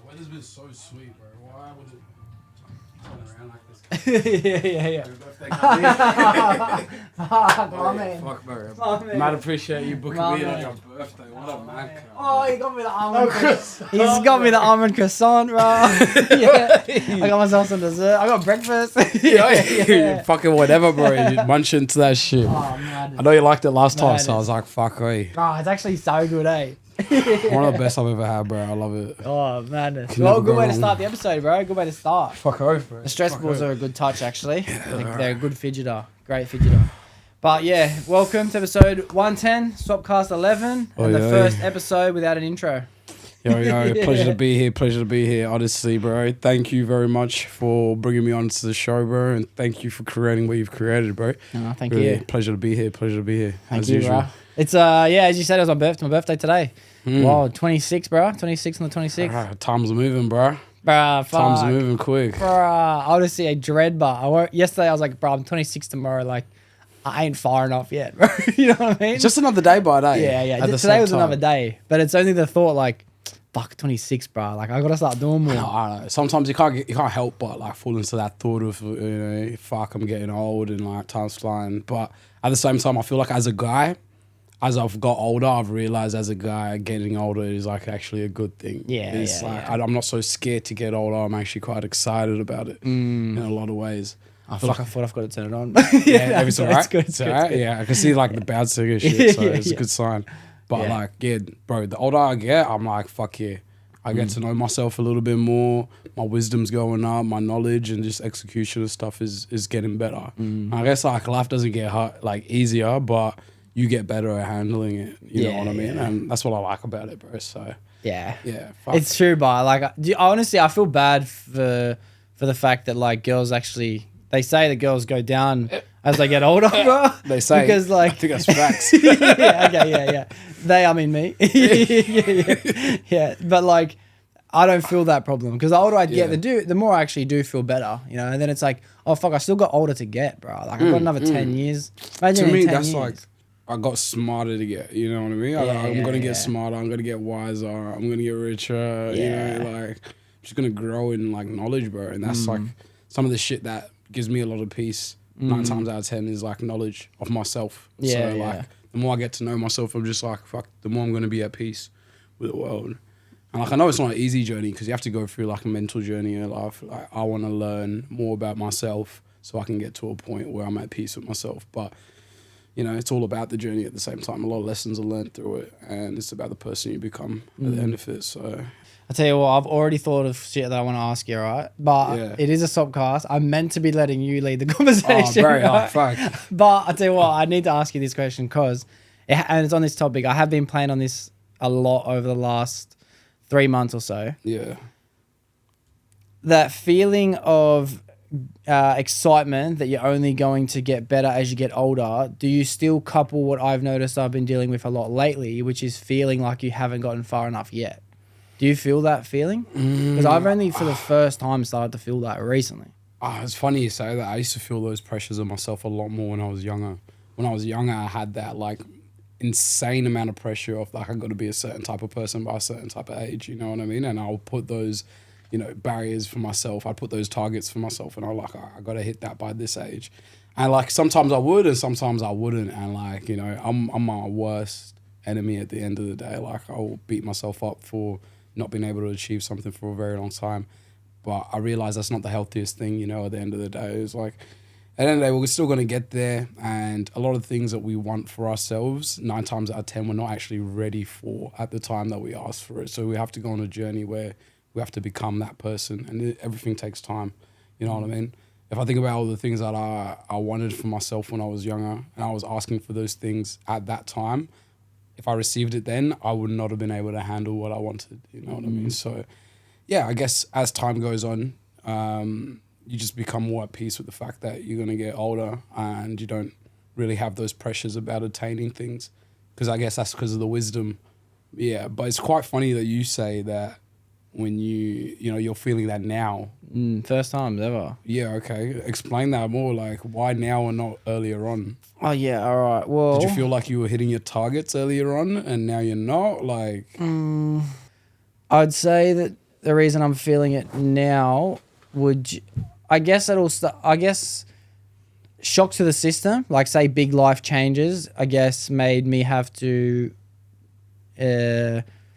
Weather's been so sweet, bro. Why would it turn around like this? yeah. Fuck, my man. Fuck, bro. Oh, man. Mad appreciate you booking My me on man. your birthday. What a man. Oh, he got me the almond croissant. He's got me the almond croissant, bro. Yeah. I got myself some dessert. I got breakfast. yeah. Fucking whatever, bro. You munch into that shit. Oh, man. I know you liked it last time, so I was like, fuck, oi. Oh, it's actually so good, eh? One of the best I've ever had, bro. I love it. Oh, madness. Can Well, never good go way to wrong. start the episode, bro. Good way to start. Fuck off, bro. The stress Fuck balls off. are a good touch, actually. They're a good fidgeter. Great fidgeter. But yeah, welcome to episode 110, Swapcast 11, and the first episode without an intro. Yo, pleasure to be here. Pleasure to be here. Honestly, bro. Thank you very much for bringing me on to the show, bro. And thank you for creating what you've created, bro. Oh, thank Really, you. Pleasure to be here. Pleasure to be here. Thank as you, usual. bro. It's, as you said, it was my birthday today. Mm. Wow, 26, bro. 26 on the 26th. Time's moving, bro. Bruh, fuck. Time's moving quick. Bruh, honestly, a dread bar. Yesterday, I was like, bro, I'm 26 tomorrow. Like, I ain't far enough yet, bro. You know what I mean? It's just another day by day. Yeah. At the Today same was time. another day. But it's only the thought, like, fuck, 26, bro. Like, I gotta start doing more. I know. Sometimes you can't help but like fall into that thought of fuck, I'm getting old and like time's flying. But at the same time, I feel like as a guy, as I've got older, I've realized as a guy getting older is like actually a good thing. It's I'm not so scared to get older. I'm actually quite excited about it in a lot of ways. I thought I've got to turn it on. Yeah, it's alright. It's good. It's good. Yeah, I can see like the bouncing and shit, so it's a Yeah. good sign. But Yeah. like, yeah, bro, the older I get, I'm like, fuck yeah. I get to know myself a little bit more. My wisdom's going up. My knowledge and just execution of stuff is getting better. I guess like life doesn't get hard, like easier, but you get better at handling it. You know what I mean? Yeah. And that's what I like about it, bro. So Yeah. fuck. It's true, but like, honestly, I feel bad for the fact that like girls actually, they say that girls go down as they get older, bro. They say, because like I think that's facts. yeah. They, I mean me. yeah. But like, I don't feel that problem because the older I get, the more I actually do feel better, you know. And then it's like, oh fuck, I still got older to get, bro. Like I've got another 10 years. Imagine To in me, 10 that's years. like, I got smarter to get, you know what I mean? I'm going to get smarter. I'm going to get wiser. I'm going to get richer. You know, like, I'm just going to grow in like knowledge, bro. And that's like some of the shit that gives me a lot of peace. 9 times out of 10 is like knowledge of myself. Yeah, So like, the more I get to know myself, I'm just like, fuck, the more I'm going to be at peace with the world. And like, I know it's not an easy journey because you have to go through like a mental journey in life. Like, I want to learn more about myself so I can get to a point where I'm at peace with myself. But you know, it's all about the journey at the same time. A lot of lessons are learned through it, and it's about the person you become at the end of it. So, I tell you what, I've already thought of shit that I want to ask you, right? But it is a Swapcast. I'm meant to be letting you lead the conversation. Right? fuck. But I tell you what, I need to ask you this question because, and it's on this topic. I have been playing on this a lot over the last 3 months or so. Yeah. That feeling of excitement that you're only going to get better as you get older, do you still couple what I've noticed I've been dealing with a lot lately, which is feeling like you haven't gotten far enough yet? Do you feel that feeling? Because I've only for the first time started to feel that recently. It's funny you say that. I used to feel those pressures on myself a lot more when I was younger. When I was younger, I had that like insane amount of pressure of like, I got to be a certain type of person by a certain type of age, you know what I mean? And I'll put those, you know, barriers for myself. I'd put those targets for myself and I'm like, I got to hit that by this age. And like, sometimes I would and sometimes I wouldn't. And like, you know, I'm my worst enemy at the end of the day. Like, I'll beat myself up for not being able to achieve something for a very long time. But I realize that's not the healthiest thing, you know, at the end of the day. It's like, at the end of the day, we're still going to get there. And a lot of things that we want for ourselves, 9 times out of 10, we're not actually ready for at the time that we ask for it. So we have to go on a journey where we have to become that person. And everything takes time. You know what I mean? If I think about all the things that I wanted for myself when I was younger, and I was asking for those things at that time, if I received it then, I would not have been able to handle what I wanted. You know what I mean? So, yeah, I guess as time goes on, you just become more at peace with the fact that you're going to get older and you don't really have those pressures about attaining things. Because I guess that's because of the wisdom. Yeah, but it's quite funny that you say that when you're feeling that now. First time ever. Yeah, okay. Explain that more. Like, why now and not earlier on? Oh, yeah, all right. Well, Did you feel like you were hitting your targets earlier on and now you're not? Like, I'd say that the reason I'm feeling it now I guess shock to the system, like say big life changes, I guess made me have to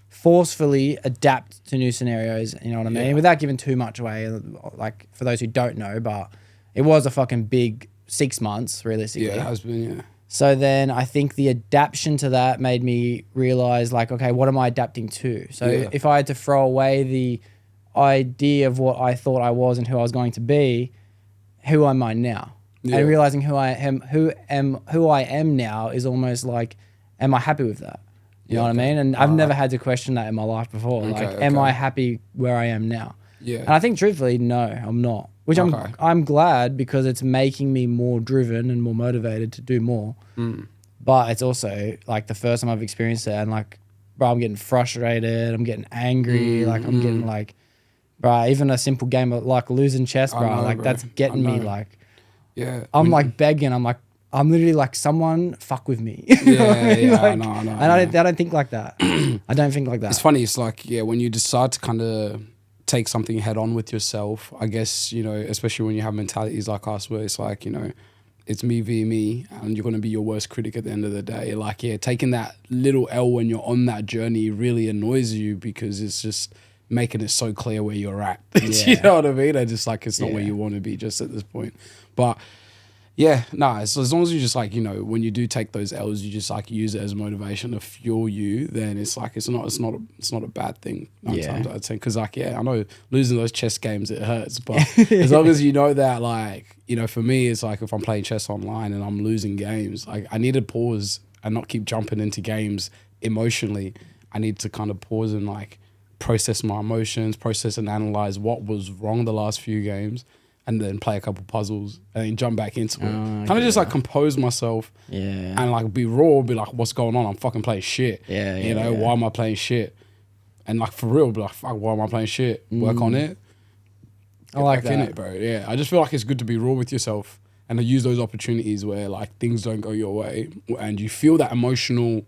forcefully adapt to new scenarios, you know what I mean? Without giving too much away, like for those who don't know, but it was a fucking big 6 months realistically. Yeah, it has been, yeah. So then I think the adaptation to that made me realize like, okay, what am I adapting to? So if I had to throw away the idea of what I thought I was and who I was going to be, who am I now? Yeah. And realizing who I am now is almost like, am I happy with that? You know what I mean? And I've never had to question that in my life before. Am I happy where I am now? Yeah. And I think truthfully, no, I'm not. Which I'm glad, because it's making me more driven and more motivated to do more. But it's also like the first time I've experienced it, and like, bro, I'm getting frustrated, I'm getting angry, like I'm getting like, bro, even a simple game of like losing chess, bro, that's getting me like, I'm like begging, I'm literally like, someone fuck with me. I know. And I don't think like that. I don't think like that. It's funny. It's like, when you decide to kind of take something head on with yourself, I guess, especially when you have mentalities like us where it's like, it's me v me, and you're going to be your worst critic at the end of the day. Like, taking that little L when you're on that journey really annoys you, because it's just making it so clear where you're at. You know what I mean? And just like, it's not where you want to be just at this point. But so as long as you just like, when you do take those L's, you just like use it as motivation to fuel you, then it's like, it's not a bad thing. Sometimes I'd say, because like, I know losing those chess games, it hurts, but as long as you know that, like, for me, it's like if I'm playing chess online and I'm losing games, like I need to pause and not keep jumping into games emotionally. I need to kind of pause and like process my emotions, process and analyze what was wrong the last few games, and then play a couple puzzles and then jump back into it. Kind of just like compose myself and like be raw, be like, what's going on? I'm fucking playing shit. Why am I playing shit? And like for real, be like, fuck, why am I playing shit? Work on it. I like that. In it, bro. Yeah, I just feel like it's good to be raw with yourself and to use those opportunities where like things don't go your way and you feel that emotional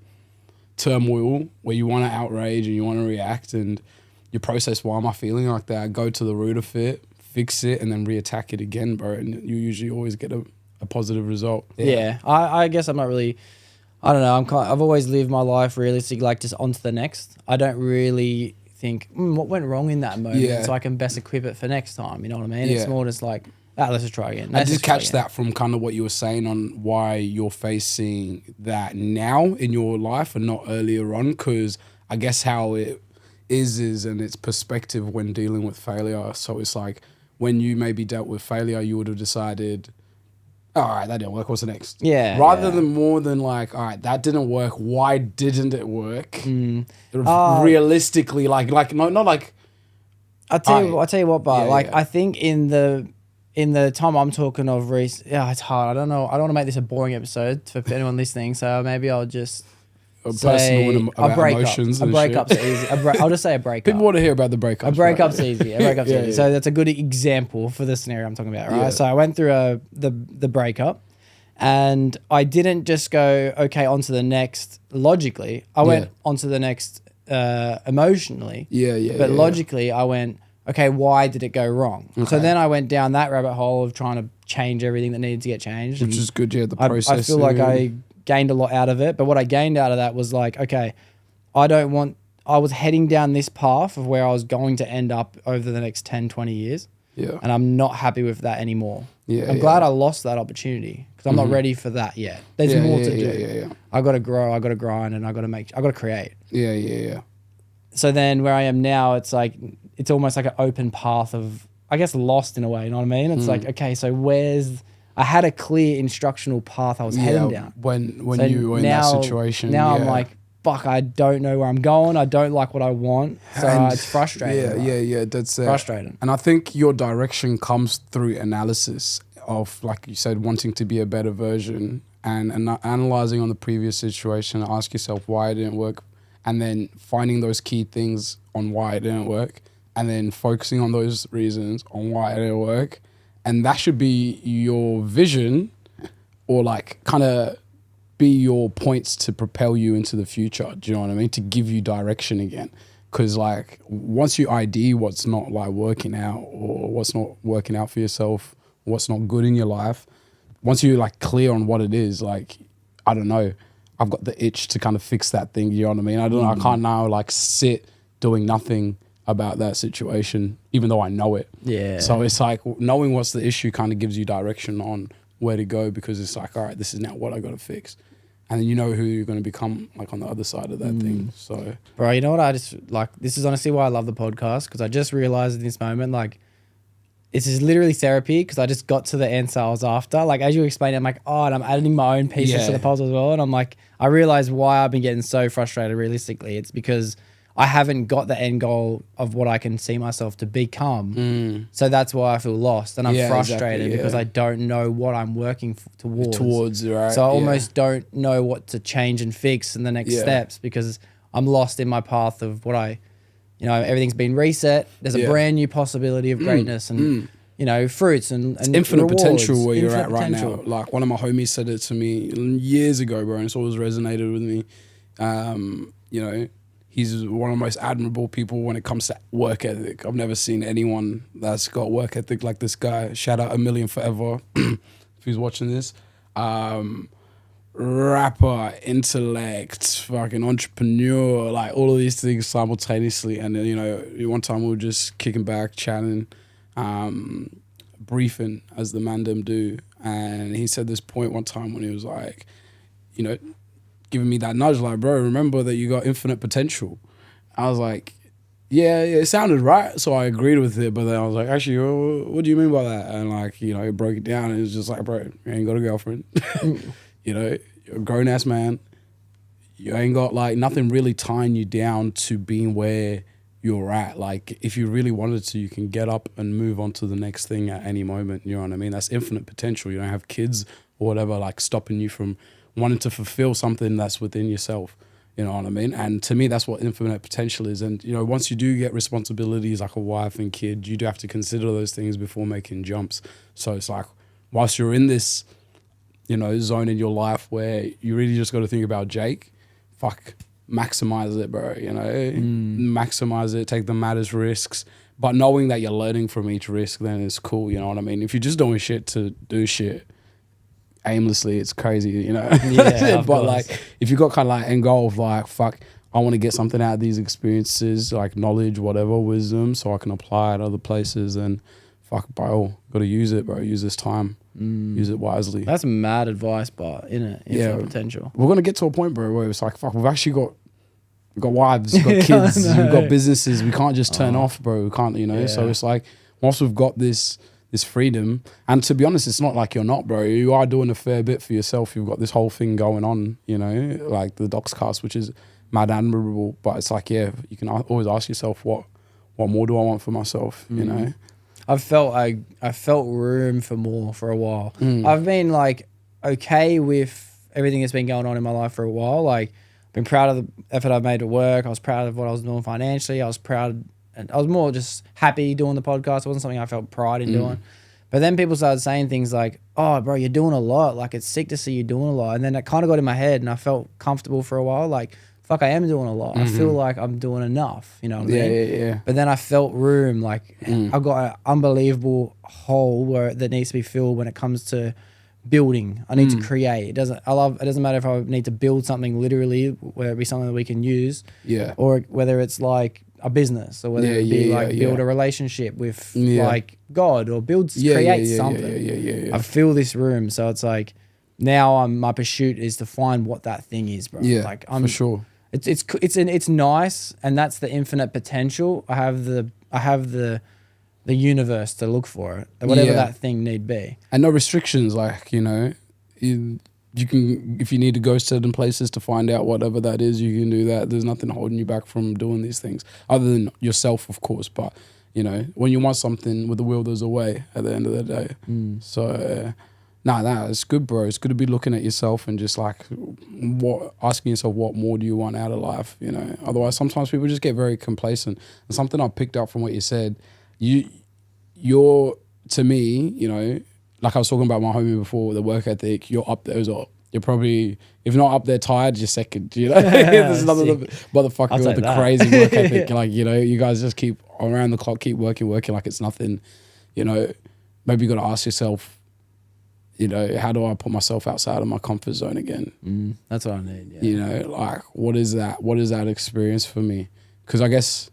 turmoil where you want to outrage and you want to react, and you process, why am I feeling like that? Go to the root of it, fix it, and then reattack it again, bro. And you usually always get a positive result. I guess I'm not really, I don't know, I've always lived my life realistic, like just on to the next. I don't really think what went wrong in that moment, so I can best equip it for next time, you know what I mean? It's more just like, let's just try again. I did catch that from kind of what you were saying on why you're facing that now in your life and not earlier on, because I guess how it is and its perspective when dealing with failure. So it's like, when you maybe dealt with failure, you would have decided, all right, that didn't work, what's the next? Rather than more than like, all right, that didn't work, why didn't it work? Realistically, like not like... I'll tell you what, but I think in the time I'm talking of it's hard. I don't know. I don't want to make this a boring episode for anyone listening, so maybe I'll just... personal emotions. A breakup's easy. I'll just say a breakup. People want to hear about the breakup. A breakup's easy. Easy. So that's a good example for the scenario I'm talking about, right? So I went through the breakup, and I didn't just go, okay, on to the next logically. I went on to the next emotionally. But logically, I went, okay, why did it go wrong? Okay. So then I went down that rabbit hole of trying to change everything that needed to get changed. Which is good, the process. I feel like I gained a lot out of it, but what I gained out of that was like, okay, I was heading down this path of where I was going to end up over the next 10, 20 years. And I'm not happy with that anymore. I'm glad I lost that opportunity, because I'm not ready for that yet. There's more to do. I got to grow, I got to grind, and I got to create. So then where I am now, it's like, it's almost like an open path of, I guess, lost in a way, you know what I mean? It's like, okay, so I had a clear instructional path I was heading down. When you were in that situation. Now I'm like, fuck, I don't know where I'm going. I don't like what I want. So it's frustrating. That's frustrating. And I think your direction comes through analysis of, like you said, wanting to be a better version and analyzing on the previous situation. Ask yourself why it didn't work, and then finding those key things on why it didn't work, and then focusing on those reasons on why it didn't work. And that should be your vision, or like kind of be your points to propel you into the future. Do you know what I mean? To give you direction again. Because like once you ID what's not like working out or what's not working out for yourself, what's not good in your life, once you're like clear on what it is, like, I don't know, I've got the itch to kind of fix that thing. You know what I mean? I don't know. I can't now like sit doing nothing about that situation, even though I know it. Yeah. So it's like knowing what's the issue kind of gives you direction on where to go, because it's like, all right, this is now what I got to fix. And then you know who you're going to become like on the other side of that thing. So, bro, you know what? I just like, this is honestly why I love the podcast, because I just realized in this moment, like, this is literally therapy, because I just got to the answer I was after. Like, as you explained, I'm like, oh, and I'm adding my own pieces to the puzzle as well. And I'm like, I realized why I've been getting so frustrated realistically. It's because I haven't got the end goal of what I can see myself to become. So that's why I feel lost. And I'm frustrated because I don't know what I'm working towards. Right? So I almost don't know what to change and fix in the next steps, because I'm lost in my path of what everything's been reset. There's a brand new possibility of greatness and, fruits and infinite rewards, potential where you're at right potential. now. Like one of my homies said it to me years ago, bro, and it's always resonated with me. He's one of the most admirable people when it comes to work ethic. I've never seen anyone that's got work ethic like this guy. Shout out A Million Forever if he's watching this. Rapper, intellect, fucking entrepreneur, like all of these things simultaneously. And then, one time we were just kicking back, chatting, briefing as the man them do. And he said this point one time when he was like, giving me that nudge, like, bro, remember that you got infinite potential. I was like, yeah, it sounded right. So I agreed with it. But then I was like, actually, what do you mean by that? And like, he broke it down and it was just like, bro, you ain't got a girlfriend. You're a grown ass man. You ain't got like nothing really tying you down to being where you're at. Like if you really wanted to, you can get up and move on to the next thing at any moment. You know what I mean? That's infinite potential. You don't have kids or whatever, like stopping you from wanting to fulfill something that's within yourself. You know what I mean? And to me, that's what infinite potential is. And, once you do get responsibilities like a wife and kid, you do have to consider those things before making jumps. So it's like, whilst you're in this, zone in your life where you really just got to think about Jake, maximize it, bro. Maximize it, take the maddest risks. But knowing that you're learning from each risk, then it's cool. You know what I mean? If you're just doing shit to do shit aimlessly, it's crazy, Yeah, but like if you got kind of like end goal of like, I want to get something out of these experiences, like knowledge, whatever, wisdom, so I can apply it other places, and bro, gotta use it, bro. Use this time, use it wisely. That's mad advice, but infinite potential. We're gonna get to a point, bro, where it's like, we've actually got wives, we've got kids, we've got businesses. We can't just turn off, bro. We can't, So it's like once we've got this freedom, and to be honest, it's not like you're not, bro. You are doing a fair bit for yourself. You've got this whole thing going on, like the Doxcast, which is mad admirable. But it's like, you can always ask yourself, what more do I want for myself? I felt room for more for a while. I've been like okay with everything that's been going on in my life for a while. Like, I've been proud of the effort I've made at work. I was proud of what I was doing financially. I was proud. And I was more just happy doing the podcast. It wasn't something I felt pride in doing. But then people started saying things like, oh, bro, you're doing a lot. Like, it's sick to see you doing a lot. And then it kind of got in my head and I felt comfortable for a while. Like, I am doing a lot. I feel like I'm doing enough. You know what I mean? Yeah. But then I felt room. Like, I've got an unbelievable hole that needs to be filled when it comes to building. I need to create. It doesn't matter if I need to build something literally, whether it be something that we can use. Yeah. Or whether it's like a business, or whether it be build a relationship with like God, or create something. I feel this room, so it's like now my pursuit is to find what that thing is, bro. Yeah, like for sure. It's nice, and that's the infinite potential. I have the universe to look for it, whatever that thing need be, and no restrictions. Like you can, if you need to go certain places to find out whatever that is, you can do that. There's nothing holding you back from doing these things, other than yourself, of course. But when you want something with the will, there's a way at the end of the day. So it's good, bro. It's good to be looking at yourself and just like asking yourself, what more do you want out of life? Otherwise sometimes people just get very complacent. And something I picked up from what you said, you're to me, like I was talking about my homie before, the work ethic, you're up there as well. you're probably, if not up there tired, you're second. You know, there's another motherfucker I'll with take the that. crazy work ethic. Like, you know, you guys just keep around the clock, keep working like it's nothing. You know, maybe you got to ask yourself, you know, how do I put myself outside of my comfort zone again? That's what I need. Yeah. You know, like, what is that? What is that experience for me? Because I guess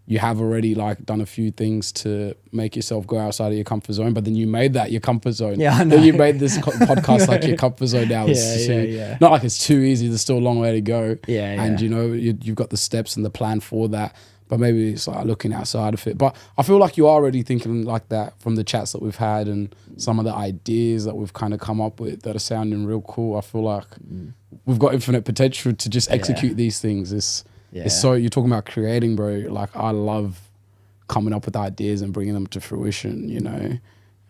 you have already like done a few things to make yourself go outside of your comfort zone, but then you made that your comfort zone. Yeah, I know. Then you made this podcast like your comfort zone now. Yeah. Not like it's too easy. There's still a long way to go. Yeah, And you know, you've got the steps and the plan for that. But maybe it's like looking outside of it. But I feel like you're already thinking like that from the chats that we've had and some of the ideas that we've kind of come up with that are sounding real cool. I feel like we've got infinite potential to just execute these things. It's so, you're talking about creating, bro. Like, I love coming up with ideas and bringing them to fruition, you know.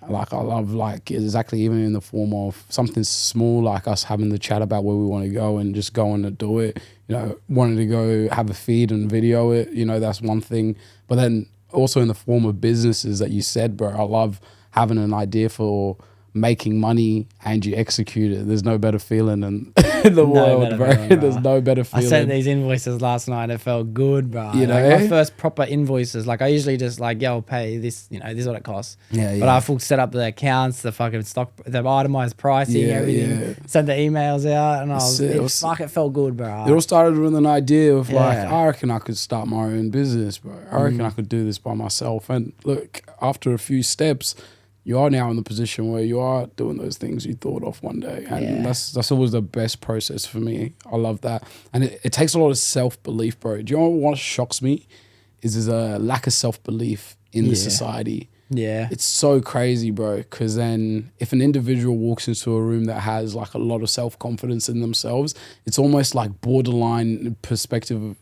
Like, I love, like, exactly even in the form of something small, like us having the chat about where we want to go and just going to do it. You know, wanting to go have a feed and video it, you know, that's one thing. But then also in the form of businesses that you said, bro, I love having an idea for making money and you execute it. There's no better feeling in the world, bro. There's no better feeling. I sent these invoices last night. It felt good, bro. You know, like my first proper invoices. Like I usually just like, yeah, I'll pay this. You know, this is what it costs. Yeah, But I full set up the accounts, the fucking stock, the itemized pricing, everything. Sent the emails out, and it felt good, bro. It all started with an idea of like, I reckon I could start my own business, bro. I reckon I could do this by myself. And look, after a few steps, you are now in the position where you are doing those things you thought of one day. And that's always the best process for me. I love that. And it takes a lot of self-belief, bro. Do you know what shocks me? Is there's a lack of self-belief in the society. Yeah. It's so crazy, bro. Because then if an individual walks into a room that has like a lot of self-confidence in themselves, it's almost like borderline perspective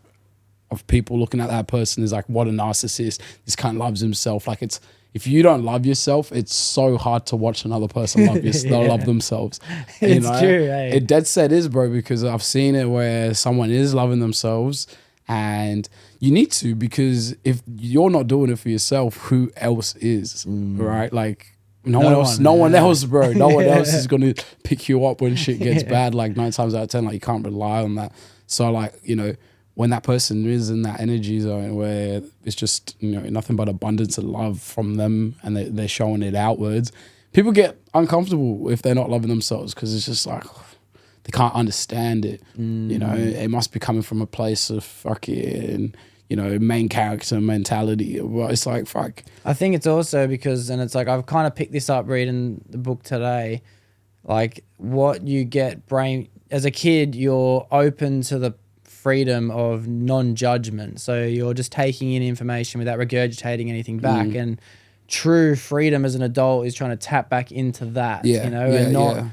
of people looking at that person is like, what a narcissist. This cunt loves himself. Like, it's, if you don't love yourself, it's so hard to watch another person love themselves. It's true, eh? It dead set is, bro, because I've seen it where someone is loving themselves and you need to, because if you're not doing it for yourself, who else is, right? Like, no one else, bro. No one else is going to pick you up when shit gets bad. Like 9 times out of 10, like you can't rely on that. So like, you know, when that person is in that energy zone where it's just, you know, nothing but abundance of love from them and they're showing it outwards, people get uncomfortable if they're not loving themselves because it's just like they can't understand it. You know, it must be coming from a place of fucking, you know, main character mentality. But it's like, fuck. I think it's also because, and it's like I've kind of picked this up reading the book today, like what you get as a kid, you're open to the freedom of non-judgment, so you're just taking in information without regurgitating anything back, and true freedom as an adult is trying to tap back into that, you know, and not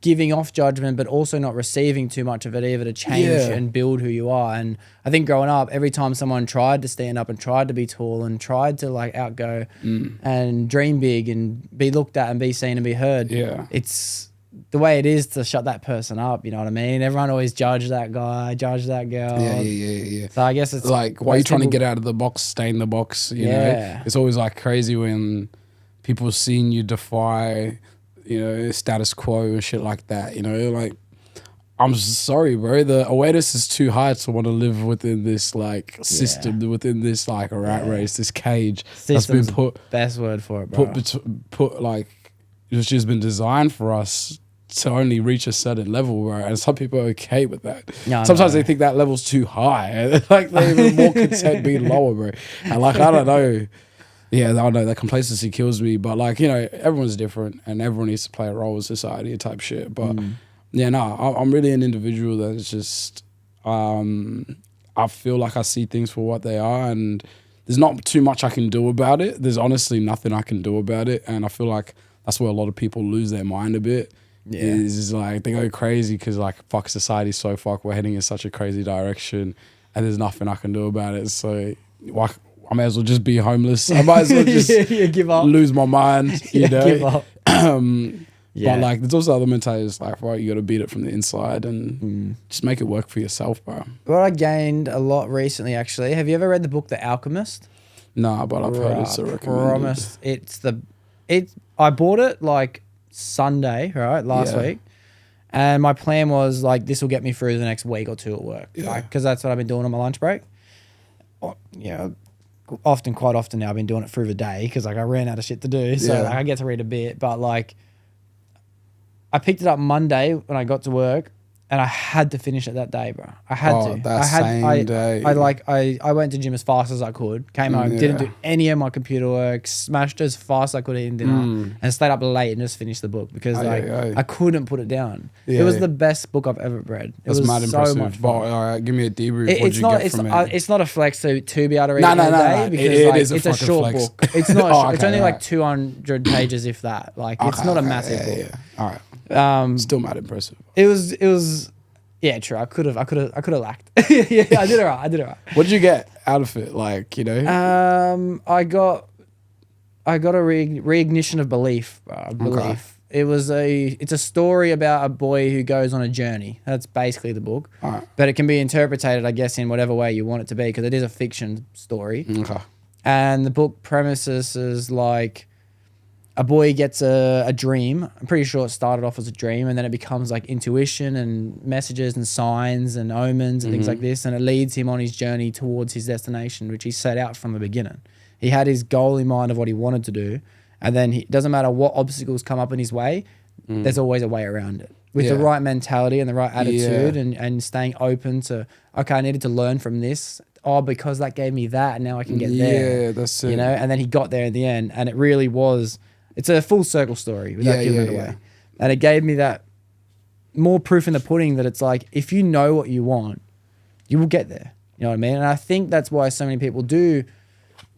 giving off judgment but also not receiving too much of it either, to change and build who you are. And I think growing up, every time someone tried to stand up and tried to be tall and tried to like outgo and dream big and be looked at and be seen and be heard, it's the way it is to shut that person up, you know what I mean? Everyone always judge that guy, judge that girl. Yeah. So I guess it's like, why are you trying to get out of the box, stay in the box, you know? It's always like crazy when people seeing you defy, you know, status quo and shit like that, you know? Like, I'm sorry, bro. The awareness is too high to want to live within this like system, within this like a rat race, this cage System's that's been put, best word for it, bro. Put like, it's just been designed for us to only reach a certain level, bro. And some people are okay with that. Sometimes they think that level's too high. Like they're even more content being lower, bro. And like, I don't know. Yeah, I know that complacency kills me. But like, you know, everyone's different and everyone needs to play a role in society type shit. But yeah, no, I'm really an individual that's just, I feel like I see things for what they are and there's not too much I can do about it. There's honestly nothing I can do about it. And I feel like that's where a lot of people lose their mind a bit. Is like they go crazy because like, fuck, society's so fucked, we're heading in such a crazy direction and there's nothing I can do about it. So I may as well just be homeless. I might as well just give up, lose my mind, you know. Give up. But like there's also other mentalities like, right, you got to beat it from the inside and just make it work for yourself, bro. What I gained a lot recently, actually, have you ever read the book The Alchemist? Nah, but I've heard it's a recommended. I bought it like Sunday, right, last week, And my plan was like, this will get me through the next week or two at work. Yeah. Because that's what I've been doing on my lunch break. Quite often now I've been doing it through the day because like I ran out of shit to do. So Yeah. like, I get to read a bit. But like I picked it up Monday when I got to work. And I had to finish it that day, bro. I had to. That same day. I went to gym as fast as I could. Came home, didn't Yeah. do any of my computer work. Smashed as fast as I could eat dinner, and stayed up late and just finished the book because I couldn't put it down. Yeah. It was the best book I've ever read. It That's was mad so impressive. much But, fun. all right, give me a debrief. It- What it's did not. you get It's from it? it's not a flex to be able to read No, it in a no, day no. because It like, is a it's a fucking short flex. book. It's not. Oh, It's okay, only right. like 200 pages, if that. Like it's not a massive book. Yeah. All right. Still mad impressive. It was. Yeah, true. I could have lacked. Yeah, I did it right. What did you get out of it? Like, you know? I got a reignition of belief. It's a story about a boy who goes on a journey. That's basically the book. All right. But it can be interpreted, I guess, in whatever way you want it to be because it is a fiction story. Okay. And the book premises is like a boy gets a dream. I'm pretty sure it started off as a dream and then it becomes like intuition and messages and signs and omens and things like this. And it leads him on his journey towards his destination, which he set out from the beginning. He had his goal in mind of what he wanted to do. And then it doesn't matter what obstacles come up in his way, there's always a way around it. With the right mentality and the right attitude and staying open to, okay, I needed to learn from this. Oh, because that gave me that and now I can get there. Yeah, that's it. You know, and then he got there in the end and it really was... It's a full circle story without giving it away. Yeah. And it gave me that more proof in the pudding that it's like, if you know what you want, you will get there. You know what I mean? And I think that's why so many people do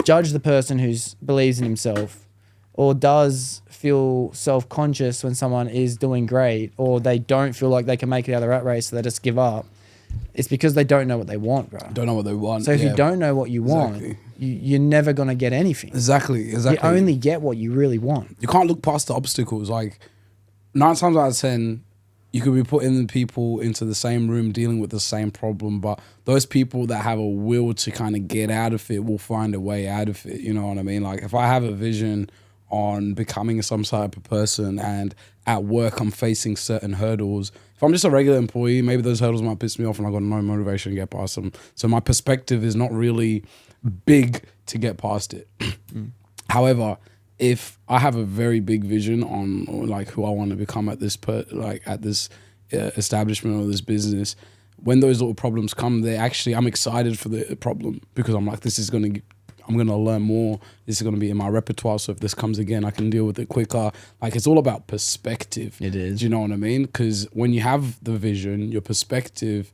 judge the person who believes in himself or does feel self-conscious when someone is doing great or they don't feel like they can make it out of the rat race, so they just give up. It's because they don't know what they want, bro. Don't know what they want. So if you don't know what you want, you're never going to get anything. Exactly. You only get what you really want. You can't look past the obstacles. Like 9 times out of 10, you could be putting people into the same room dealing with the same problem, but those people that have a will to kind of get out of it will find a way out of it. You know what I mean? Like if I have a vision on becoming some type of person and at work I'm facing certain hurdles, if I'm just a regular employee, maybe those hurdles might piss me off and I've got no motivation to get past them. So my perspective is not really big to get past it. However, if I have a very big vision on like who I want to become at this establishment or this business, when those little problems come, I'm excited for the problem because I'm like, I'm going to learn more. This is going to be in my repertoire. So if this comes again, I can deal with it quicker. Like it's all about perspective. It is. Do you know what I mean? Because when you have the vision, your perspective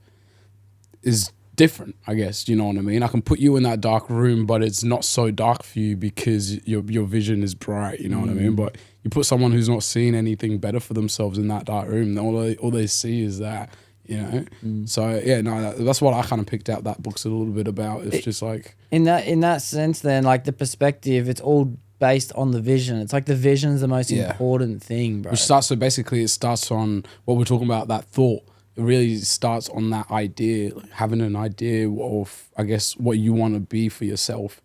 is different, I guess. Do you know what I mean? I can put you in that dark room, but it's not so dark for you because your vision is bright. You know what I mean? But you put someone who's not seeing anything better for themselves in that dark room, all they see is that. You know, so yeah, no, that's what I kind of picked out. That book's a little bit about. It's just like in that sense. Then, like the perspective, it's all based on the vision. It's like the vision's the most important thing, bro. Which starts it starts on what we're talking about. That thought. It really starts on that idea, like having an idea of, I guess, what you want to be for yourself.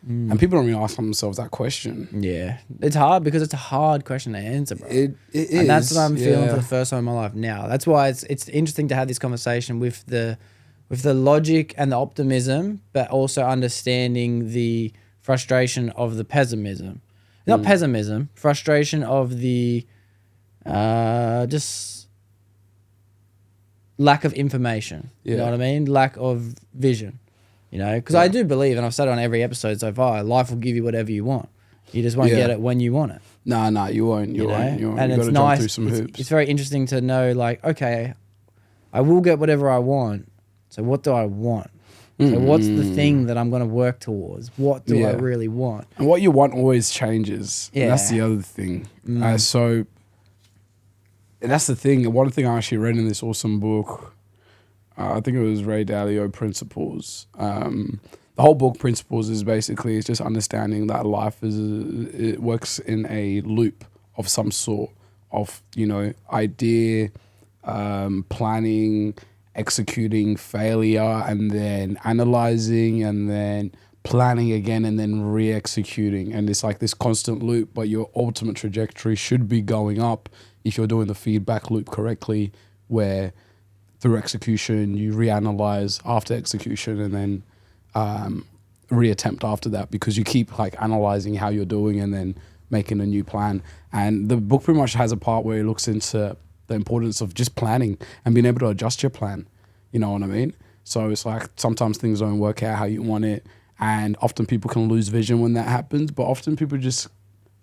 And people don't really ask themselves that question. Yeah, it's hard because it's a hard question to answer, bro. It is, and that's what I'm feeling for the first time in my life now. That's why it's interesting to have this conversation with the logic and the optimism, but also understanding the frustration of the pessimism. Not pessimism, frustration of the just lack of information. You know what I mean? Lack of vision. You know, because I do believe, and I've said it on every episode so far, life will give you whatever you want. You just won't get it when you want it. No, you won't. You won't. And you it's gotta nice. jump through some hoops. It's very interesting to know, like, okay, I will get whatever I want. So what do I want? So what's the thing that I'm going to work towards? What do I really want? And what you want always changes. Yeah. And that's the other thing. So that's the thing. One thing I actually read in this awesome book, I think it was Ray Dalio Principles. The whole book Principles is basically it's just understanding that life it works in a loop of some sort of, you know, idea, planning, executing, failure, and then analyzing, and then planning again, and then re-executing. And it's like this constant loop, but your ultimate trajectory should be going up. if you're doing the feedback loop correctly, where through execution you reanalyze after execution and then reattempt after that, because you keep like analyzing how you're doing and then making a new plan. And the book pretty much has a part where it looks into the importance of just planning and being able to adjust your plan. You know what I mean? So it's like sometimes things don't work out how you want it, and often people can lose vision when that happens, but often people just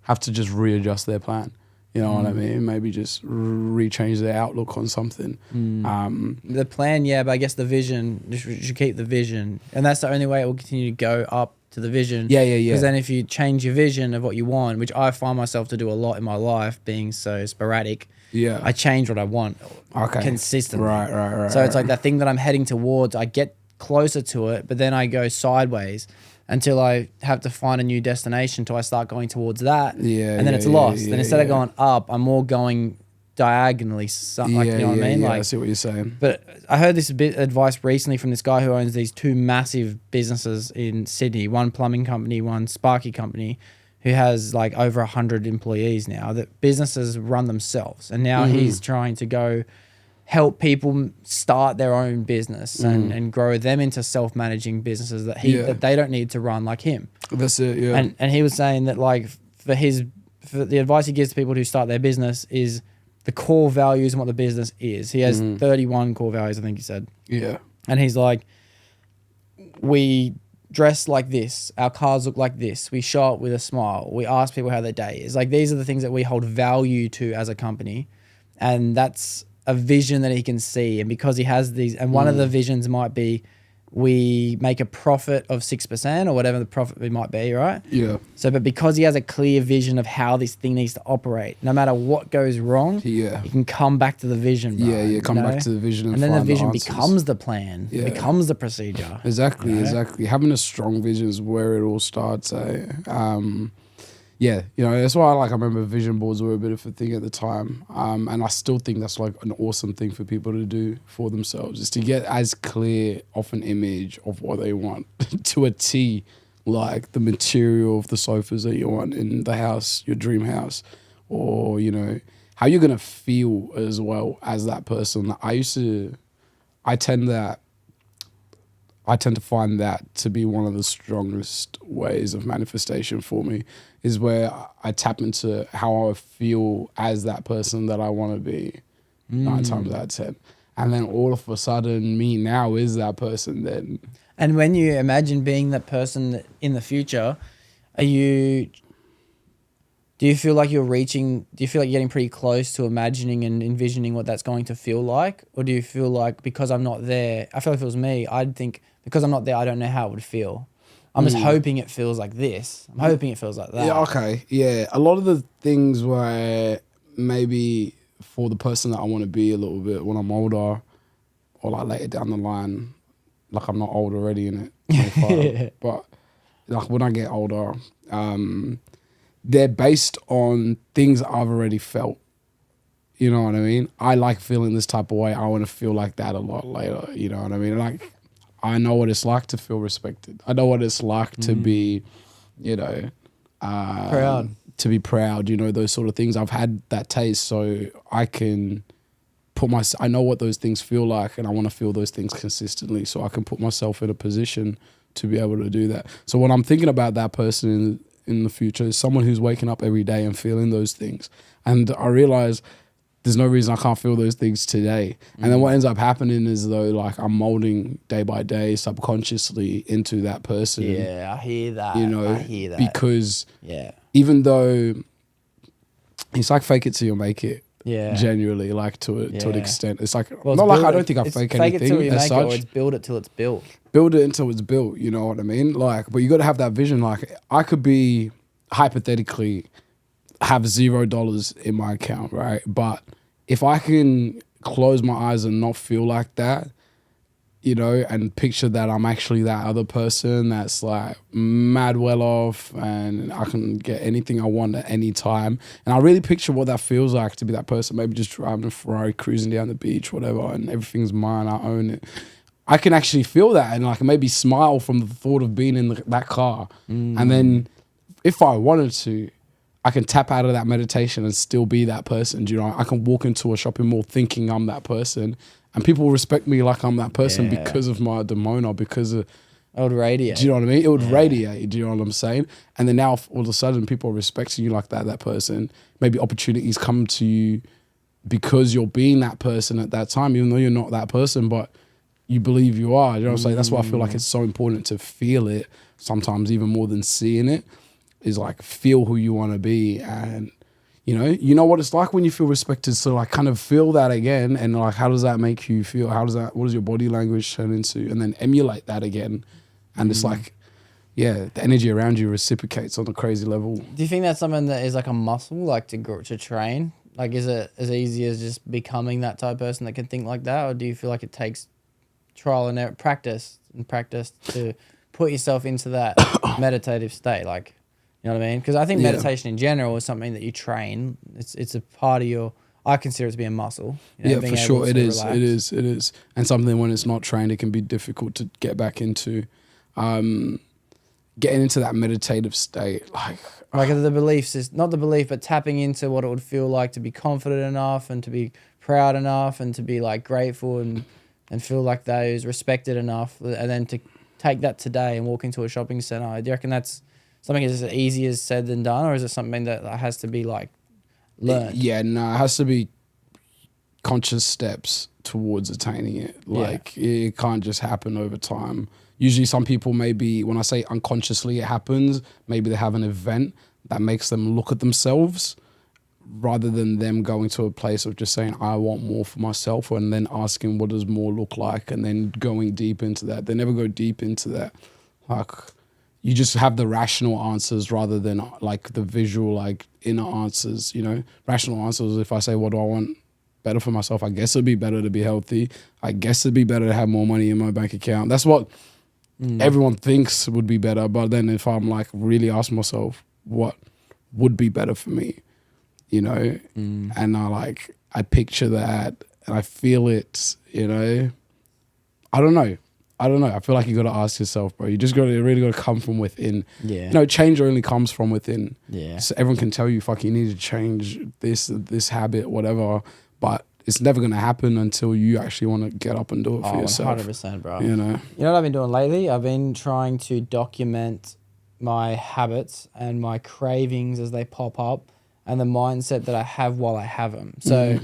have to just readjust their plan. You know what I mean? Maybe just rechange their outlook on something. The plan, yeah, but I guess the vision, you should keep the vision. And that's the only way it will continue to go up to the vision. Yeah. Because then if you change your vision of what you want, which I find myself to do a lot in my life, being so sporadic, Yeah. I change what I want consistently. Right. So it's like that thing that I'm heading towards, I get closer to it, but then I go sideways until I have to find a new destination until I start going towards that. Yeah. And then it's lost. And instead of going up, I'm more going diagonally. You know what I mean? Yeah, like, I see what you're saying. But I heard this bit of advice recently from this guy who owns these two massive businesses in Sydney, one plumbing company, one sparky company, who has like over 100 employees now, that businesses run themselves. And now he's trying to go help people start their own business and grow them into self-managing businesses that that they don't need to run like him. That's it, yeah. And he was saying that like for the advice he gives to people who start their business is the core values and what the business is. He has 31 core values, I think he said. Yeah. And he's like, we dress like this, our cars look like this, we show up with a smile, we ask people how their day is. Like, these are the things that we hold value to as a company. And that's a vision that he can see. And because he has these, and one of the visions might be we make a profit of 6% or whatever the profit might be, right? Yeah. So, but because he has a clear vision of how this thing needs to operate, no matter what goes wrong, he can come back to the vision, bro, come back to the vision and then the find vision answers. becomes the plan, becomes the procedure. Exactly. Having a strong vision is where it all starts. Yeah, you know, that's why I remember vision boards were a bit of a thing at the time. And I still think that's like an awesome thing for people to do for themselves, is to get as clear of an image of what they want to a T, like the material of the sofas that you want in the house, your dream house, or, you know, how you're going to feel as well as that person. I tend to find that to be one of the strongest ways of manifestation for me, is where I tap into how I feel as that person that I want to be 9 times out of 10. And then all of a sudden, me now is that person then. And when you imagine being that person in the future, do you feel like you're getting pretty close to imagining and envisioning what that's going to feel like? Or do you feel like, because I'm not there, I feel like if it was me, I'd think, because I'm not there, I don't know how it would feel. I'm just hoping it feels like this. I'm hoping it feels like that. Yeah, okay. Yeah. A lot of the things where maybe for the person that I want to be a little bit when I'm older, or like later down the line, like I'm not old already in it, 25, but like when I get older, they're based on things I've already felt. You know what I mean? I like feeling this type of way. I want to feel like that a lot later. You know what I mean? Like, I know what it's like to feel respected. I know what it's like to be, you know, proud. To be proud, you know, those sort of things. I've had that taste, so I can I know what those things feel like, and I want to feel those things consistently, so I can put myself in a position to be able to do that. So when I'm thinking about that person in the future, is someone who's waking up every day and feeling those things. And I realize there's no reason I can't feel those things today. And then what ends up happening is, though, like I'm molding day by day subconsciously into that person. Yeah, I hear that. You know, I hear that. because even though it's like fake it till you make it. Yeah. Genuinely, like to an extent. It's like, well, not like I don't think I fake anything it till you as make such. it, or it's build it till it's built. Build it until it's built, you know what I mean? Like, but you got to have that vision. Like, I could be hypothetically have $0 in my account, right? But if I can close my eyes and not feel like that, you know, and picture that I'm actually that other person that's like mad well off and I can get anything I want at any time. And I really picture what that feels like to be that person, maybe just driving a Ferrari, cruising down the beach, whatever, and everything's mine, I own it. I can actually feel that and like maybe smile from the thought of being in that car. And then if I wanted to, I can tap out of that meditation and still be that person. Do you know? I can walk into a shopping mall thinking I'm that person, and people respect me like I'm that person because of my demeanor, because of. It would radiate. Do you know what I mean? It would radiate. Do you know what I'm saying? And then now all of a sudden people are respecting you like that person. Maybe opportunities come to you because you're being that person at that time, even though you're not that person, but you believe you are. You know what I'm saying? That's why I feel like it's so important to feel it sometimes even more than seeing it, is like feel who you want to be. And you know what it's like when you feel respected. So like kind of feel that again. And like, how does that make you feel? What does your body language turn into? And then emulate that again. And it's like, the energy around you reciprocates on a crazy level. Do you think that's something that is like a muscle, like to train? Like, is it as easy as just becoming that type of person that can think like that? Or do you feel like it takes trial and error, practice to put yourself into that meditative state? Like, you know what I mean? Because I think meditation in general is something that you train. It's a part of your, I consider it to be a muscle. For sure. It is. And something when it's not trained, it can be difficult to get back into. Getting into that meditative state, like the beliefs is not the belief, but tapping into what it would feel like to be confident enough and to be proud enough and to be like grateful and feel like those respected enough, and then to take that today and walk into a shopping center. Do you reckon that's something as easy as said than done, or is it something that has to be like learned? Yeah, no, it has to be conscious steps towards attaining it. Like it can't just happen over time. Usually some people maybe, when I say unconsciously it happens, maybe they have an event that makes them look at themselves rather than them going to a place of just saying, I want more for myself, and then asking what does more look like, and then going deep into that. They never go deep into that. Like you just have the rational answers rather than like the visual, like inner answers, Rational answers, if I say, what do I want better for myself? I guess it'd be better to be healthy. I guess it'd be better to have more money in my bank account. That's what everyone thinks would be better. But then if I'm like really ask myself what would be better for me, and I picture that and I feel it, I don't know. I feel like you got to ask yourself, bro. You just really got to come from within. Yeah. Change only comes from within. Yeah. So everyone can tell you, fuck, you need to change this habit, whatever. But it's never going to happen until you actually want to get up and do it for yourself. 100%, bro. You know what I've been doing lately? I've been trying to document my habits and my cravings as they pop up and the mindset that I have while I have them. So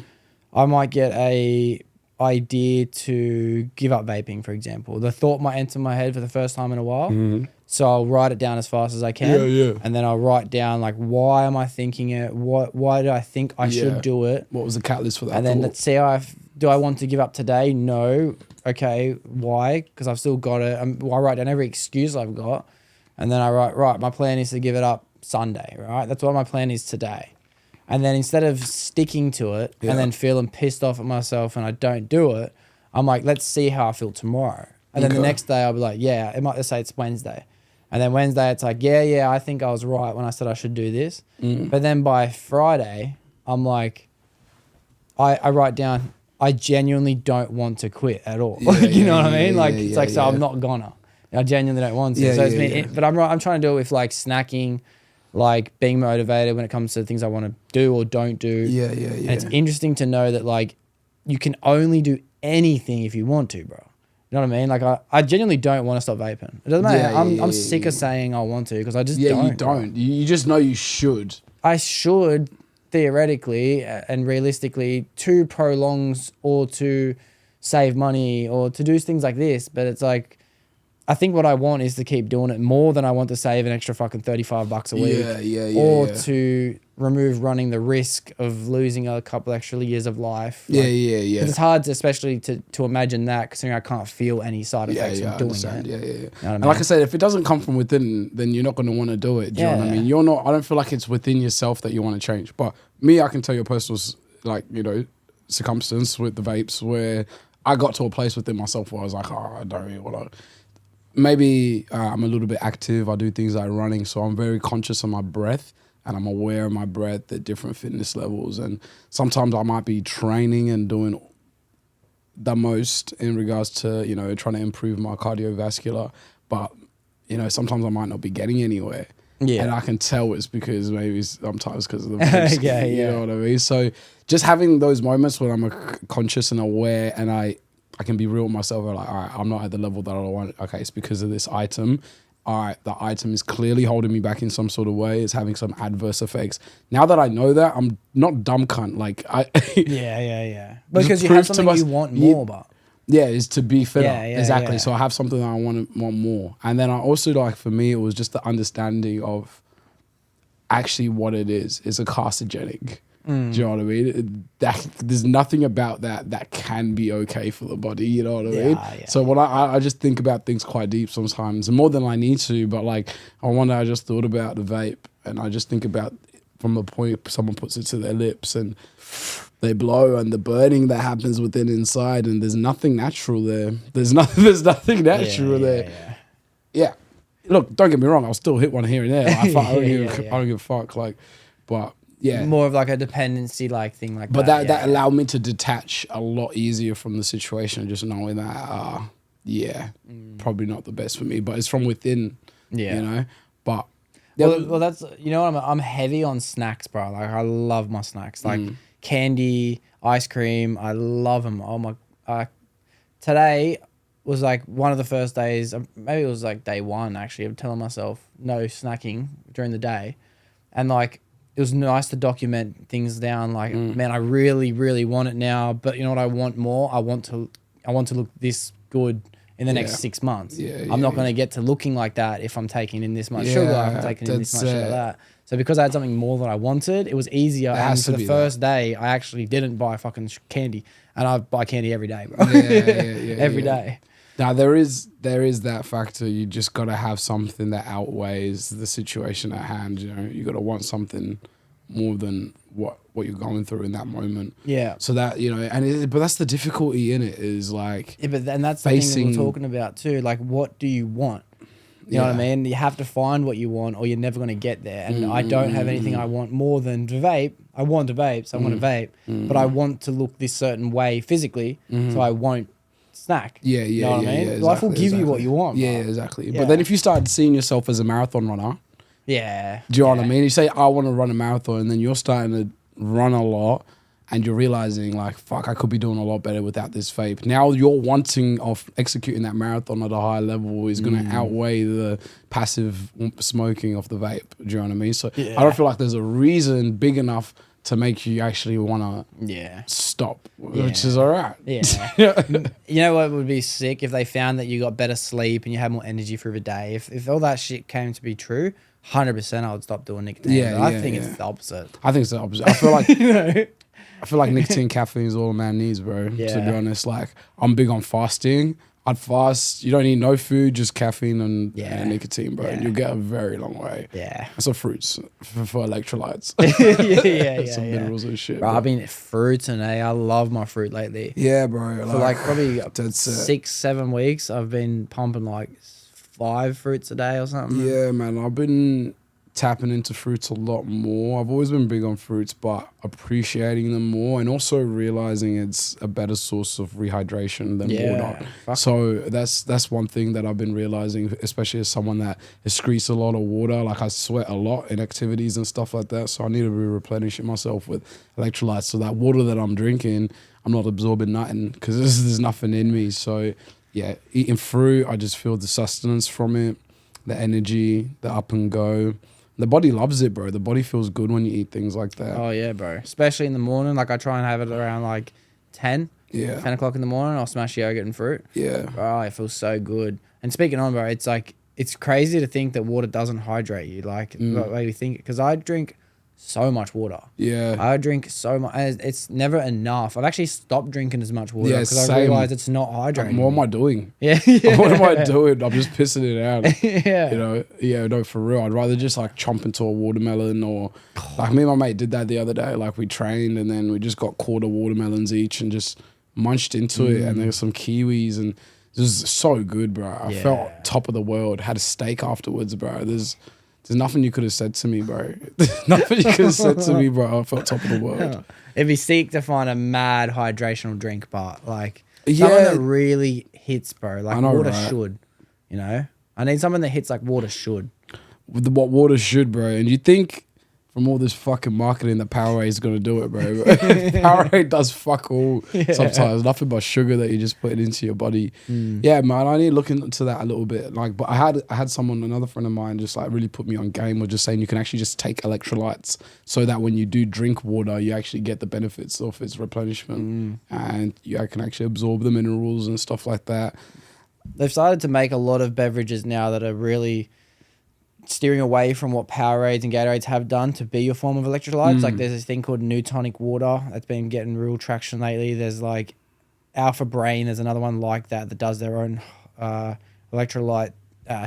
I might get a idea to give up vaping, for example. The thought might enter my head for the first time in a while. So I'll write it down as fast as I can. Yeah. And then I'll write down like, why am I thinking it? Why do I think I should do it? What was the catalyst for that? And then let's see do I want to give up today? No. Okay. Why? Because I've still got it. I write down every excuse I've got. And then I write, right, my plan is to give it up Sunday, right? That's what my plan is today. And then instead of sticking to it and then feeling pissed off at myself and I don't do it, I'm like, let's see how I feel tomorrow. And then the next day I'll be like, let's say it's Wednesday. And then Wednesday it's like, I think I was right when I said I should do this. But then by Friday, I'm like, I write down, I genuinely don't want to quit at all. You know what I mean? Like, it's like, so I'm not gonna. I genuinely don't want to. So it's been, but I'm trying to do it with like snacking, like being motivated when it comes to things I want to do or don't do. And it's interesting to know that like you can only do anything if you want to, bro. You know what I mean? Like I genuinely don't want to stop vaping. It doesn't matter. I'm sick of saying I want to because I just don't. You don't. You just know you should. I should theoretically and realistically to prolong or to save money or to do things like this, but it's like I think what I want is to keep doing it more than I want to save an extra fucking $35 a week. Or to remove running the risk of losing a couple extra years of life. Like, it's hard, especially to imagine that, considering I can't feel any side effects of doing it. You know what I mean? And like I said, if it doesn't come from within, then you're not going to want to do it. Do you know what I mean? I don't feel like it's within yourself that you want to change. But me, I can tell you a personal, circumstance with the vapes where I got to a place within myself where I was like, I don't really want to. Maybe I'm a little bit active. I do things like running, so I'm very conscious of my breath and I'm aware of my breath at different fitness levels. And sometimes I might be training and doing the most in regards to, trying to improve my cardiovascular. But, sometimes I might not be getting anywhere. Yeah. And I can tell it's because maybe sometimes because of the vapes, Yeah, you yeah. know what I mean? So just having those moments when I'm conscious and aware, and I can be real with myself. I'm like, all right, I'm not at the level that I want. Okay, it's because of this item. All right, the item is clearly holding me back in some sort of way. It's having some adverse effects. Now that I know that, I'm not dumb cunt. Like Yeah. Because you prove have to something you want more, but yeah, is to be fitter. Yeah, exactly. yeah. So I have something that I want more. And then I also like, for me, it was just the understanding of actually what it is. It's a carcinogenic. Do you know what I mean? There's nothing about that can be okay for the body. You know what I mean? Yeah. So when I just think about things quite deep sometimes, more than I need to. But like one day I just thought about the vape, and I just think about from the point someone puts it to their lips and they blow, and the burning that happens within inside, and there's nothing natural there. There's nothing natural there. Yeah. Look, don't get me wrong. I'll still hit one here and there. Like, I don't give a fuck. Like, but yeah, More of like a dependency like thing like but that. that allowed me to detach a lot easier from the situation, just knowing that probably not the best for me, but it's from within. Yeah. You know, but Well, that's, you know what, I'm heavy on snacks, bro. Like I love my snacks, like candy, ice cream. I love them. Oh my! Today was like one of the first days. Maybe it was like day one actually. I'm telling myself no snacking during the day, and like it was nice to document things down. Like man, I really, really want it now. But you know what? I want more. I want to look this good in the next 6 months. I'm not going to get to looking like that if I'm taking in this much sugar, if I'm taking in this much sugar, that. So because I had something more than I wanted, it was easier. And for the first day, I actually didn't buy fucking candy. And I buy candy every day, bro. Every day. Now there is that factor. You just got to have something that outweighs the situation at hand. You know, you got to want something more than what you're going through in that moment. Yeah. So that, you know, but that's the difficulty in it, is like, but that's the thing that we're talking about too. Like, what do you want? You know what I mean? You have to find what you want, or you're never going to get there. And I don't have anything I want more than to vape. I want to vape, so I want to vape. But I want to look this certain way physically, so I won't snack. Yeah, you know what I mean? exactly, Life will give you what you want. Yeah, bro. exactly. But then if you started seeing yourself as a marathon runner, do you know what I mean? You say, I want to run a marathon, and then you're starting to run a lot, and you're realizing like, fuck, I could be doing a lot better without this vape. Now your wanting of executing that marathon at a high level is going to outweigh the passive smoking of the vape. Do you know what I mean? So I don't feel like there's a reason big enough to make you actually want to stop, which is all right. Yeah. You know what would be sick? If they found that you got better sleep and you had more energy through the day. If all that shit came to be true, 100% I would stop doing nicotine. I think it's the opposite. I think it's the opposite. I feel like I feel like nicotine, caffeine is all a man needs, bro. To be honest, like I'm big on fasting. I'd fast. You don't need no food, just caffeine and nicotine, bro. And you'll get a very long way. Yeah. And some fruits for electrolytes. Some minerals and shit. Bro, I've been fruiting, I love my fruit lately. Yeah, bro. For like probably 6-7 weeks, I've been pumping like 5 fruits a day or something. Yeah, man. I've been tapping into fruits a lot more. I've always been big on fruits, but appreciating them more, and also realizing it's a better source of rehydration than water. So that's one thing that I've been realizing, especially as someone that excretes a lot of water. Like I sweat a lot in activities and stuff like that, so I need to be replenishing myself with electrolytes, so that water that I'm drinking, I'm not absorbing nothing, because there's nothing in me. So yeah, eating fruit, I just feel the sustenance from it, the energy, the up and go. The body loves it, bro. The body feels good when you eat things like that. Oh, yeah, bro. Especially in the morning. Like, I try and have it around, like, 10 o'clock in the morning. I'll smash yogurt and fruit. Yeah. Bro, it feels so good. And speaking on, bro, it's, like, it's crazy to think that water doesn't hydrate you. Like, the way we think. Because I drink so much water. Yeah. I drink so much. It's never enough. I've actually stopped drinking as much water because I realized it's not hydrating. What am I doing? Yeah. What am I doing? I'm just pissing it out. Yeah. You know? Yeah, no, for real. I'd rather just like chomp into a watermelon, or like me and my mate did that the other day. Like we trained and then we just got quarter watermelons each and just munched into it. And there's some kiwis and it was so good, bro. I felt top of the world. Had a steak afterwards, bro. There's nothing you could have said to me, bro. Nothing you could have said to me, bro. I felt top of the world. It'd be sick to find a mad hydrational drink, but like something that really hits, bro. Like water should, you know? I need something that hits like water should. with what water should, bro. And you think from all this fucking marketing that Powerade is gonna do it, bro. Powerade does fuck all sometimes. Nothing but sugar that you just put into your body. Yeah, man. I need to look into that a little bit. Like, but I had someone, another friend of mine, just like really put me on game, or just saying you can actually just take electrolytes, so that when you do drink water, you actually get the benefits of its replenishment, and you can actually absorb the minerals and stuff like that. They've started to make a lot of beverages now that are really steering away from what Powerades and Gatorades have done to be your form of electrolytes. Like there's this thing called New Tonic Water that's been getting real traction lately. There's like Alpha Brain. There's another one like that does their own electrolyte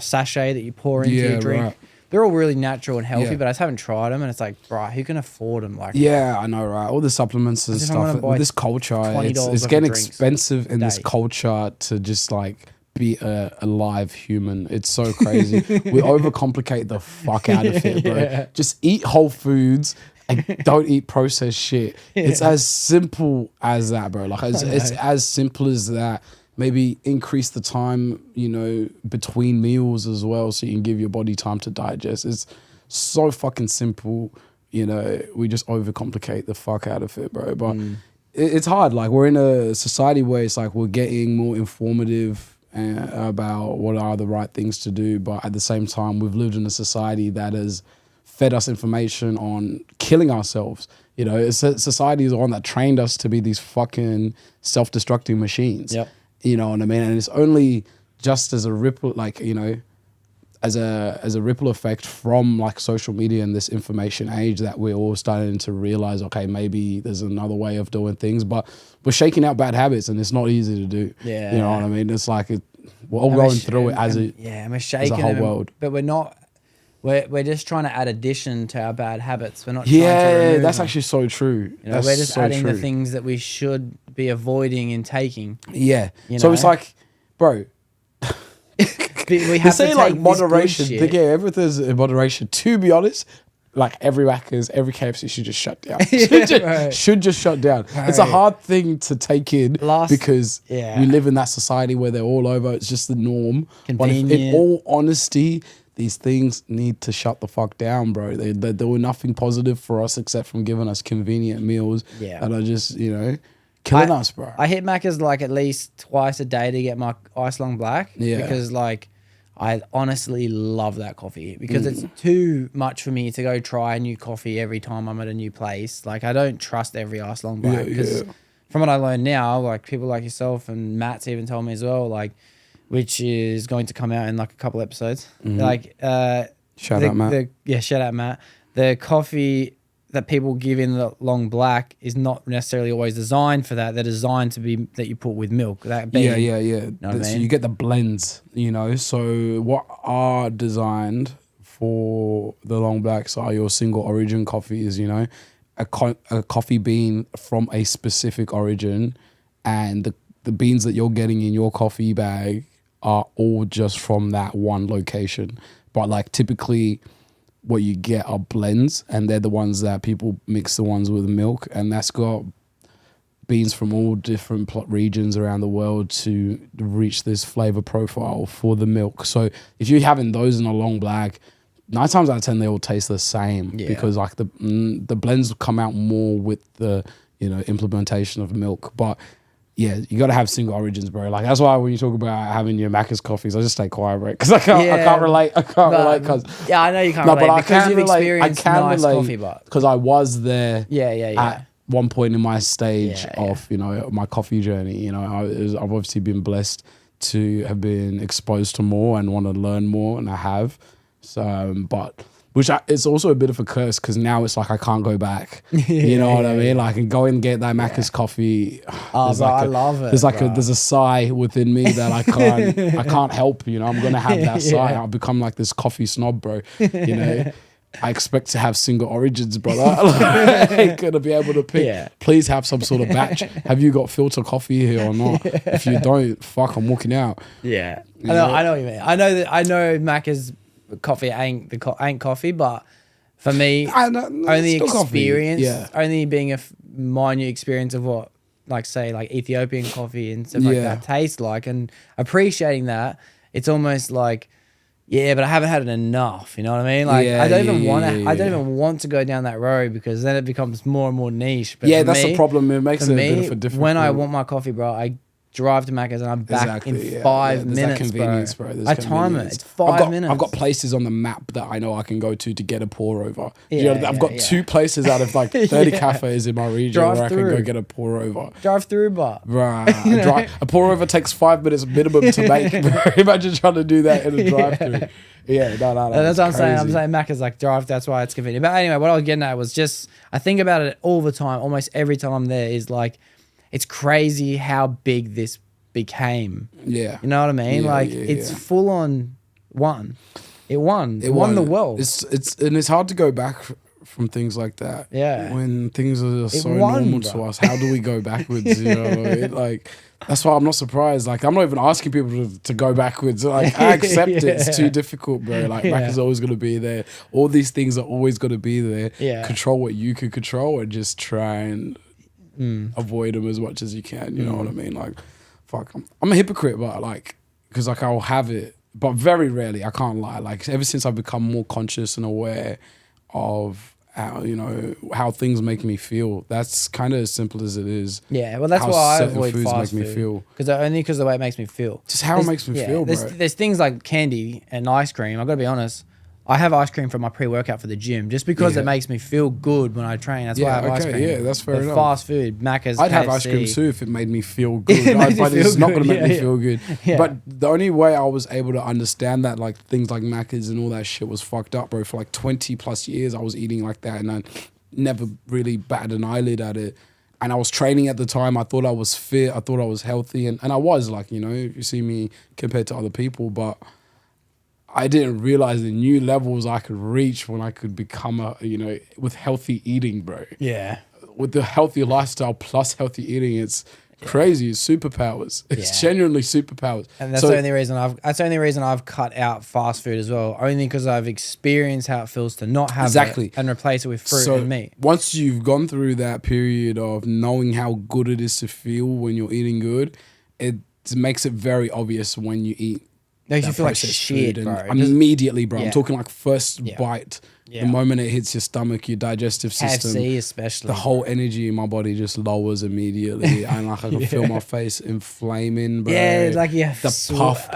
sachet that you pour into your drink. Right. They're all really natural and healthy, but I just haven't tried them. And it's like, bro, who can afford them? Like, I know, right? All the supplements and stuff. With this culture, it's getting expensive in this culture to just like be a live human. It's so crazy. We overcomplicate the fuck out of it, bro. Just eat whole foods and don't eat processed shit. It's as simple as that, bro. Like it's as simple as that. Maybe increase the time, between meals as well, so you can give your body time to digest. It's so fucking simple. We just overcomplicate the fuck out of it, bro. But it's hard. Like, we're in a society where it's like we're getting more informative about what are the right things to do, but at the same time we've lived in a society that has fed us information on killing ourselves. Society is the one that trained us to be these fucking self-destructing machines. You know what I mean? And it's only just as a ripple, like, as a ripple effect from like social media and this information age that we're all starting to realize, okay, maybe there's another way of doing things, but we're shaking out bad habits and it's not easy to do. You know what I mean? It's like we're all going through it as we're shaking as a whole world. But we're not. We're just trying to add addition to our bad habits. We're not. Trying to remove that's them. Actually so true. We're just adding the things that we should be avoiding and taking. So it's like, bro. We have to take like moderation. Everything's in moderation. To be honest, like every Macca's, every KFC should just shut down. Should just shut down. Right. It's a hard thing to take in because we live in that society where they're all over. It's just the norm. Convenient. But in all honesty, these things need to shut the fuck down, bro. They were nothing positive for us except from giving us convenient meals that are just, killing us, bro. I hit Macca's like at least twice a day to get my ice long black because like I honestly love that coffee because it's too much for me to go try a new coffee every time I'm at a new place. Like, I don't trust every ice long black because from what I learned now, like people like yourself and Matt's even told me as well, like, which is going to come out in like a couple episodes. Like, shout out Matt. Shout out Matt. The coffee that people give in the long black is not necessarily always designed for that. They're designed to be that you put with milk. That being, You know what I mean? So you get the blends, So what are designed for the long blacks are your single origin coffees, a coffee bean from a specific origin, and the beans that you're getting in your coffee bag are all just from that one location. But like typically what you get are blends, and they're the ones that people mix the ones with milk, and that's got beans from all different regions around the world to reach this flavor profile for the milk. So if you're having those in a long black, 9 times out of 10 they all taste the same because like the blends come out more with the implementation of milk. But yeah, you got to have single origins, bro. Like, that's why when you talk about having your Macca's coffees, I just stay quiet, bro, because I can't relate. I can't relate because I know you can't relate, but because you've experienced nice coffee, but because I was there. At one point in my stage of my coffee journey, I've obviously been blessed to have been exposed to more and want to learn more, and I have. So, it's also a bit of a curse because now it's like I can't go back. You know what I mean? Like, and go and get that Macca's coffee. I love it. There's a sigh within me that I can't help. I'm gonna have that sigh. I'll become like this coffee snob, bro. I expect to have single origins, brother. I ain't gonna be able to pick. Please have some sort of batch. Have you got filter coffee here or not? If you don't, fuck, I'm walking out. I know what you mean. I know Macca's coffee ain't coffee, but for me, only experience, only being a minute experience of what, like, say, like Ethiopian coffee and stuff like that tastes like, and appreciating that, it's almost like Yeah, but I haven't had it enough. You know what I mean? Like, Yeah, I don't even yeah, want to. yeah, I don't yeah. even want to go down that road because then it becomes more and more niche. But Yeah, for that's me, the problem. It makes for it a me, bit of a difficult. when I want my coffee, bro, I drive to Macca's and I'm back in Exactly, yeah, 5 yeah. There's that minutes, convenience, bro. There's I time it. convenience. It's 5 minutes. I've got places on the map that I know I can go to get a pour over. Yeah, I've got yeah. 2 places out of like 30 Yeah. cafes in my region Drive where I can go through. get a pour over. Drive through, but Right, a pour over takes 5 minutes minimum to make. Bro. Imagine trying to do that in a drive-through. Yeah, no. that's what I'm saying. I'm crazy. saying Macca's like drive. That's why it's convenient. But anyway, what I was getting at was just I think about it all the time. Almost every time I'm there is like, it's crazy how big this became. Yeah, You know what I mean? Yeah, like yeah, it's yeah. full on won. It won. It won the world. It's hard to go back from things like that. Yeah. When things are so won, normal bro. to us, how do we go backwards? You know what I mean? Like that's why I'm not surprised. Like I'm not even asking people to go backwards. Like I accept it. It's too difficult, bro. Like Mac is always gonna be there. All these things are always gonna be there. Yeah. Control what you can control and just try and avoid them as much as you can. You know what I mean? Like, fuck, I'm a hypocrite, but like, because like I'll have it, but very rarely. I can't lie. Like ever since I've become more conscious and aware of how things make me feel. That's kind of as simple as it is. Yeah, well, that's how why I certain avoid foods fast make me food. feel. Because the way it makes me feel. Just how it makes me feel, bro. There's things like candy and ice cream. I've got to be honest. I have ice cream for my pre-workout for the gym just because Yeah. it makes me feel good when I train. That's why I have ice cream. Yeah, that's fair But enough. fast food, Macca's, I'd have ice KFC. cream too if it made me feel good. It makes you But it's feel not good, going to make me yeah. feel good. Yeah. But the only way I was able to understand that, like things like Macca's and all that shit was fucked up, bro. For like 20 plus years, I was eating like that and I never really batted an eyelid at it. And I was training at the time. I thought I was fit. I thought I was healthy. And I was, like, you know, if you see me compared to other people. But I didn't realize the new levels I could reach when I could become with healthy eating, bro. Yeah. With the healthy lifestyle plus healthy eating, it's crazy. It's superpowers. It's Yeah. genuinely superpowers. And that's the only reason I've cut out fast food as well. Only because I've experienced how it feels to not have Exactly. it and replace it with fruit and meat. Once you've gone through that period of knowing how good it is to feel when you're eating good, it makes it very obvious when you eat. Makes you that feel like processed shit, food. bro. And immediately, bro. Yeah. I'm talking like first Yeah. bite. Yeah. The moment it hits your stomach, your digestive system. KFC especially. The whole energy in my body just lowers immediately, and like I can feel my face inflaming, bro. Yeah, like the puff,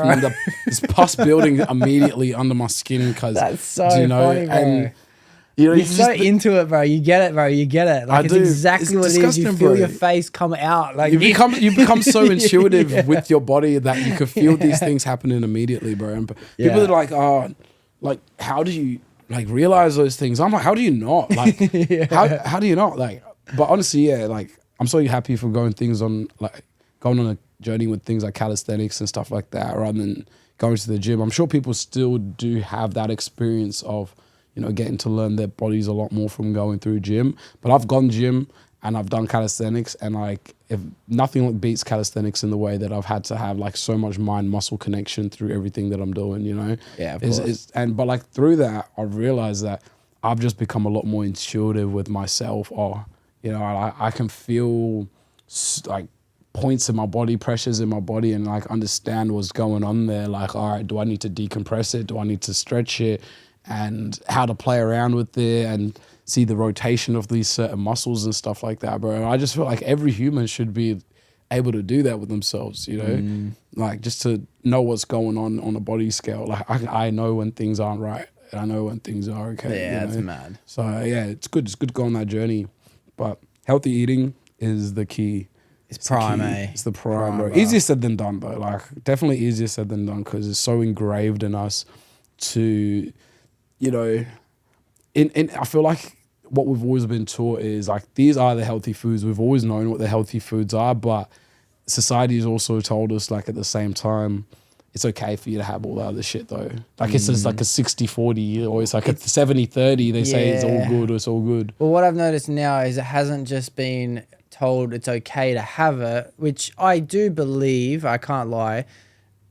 and this pus building immediately under my skin. Because That's so funny, bro. And You're you so into it, bro. You get it, bro. You get it. Like I it's do. exactly It's what it is. You disgusting, feel bro. your face come out. Like you become so intuitive with your body that you can feel these things happening immediately, bro. And people are like, oh, like how do you like realize those things? I'm like, how do you not? Like, how do you not? Like, but honestly, yeah, like I'm so happy for going on a journey with things like calisthenics and stuff like that, rather than going to the gym. I'm sure people still do have that experience of, you know, getting to learn their bodies a lot more from going through gym. But I've gone gym and I've done calisthenics, and like if nothing beats calisthenics in the way that I've had to have like so much mind muscle connection through everything that I'm doing, you know? Yeah, of course. But like through that, I've realized that I've just become a lot more intuitive with myself. Or, you know, I can feel like points in my body, pressures in my body, and like understand what's going on there. Like, all right, do I need to decompress it? Do I need to stretch it? And how to play around with it and see the rotation of these certain muscles and stuff like that, bro. And I just feel like every human should be able to do that with themselves, you know? Like just to know what's going on a body scale. Like I know when things aren't right and I know when things are okay. Yeah, you that's know? mad. So yeah, it's good. It's good to go on that journey. But healthy eating is the key. It's prime, the key. eh? It's the prime, bro. bro. Easier said than done, though. Like definitely easier said than done because it's so engraved in us to, you know, I feel like what we've always been taught is like these are the healthy foods. We've always known what the healthy foods are, but society has also told us like at the same time, it's okay for you to have all that other shit though. Like it's just like a 60-40 or it's like a 70-30. They say it's all good or it's all good. Well, what I've noticed now is it hasn't just been told it's okay to have it, which I do believe, I can't lie.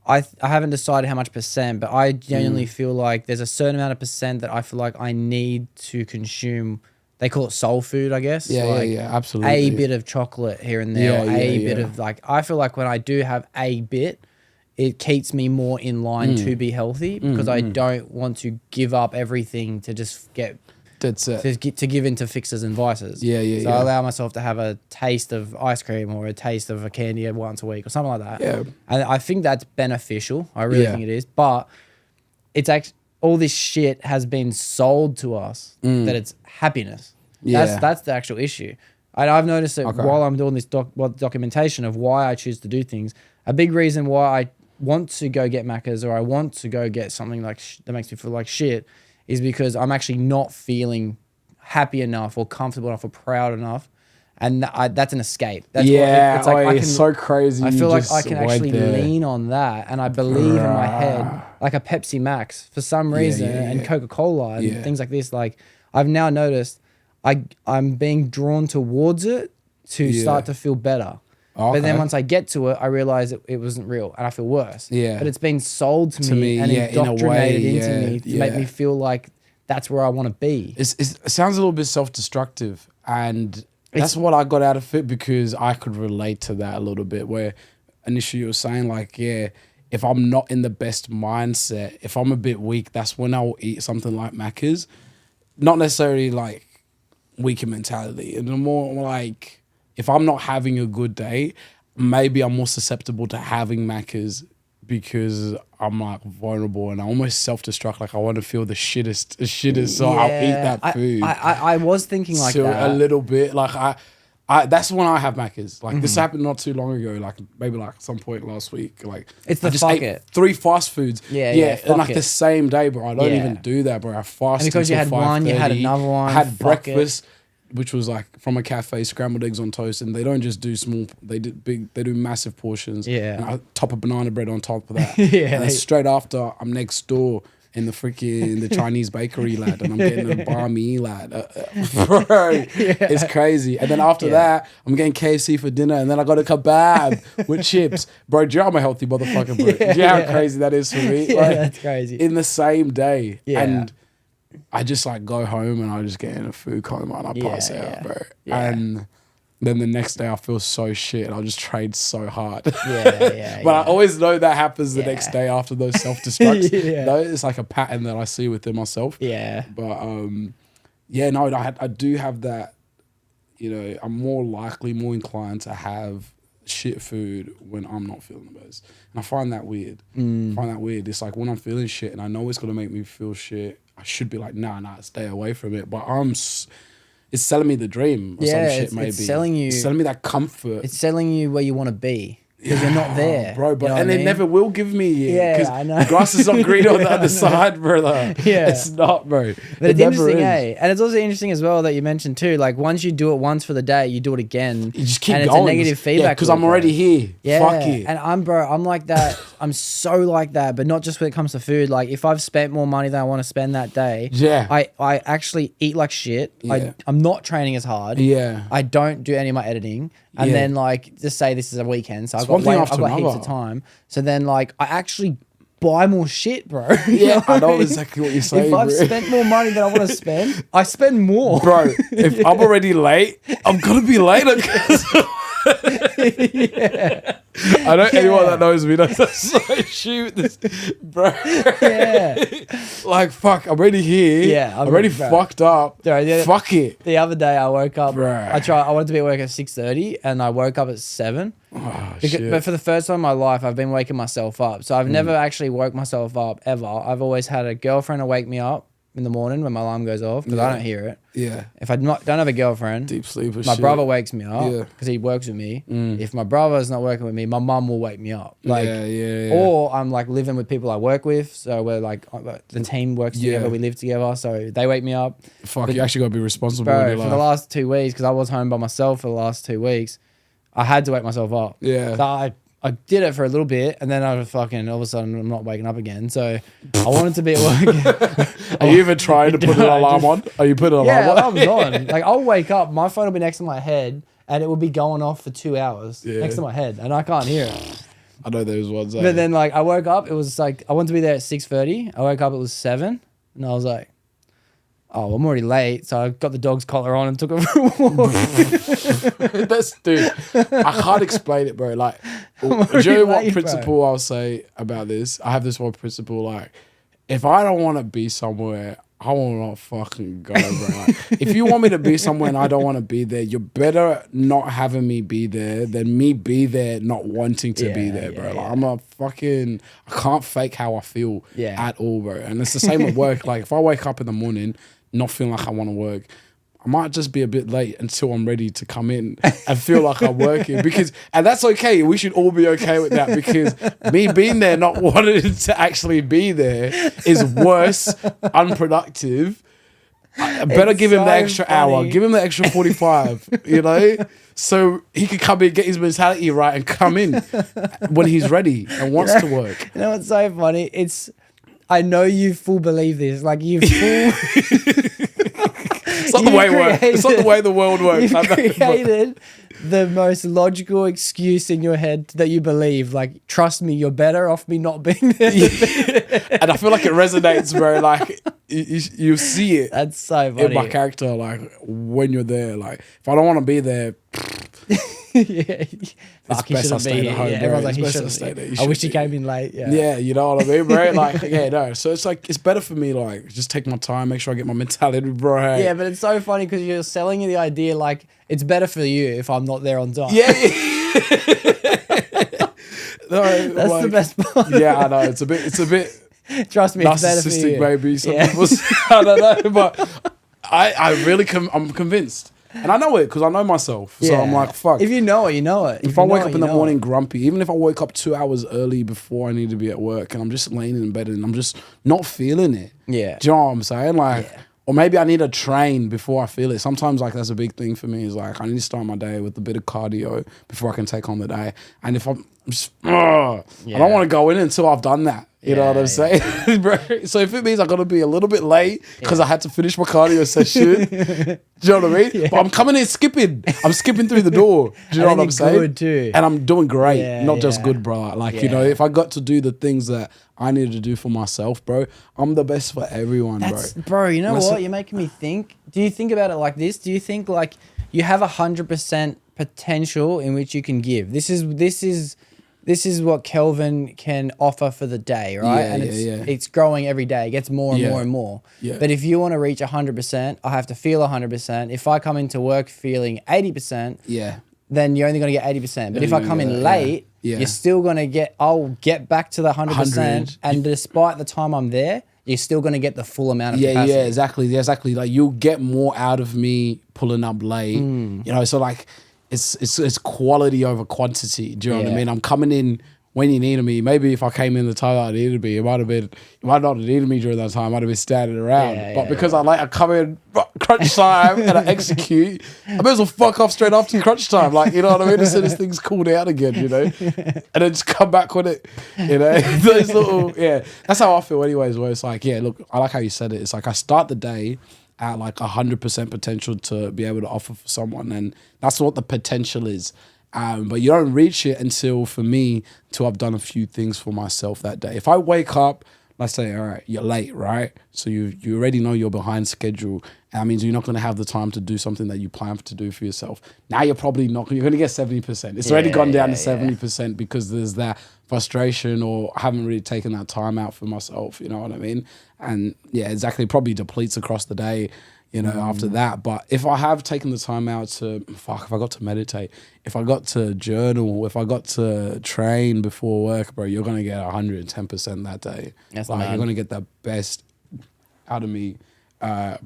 I haven't decided how much percent, but I genuinely feel like there's a certain amount of percent that I feel like I need to consume. They call it soul food, I guess. Yeah, yeah, absolutely. A bit of chocolate here and there, Yeah, or a yeah, bit yeah. of like, I feel like when I do have a bit, it keeps me more in line to be healthy because I don't want to give up everything to just get That's it. to give into fixes and vices. So I allow myself to have a taste of ice cream or a taste of a candy once a week or something like that. Yeah. And I think that's beneficial. I really think it is. But it's actually all this shit has been sold to us that it's happiness. That's the actual issue. And I've noticed that while I'm doing this documentation of why I choose to do things, a big reason why I want to go get Macca's or I want to go get something like that makes me feel like shit is because I'm actually not feeling happy enough or comfortable enough or proud enough. And that's an escape. That's it's like it's so crazy. I feel like I can actually lean on that, and I believe in my head, like a Pepsi Max for some reason, and Coca-Cola and things like this. Like I've now noticed, I'm being drawn towards it to start to feel better. But then once I get to it, I realize it wasn't real, and I feel worse. But it's been sold to me and indoctrinated into me to make me feel like that's where I want to be. It sounds a little bit self-destructive, and that's what I got out of it because I could relate to that a little bit. Where initially you were saying like, if I'm not in the best mindset, if I'm a bit weak, that's when I'll eat something like Macca's. Not necessarily like weaker mentality, and more like if I'm not having a good day, maybe I'm more susceptible to having Macca's because I'm like vulnerable and I almost self-destruct. Like I want to feel the shittest, so I'll eat that food. I was thinking like that a little bit. Like I that's when I have Macca's. Like this happened not too long ago. Like maybe like some point last week. Like it's the I just fuck ate it. 3 fast foods. And like the same day, bro. I don't even do that, bro. I fasted. And because you had one, you had another one. I had breakfast, which was like from a cafe, scrambled eggs on toast, and they don't just do small. They do massive portions. And I top a banana bread on top of that. And then straight after, I'm next door in the Chinese bakery, lad, and I'm getting a banh mi, lad. Bro, it's crazy. And then after that, I'm getting KFC for dinner, and then I got a kebab with chips. Bro, do you know I'm a healthy motherfucker, bro? Do you know how crazy that is for me? Like, that's crazy. In the same day. And I just like go home and I just get in a food coma and I pass out, bro. And then the next day I feel so shit and I'll just trade so hard. But I always know that happens the next day after those self-destructs. It's like a pattern that I see within myself. But I do have that, you know, I'm more inclined to have shit food when I'm not feeling the best. And I find that weird. It's like when I'm feeling shit and I know it's going to make me feel shit, I should be like, nah, stay away from it. But it's selling me the dream or some shit, maybe. It's selling me that comfort. It's selling you where you want to be. Because you're not there. Bro, but, you know and it never will give me I know. The grass is not green on the other side, brother. It's not, bro. But it's interesting, And it's also interesting as well that you mentioned too, like once you do it once for the day, you do it again. You just keep and going. It's a negative feedback. Because I'm already here. Fuck it. And I'm like that. I'm so like that, but not just when it comes to food. Like if I've spent more money than I want to spend that day, I actually eat like shit. I'm not training as hard. I don't do any of my editing. And then like just say this is a weekend, so I've got heaps of time. So then like I actually buy more shit, bro. I know exactly what you're saying. If I've spent more money than I want to spend, I spend more. Bro, if I'm already late, I'm gonna be later. I know anyone that knows me knows that's so shoot this, bro. Like fuck, I'm already here. I'm already fucked up. Fuck it. The other day I woke up. Bro. I wanted to be at work at 6:30, and I woke up at 7. But for the first time in my life, I've been waking myself up. So I've never actually woke myself up ever. I've always had a girlfriend to wake me up in the morning when my alarm goes off because I don't hear it. If I don't have a girlfriend, deep sleeper, my brother wakes me up because he works with me. If my brother's not working with me, my mum will wake me up. Or I'm like living with people I work with, so we're like the team works together, we live together, so they wake me up. Fuck, you actually got to be responsible. Bro, for the last 2 weeks, because I was home by myself for the last 2 weeks, I had to wake myself up. So I did it for a little bit, and then I was fucking, all of a sudden, I'm not waking up again. So I wanted to be at work. Are you even trying to put an alarm on? Are you putting an alarm on? Yeah, alarm's on. Like, I'll wake up, my phone will be next to my head, and it will be going off for 2 hours next to my head, and I can't hear it. I know those ones. But then, like, I woke up, it was like, I wanted to be there at 6:30. I woke up, it was 7, and I was like, oh, I'm already late, so I got the dog's collar on and took it for a walk. Dude, I can't explain it, bro. Like, do you know what principle I'll say about this? I have this one principle, like, if I don't want to be somewhere, I will not fucking go, bro. Like, if you want me to be somewhere and I don't want to be there, you're better not having me be there than me be there not wanting to be there, bro. Like, I'm a fucking, I can't fake how I feel at all, bro. And it's the same at work. Like, if I wake up in the morning not feeling like I want to work, I might just be a bit late until I'm ready to come in and feel like I'm working, and that's okay. We should all be okay with that, because me being there, not wanting to actually be there, is worse, unproductive. I better give him the extra hour, give him the extra 45, you know, so he can come in, get his mentality right and come in when he's ready and wants to work. You know what's so funny? I know you full believe this, like you full... It's not the way it works. It's not the way the world works. You've created the most logical excuse in your head that you believe. Like, trust me, you're better off me not being there. And I feel like it resonates, bro. Like, you see it. That's so funny. In my character, like, when you're there. Like, if I don't want to be there... It's best I stay at home, bro. Everyone's like, it's best I stay there. I wish he came in late. Yeah, you know what I mean, bro? Like, no. So it's like, it's better for me, like, just take my time, make sure I get my mentality right. Yeah, but it's so funny because you're selling you the idea, like, it's better for you if I'm not there on time. Yeah. No, that's like, the best part. Yeah, I know. It's a bit trust me, it's better for you. Maybe some people say, I don't know, but I'm convinced. And I know it because I know myself. So I'm like, fuck. If you know it, you know it. If I wake up in the morning grumpy, even if I wake up 2 hours early before I need to be at work and I'm just laying in bed and I'm just not feeling it. Yeah. Do you know what I'm saying? Like, or maybe I need to train before I feel it. Sometimes, like, that's a big thing for me, is like, I need to start my day with a bit of cardio before I can take on the day. And if I'm just, I don't want to go in until I've done that. You know what I'm saying? Bro? So if it means I got to be a little bit late because I had to finish my cardio session, do you know what I mean? But I'm coming in skipping. I'm skipping through the door. Do you know what I'm saying? Good too. And I'm doing great. Not just good, bro. Like, you know, if I got to do the things that I needed to do for myself, bro, I'm the best for everyone, bro. You know what? You're making me think. Do you think about it like this? Do you think, like, you have 100% potential in which you can give? This is what Kelvin can offer for the day, right? And it's growing every day. It gets more and more and more. Yeah. But if you want to reach 100%, I have to feel 100%. If I come into work feeling 80%, then you're only going to get 80%. But if I come in late, you're still going to get, I'll get back to the 100%. And despite the time I'm there, you're still going to get the full amount of capacity. Yeah, exactly. Like, you'll get more out of me pulling up late. You know, so like, it's quality over quantity. Do you know what I mean? I'm coming in when you needed me. Maybe if I came in the time I needed me, you might not have needed me during that time. I might have been standing around. But because I come in crunch time and I execute, I may as well fuck off straight after crunch time. Like, you know what I mean? As soon as things cool down again, you know? And then just come back with it, you know? Those little, that's how I feel anyways, where it's like, look, I like how you said it. It's like I start the day at like 100% potential to be able to offer for someone, and that's what the potential is. But you don't reach it until, for me, till I've done a few things for myself that day. If I wake up, let's say, all right, you're late, right? So you already know you're behind schedule. And that means you're not going to have the time to do something that you plan to do for yourself. Now you're probably not, you're going to get 70%. It's already gone down to 70% because there's that frustration, or I haven't really taken that time out for myself, you know what I mean? And exactly, probably depletes across the day, you know, after that. But if I have taken the time out to, if I got to meditate, if I got to journal, if I got to train before work, bro, you're going to get 110% that day. That's like, you're going to get the best out of me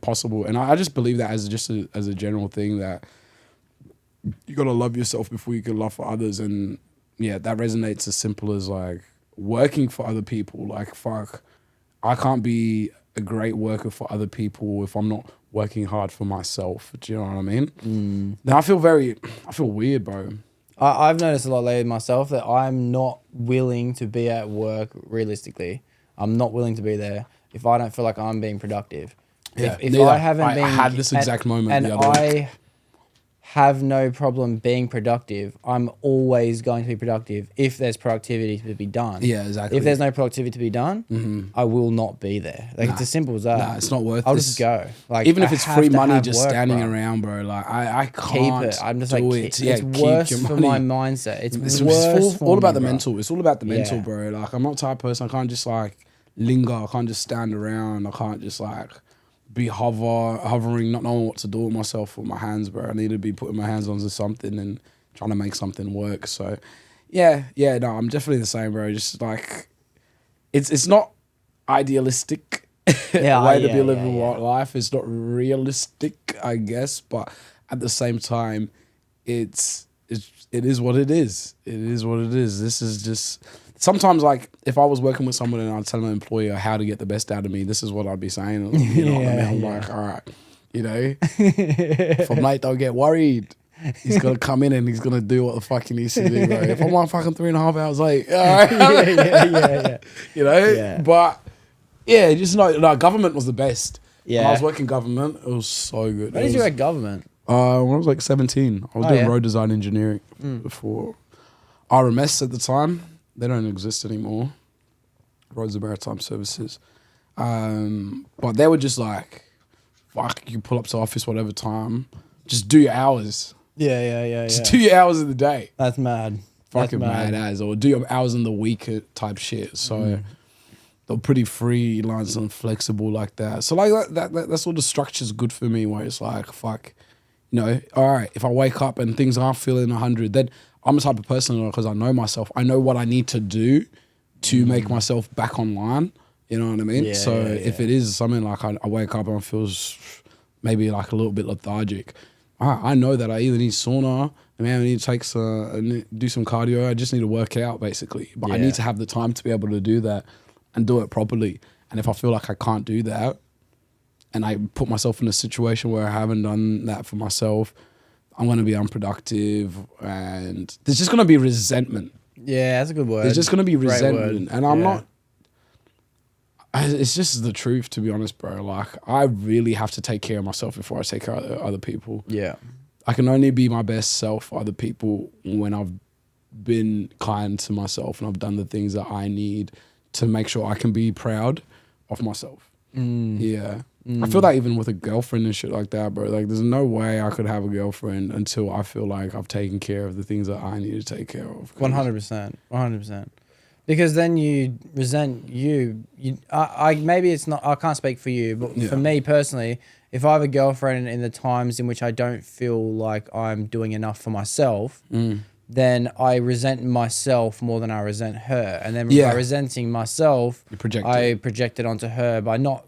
possible. And I just believe that as a general thing, that you got to love yourself before you can love for others. And that resonates as simple as like working for other people. Like, fuck, I can't be a great worker for other people if I'm not working hard for myself. Do you know what I mean? Then I feel weird, bro. I've noticed a lot lately myself that I'm not willing to be at work realistically. I'm not willing to be there if I don't feel like I'm being productive. Yeah, if I haven't I had this exact moment and the other week. have no problem being productive. I'm always going to be productive if there's productivity to be done. Yeah, exactly. If there's no productivity to be done, I will not be there. Like it's as simple as that. Nah, it's not worth it. I'll just go. Like even if I it's have free to money have just work, standing bro. around, bro. Like I can't Keep it. I'm just do like, it. it's keep worse your for money. my mindset. It's It's worse for all about me, the bro. mental. It's all about the mental, Yeah. bro. Like I'm not the type of person. I can't just like linger. I can't just stand around. I can't just like be hovering, not knowing what to do with myself with my hands, bro. I need to be putting my hands onto something and trying to make something work. So, no, I'm definitely the same, bro. Just like it's not idealistic. Yeah, way to be living life. It's not realistic, I guess, but at the same time, it is what it is. It is what it is. This is just sometimes like if I was working with someone and I'd tell an employer how to get the best out of me, this is what I'd be saying. You know what I mean? I'm like, all right, you know, if I'm late, don't get worried. He's gonna come in and he's gonna do what the fuck he needs to do, bro. If I'm like fucking 3.5 hours late, all right. yeah. You know? Yeah. But yeah, just no, government was the best. Yeah. When I was working government, it was so good. Where did you work government? When I was like 17, I was doing yeah. road design engineering for RMS at the time. They don't exist anymore. Roads and Maritime Services. But they were just like, fuck, you pull up to office whatever time. Just do your hours. Yeah. Just do your hours of the day. That's mad. Fucking mad as. Or do your hours in the week type shit. So they're pretty freelance and flexible like that. So like that sort of structure's good for me where it's like, fuck, you know, all right, if I wake up and things aren't feeling 100, then I'm the type of person because I know myself. I know what I need to do to make myself back online. You know what I mean? Yeah, so yeah. if it is something like I wake up and I feel maybe like a little bit lethargic, I know that I either need sauna, I need to take do some cardio. I just need to work out basically. But I Yeah. need to have the time to be able to do that and do it properly. And if I feel like I can't do that and I put myself in a situation where I haven't done that for myself, I'm going to be unproductive and there's just going to be resentment. Yeah, that's a good word. There's just going to be Great resentment. word. And I'm Yeah. not, it's just the truth, to be honest, bro. Like, I really have to take care of myself before I take care of other people. Yeah. I can only be my best self for other people when I've been kind to myself and I've done the things that I need to make sure I can be proud of myself. Yeah. I feel that even with a girlfriend and shit like that, bro. Like, there's no way I could have a girlfriend until I feel like I've taken care of the things that I need to take care of. 100%. 100%. Because then you resent you. I maybe it's not. I can't speak for you, but for me personally, if I have a girlfriend in the times in which I don't feel like I'm doing enough for myself, then I resent myself more than I resent her. And then by resenting myself, I project it onto her by not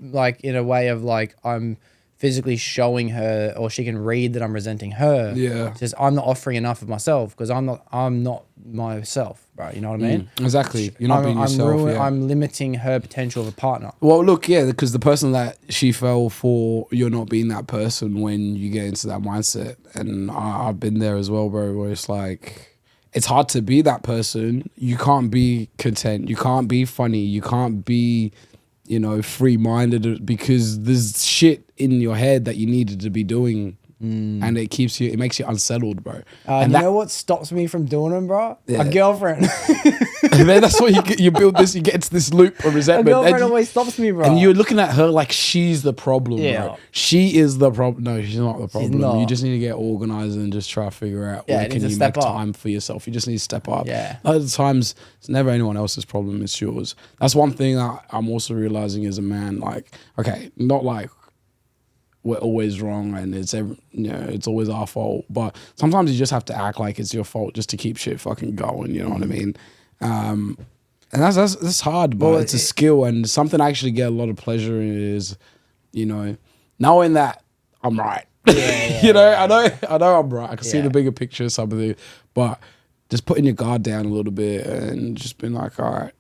like in a way of like I'm physically showing her or she can read that I'm resenting her. Yeah. It's just I'm not offering enough of myself because I'm not myself, bro. You know what I mean? Exactly. You're not being yourself. I'm limiting her potential of a partner. Well, look, because the person that she fell for, you're not being that person when you get into that mindset. And I've been there as well, bro, where it's like, it's hard to be that person. You can't be content. You can't be funny. You can't be, free-minded because there's shit in your head that you needed to be doing. And it makes you unsettled, bro. And you know what stops me from doing them, bro? Yeah. A girlfriend. And then that's what you build this, you get into this loop of A resentment. girlfriend always stops me, bro. And you're looking at her like she's the problem, Yeah. bro. She is the problem. No, she's not the problem. not. You just need to get organized and just try to figure out Yeah, where you can need to you step make up. time for yourself. You just need to step up. Yeah. Other times, it's never anyone else's problem. It's yours. That's one thing I'm also realizing as a man. Like, okay, not like we're always wrong and it's always our fault. But sometimes you just have to act like it's your fault just to keep shit fucking going. You know what I mean? And that's hard, but it's a skill and something I actually get a lot of pleasure in is, knowing that I'm right. I know I'm right. I can see the bigger picture of something, but just putting your guard down a little bit and just being like, all right,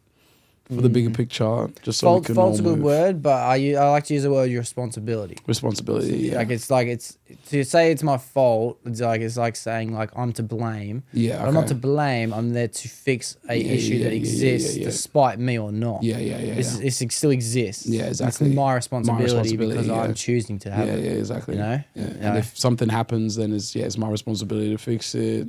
for the bigger picture, just so we can all Fault's a good move. word, but I like to use the word responsibility. Responsibility, yeah. Like it's to say it's my fault. It's like saying like I'm to blame. Yeah, But I'm not to blame. I'm there to fix a issue that exists despite me or not. It still exists. Yeah, exactly. It's my responsibility because yeah. I'm choosing to have it. Yeah, exactly. You know? Yeah. And if something happens, then it's my responsibility to fix it.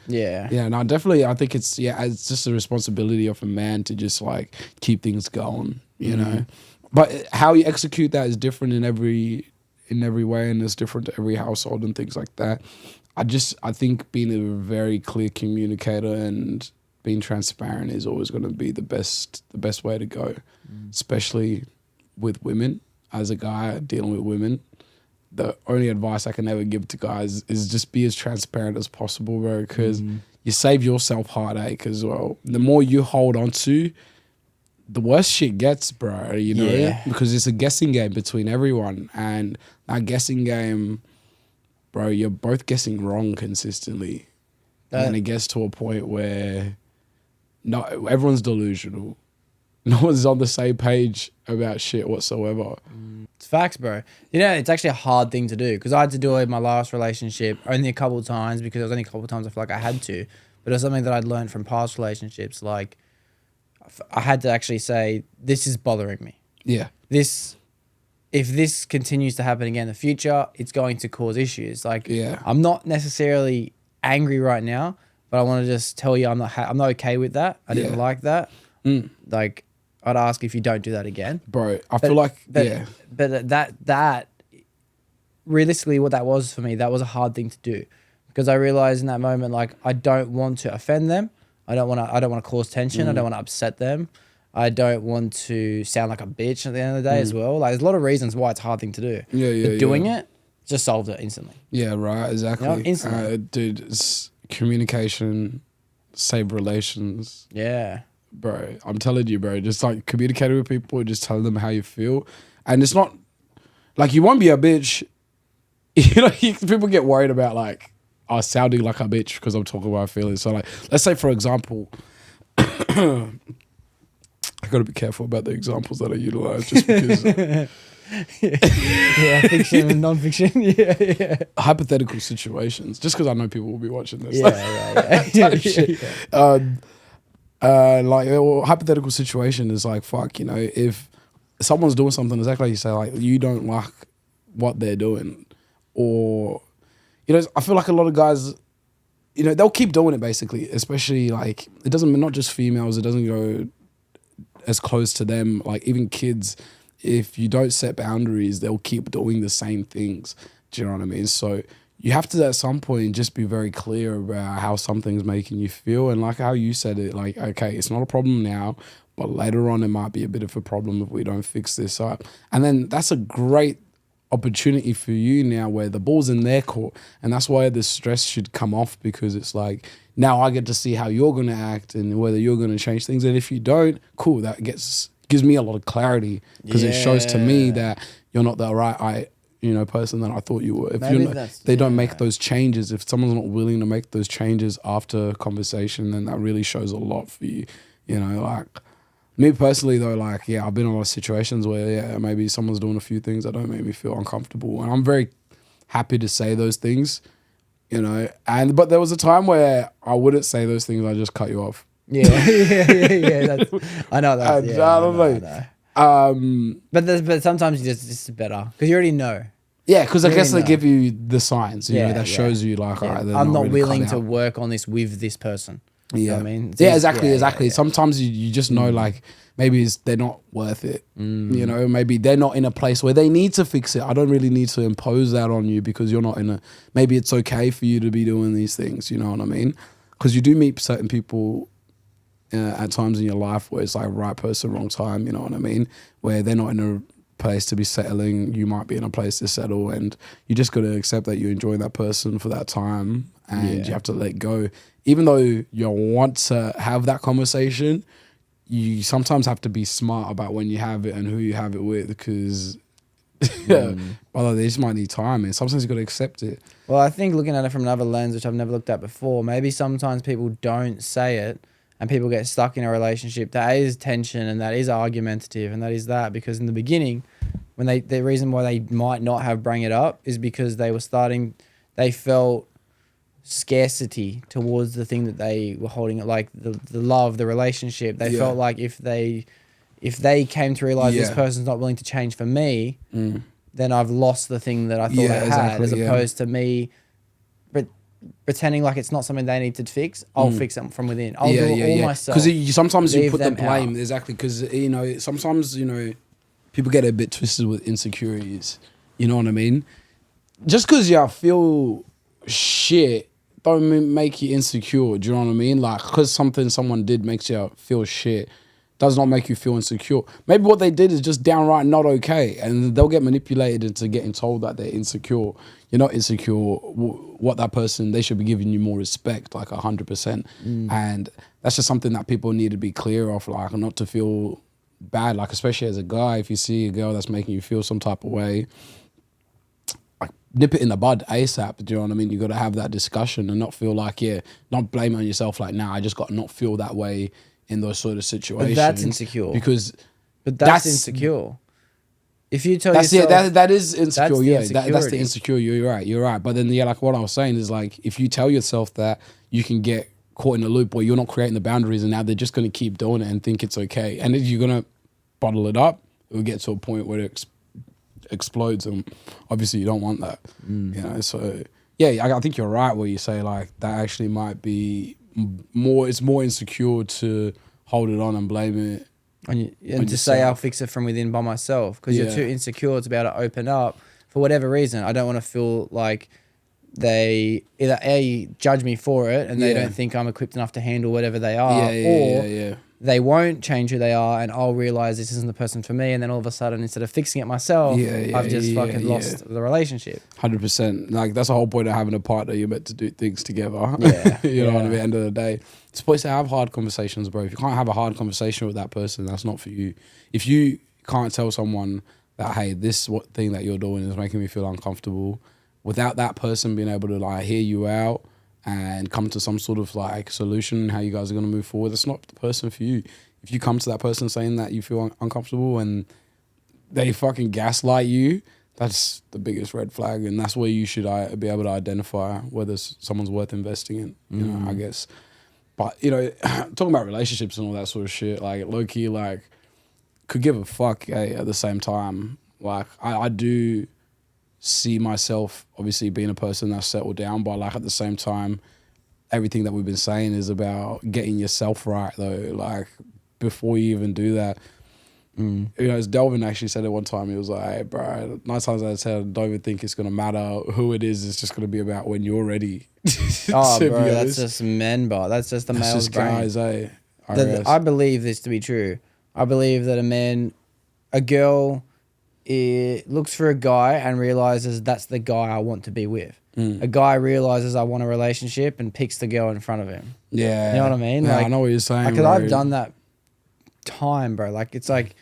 Yeah, no, definitely. I think it's just a responsibility of a man to just like keep things going, you know. But how you execute that is different in every way, and it's different to every household and things like that. I think being a very clear communicator and being transparent is always going to be the best way to go, especially with women. As a guy dealing with women, the only advice I can ever give to guys is just be as transparent as possible, bro, because you save yourself heartache as well. The more you hold on to, the worse shit gets, bro, you know, because it's a guessing game between everyone, and that guessing game, bro, you're both guessing wrong consistently. And it gets to a point where everyone's delusional. No one's on the same page about shit whatsoever. It's facts, bro. You know, it's actually a hard thing to do because I had to do it in my last relationship only a couple of times because it was only a couple of times I feel like I had to. But it was something that I'd learned from past relationships. Like, I had to actually say, this is bothering me. Yeah. If this continues to happen again in the future, it's going to cause issues. Like, I'm not necessarily angry right now, but I want to just tell you I'm not okay with that. I didn't like that. Like, I'd ask if you don't do that again. Bro, I feel like, But that realistically what that was for me, that was a hard thing to do because I realized in that moment, like, I don't want to offend them. I don't want to cause tension. I don't want to upset them. I don't want to sound like a bitch at the end of the day as well. Like, there's a lot of reasons why it's a hard thing to do. But doing it just solved it instantly. Yeah, right, exactly. You know, instantly. Dude, it's communication, save relations. Yeah. Bro, I'm telling you, bro, just like communicating with people, just tell them how you feel. And it's not like you won't be a bitch. You know, people get worried about like sounding like a bitch because I'm talking about feelings. So like, let's say for example, I gotta be careful about the examples that I utilize just because fiction and non-fiction. Hypothetical situations, just because I know people will be watching this. Hypothetical situation is like, fuck, you know, if someone's doing something exactly like you say, like you don't like what they're doing, or, you know, I feel like a lot of guys, you know, they'll keep doing it basically, especially like, it doesn't, not just females, it doesn't go as close to them, like even kids, if you don't set boundaries, they'll keep doing the same things. Do you know what I mean? So you have to, at some point, just be very clear about how something's making you feel. And like how you said it, like, okay, it's not a problem now, but later on it might be a bit of a problem if we don't fix this up. And then that's a great opportunity for you now where the ball's in their court. And that's why the stress should come off, because it's like, now I get to see how you're going to act and whether you're going to change things. And if you don't, cool, that gives me a lot of clarity, because it shows to me that you're not the right person that I thought you were. If they don't make those changes, if someone's not willing to make those changes after conversation, then that really shows a lot for you. You know, like me personally though, like, I've been in a lot of situations where, maybe someone's doing a few things that don't make me feel uncomfortable. And I'm very happy to say those things, you know. But there was a time where I wouldn't say those things, I just cut you off. Yeah. I know that. I know. But sometimes it's better because you already know. Yeah, because I guess they give you the signs, you know, that shows you like, all right, I'm not really willing to work on this with this person. You know what I mean? Exactly. Sometimes you just know, like, maybe they're not worth it. You know, maybe they're not in a place where they need to fix it. I don't really need to impose that on you because you're not maybe it's okay for you to be doing these things, you know what I mean? Because you do meet certain people at times in your life where it's like right person, wrong time, you know what I mean? Where they're not in a place to be settling, you might be in a place to settle, and you just got to accept that you're enjoying that person for that time, and you have to let go. Even though you want to have that conversation, you sometimes have to be smart about when you have it and who you have it with, because brother, they just might need time, and sometimes you got to accept it. Well, I think looking at it from another lens, which I've never looked at before, maybe sometimes people don't say it and people get stuck in a relationship, that is tension and that is argumentative and that is that, because in the beginning, when the reason why they might not have bring it up is because they felt scarcity towards the thing that they were holding, like the love, the relationship. They felt like if they came to realize this person's not willing to change for me, then I've lost the thing that I thought I had, as opposed to me pretending like it's not something they need to fix. I'll fix it from within. I'll do it all myself. Because sometimes you put the blame, out. exactly, because, you know, sometimes, you know, people get a bit twisted with insecurities. You know what I mean? Just because you feel shit don't make you insecure. Do you know what I mean? Like, because someone did makes you feel shit does not make you feel insecure. Maybe what they did is just downright not okay, and they'll get manipulated into getting told that they're insecure. You're not insecure. What that person, they should be giving you more respect, like 100%. And that's just something that people need to be clear of, like, not to feel bad, like, especially as a guy, if you see a girl that's making you feel some type of way, like, nip it in the bud ASAP. Do you know what I mean? You got to have that discussion and not feel like, not blame on yourself, like, nah, I just got to not feel that way in those sort of situations. But that's insecure. But that's insecure. If you tell yourself... that is insecure, that's the insecurity. insecure, you're right. But then, like what I was saying is, like, if you tell yourself that, you can get caught in a loop where you're not creating the boundaries, and now they're just going to keep doing it and think it's okay. And if you're going to bottle it up, it will get to a point where it explodes, and obviously you don't want that. You know, so, I think you're right where you say, like, that actually might be it's more insecure to hold it on and blame it. And to say I'll fix it from within by myself, because you're too insecure to be able to open up for whatever reason. I don't want to feel like they either judge me for it and they don't think I'm equipped enough to handle whatever they are, or they won't change who they are and I'll realize this isn't the person for me, and then all of a sudden, instead of fixing it myself, I've just fucking lost the relationship. 100%. Like, that's the whole point of having a partner. You're meant to do things together. You know what I mean? At the end of the day, you're supposed to have hard conversations, bro. If you can't have a hard conversation with that person, that's not for you. If you can't tell someone that, hey, this thing that you're doing is making me feel uncomfortable, without that person being able to, like, hear you out and come to some sort of, like, solution, how you guys are going to move forward, that's not the person for you. If you come to that person saying that you feel uncomfortable and they fucking gaslight you, that's the biggest red flag, and that's where you should be able to identify whether someone's worth investing in, you know, I guess. But, you know, talking about relationships and all that sort of shit, like, low-key, like, could give a fuck, at the same time. Like, I do see myself obviously being a person that's settled down, but, like, at the same time, everything that we've been saying is about getting yourself right, though. Like, before you even do that, you know, as Delvin actually said it one time, he was like, hey, bro, 9 times out of 10, I don't even think it's going to matter who it is. It's just going to be about when you're ready. Oh, bro, that's just men, bro. That's just the male's brain. Guys, I believe this to be true. I believe that a girl looks for a guy and realizes that's the guy I want to be with. A guy realizes I want a relationship and picks the girl in front of him. Yeah. You know what I mean? Yeah, like, I know what you're saying. Because I've done that time, bro. Like, it's like,